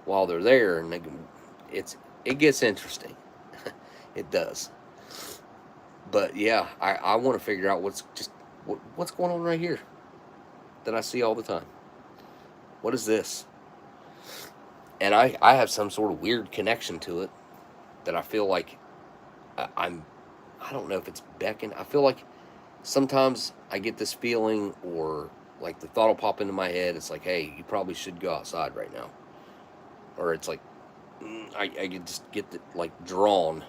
while they're there, and it gets interesting. It does. But yeah, I want to figure out what's going on right here that I see all the time. What is this? And I have some sort of weird connection to it that I feel like I don't know if it's beckoning. I feel like sometimes I get this feeling, or like the thought will pop into my head. It's like, hey, you probably should go outside right now. Or it's like, I could just get drawn.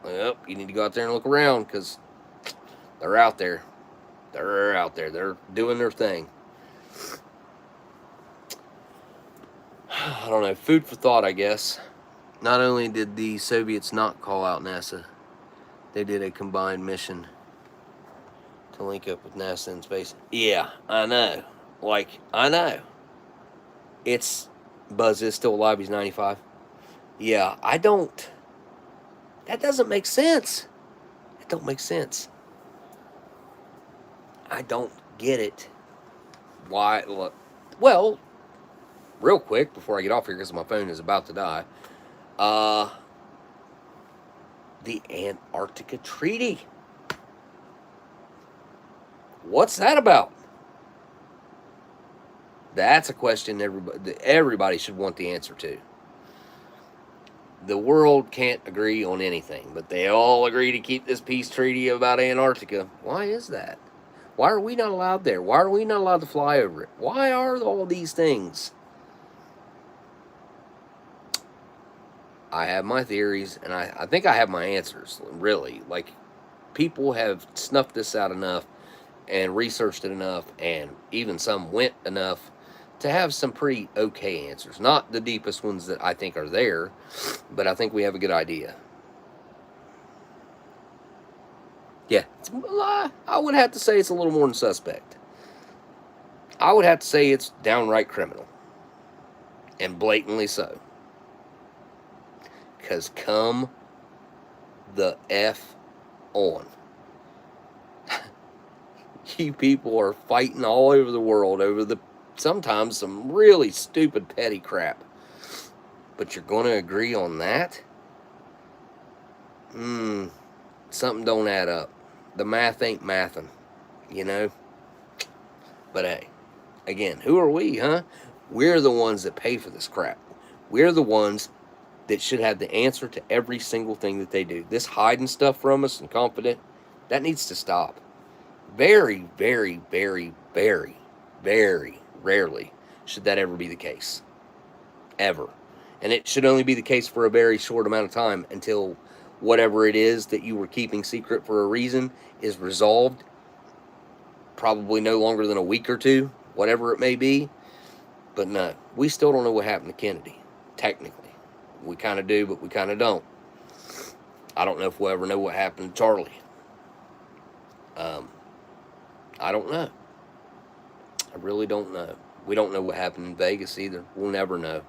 Well, you need to go out there and look around, because they're out there. They're out there. They're doing their thing. I don't know. Food for thought, I guess. Not only did the Soviets not call out NASA, they did a combined mission to link up with NASA in space. Yeah, I know. I know. Buzz is still alive. He's 95. Yeah, that doesn't make sense. It don't make sense. I don't get it. Why? Look, well, real quick before I get off here, because my phone is about to die. The Antarctica Treaty. What's that about? That's a question everybody should want the answer to. The world can't agree on anything, but they all agree to keep this peace treaty about Antarctica. Why is that? Why are we not allowed there? Why are we not allowed to fly over it? Why are all these things? I have my theories, and I think I have my answers, really. Like, people have snuffed this out enough and researched it enough, and even some went enough to have some pretty okay answers. Not the deepest ones that I think are there, but I think we have a good idea. Yeah, I would have to say it's a little more than suspect. I would have to say it's downright criminal. And blatantly so. Because come the F on. You people are fighting all over the world over sometimes some really stupid petty crap. But you're going to agree on that? Something don't add up. The math ain't mathin', you know? But hey, again, who are we, huh? We're the ones that pay for this crap. We're the ones that should have the answer to every single thing that they do. This hiding stuff from us and confident, that needs to stop. Very, very, very, very, very rarely should that ever be the case. Ever. And it should only be the case for a very short amount of time until whatever it is that you were keeping secret for a reason is resolved. Probably no longer than a week or two, whatever it may be. But no, we still don't know what happened to Kennedy, technically. We kind of do, but we kind of don't. I don't know if we'll ever know what happened to Charlie. I don't know. I really don't know. We don't know what happened in Vegas either. We'll never know.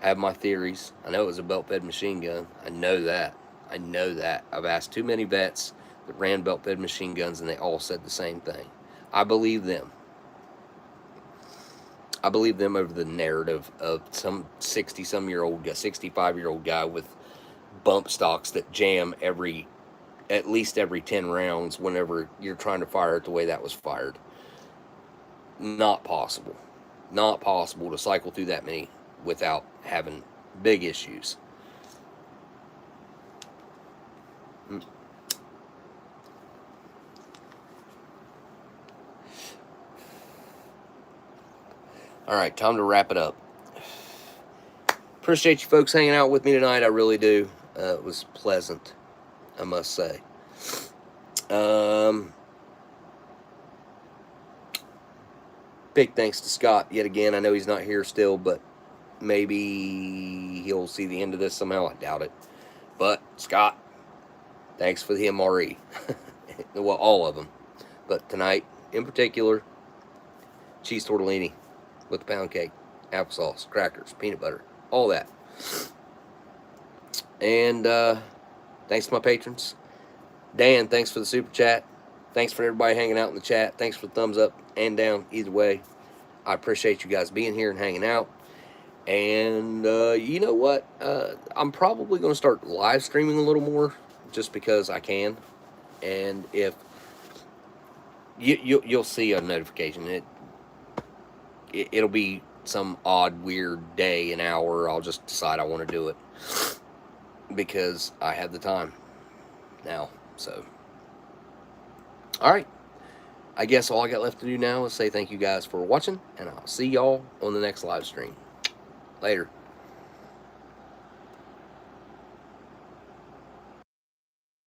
I have my theories. I know it was a belt-fed machine gun. I know that. I know that. I've asked too many vets that ran belt-fed machine guns, and they all said the same thing. I believe them. I believe them over the narrative of some 60-some-year-old guy, 65-year-old guy with bump stocks that jam at least every 10 rounds whenever you're trying to fire it the way that was fired. Not possible. Not possible to cycle through that many without having big issues. All right, time to wrap it up. Appreciate you folks hanging out with me tonight. I really do. It was pleasant, I must say. Big thanks to Scott yet again. I know he's not here still, but maybe he'll see the end of this somehow. I doubt it. But Scott, thanks for the MRE. Well, all of them. But tonight, in particular, cheese tortellini with the pound cake, applesauce, crackers, peanut butter, all that. And thanks to my patrons. Dan, thanks for the super chat. Thanks for everybody hanging out in the chat. Thanks for the thumbs up and down. Either way, I appreciate you guys being here and hanging out. And you know what? I'm probably going to start live streaming a little more just because I can. And if you'll see a notification, it'll be some odd, weird day, an hour. I'll just decide I want to do it because I have the time now. So, all right. I guess all I got left to do now is say thank you guys for watching, and I'll see y'all on the next live stream. Later.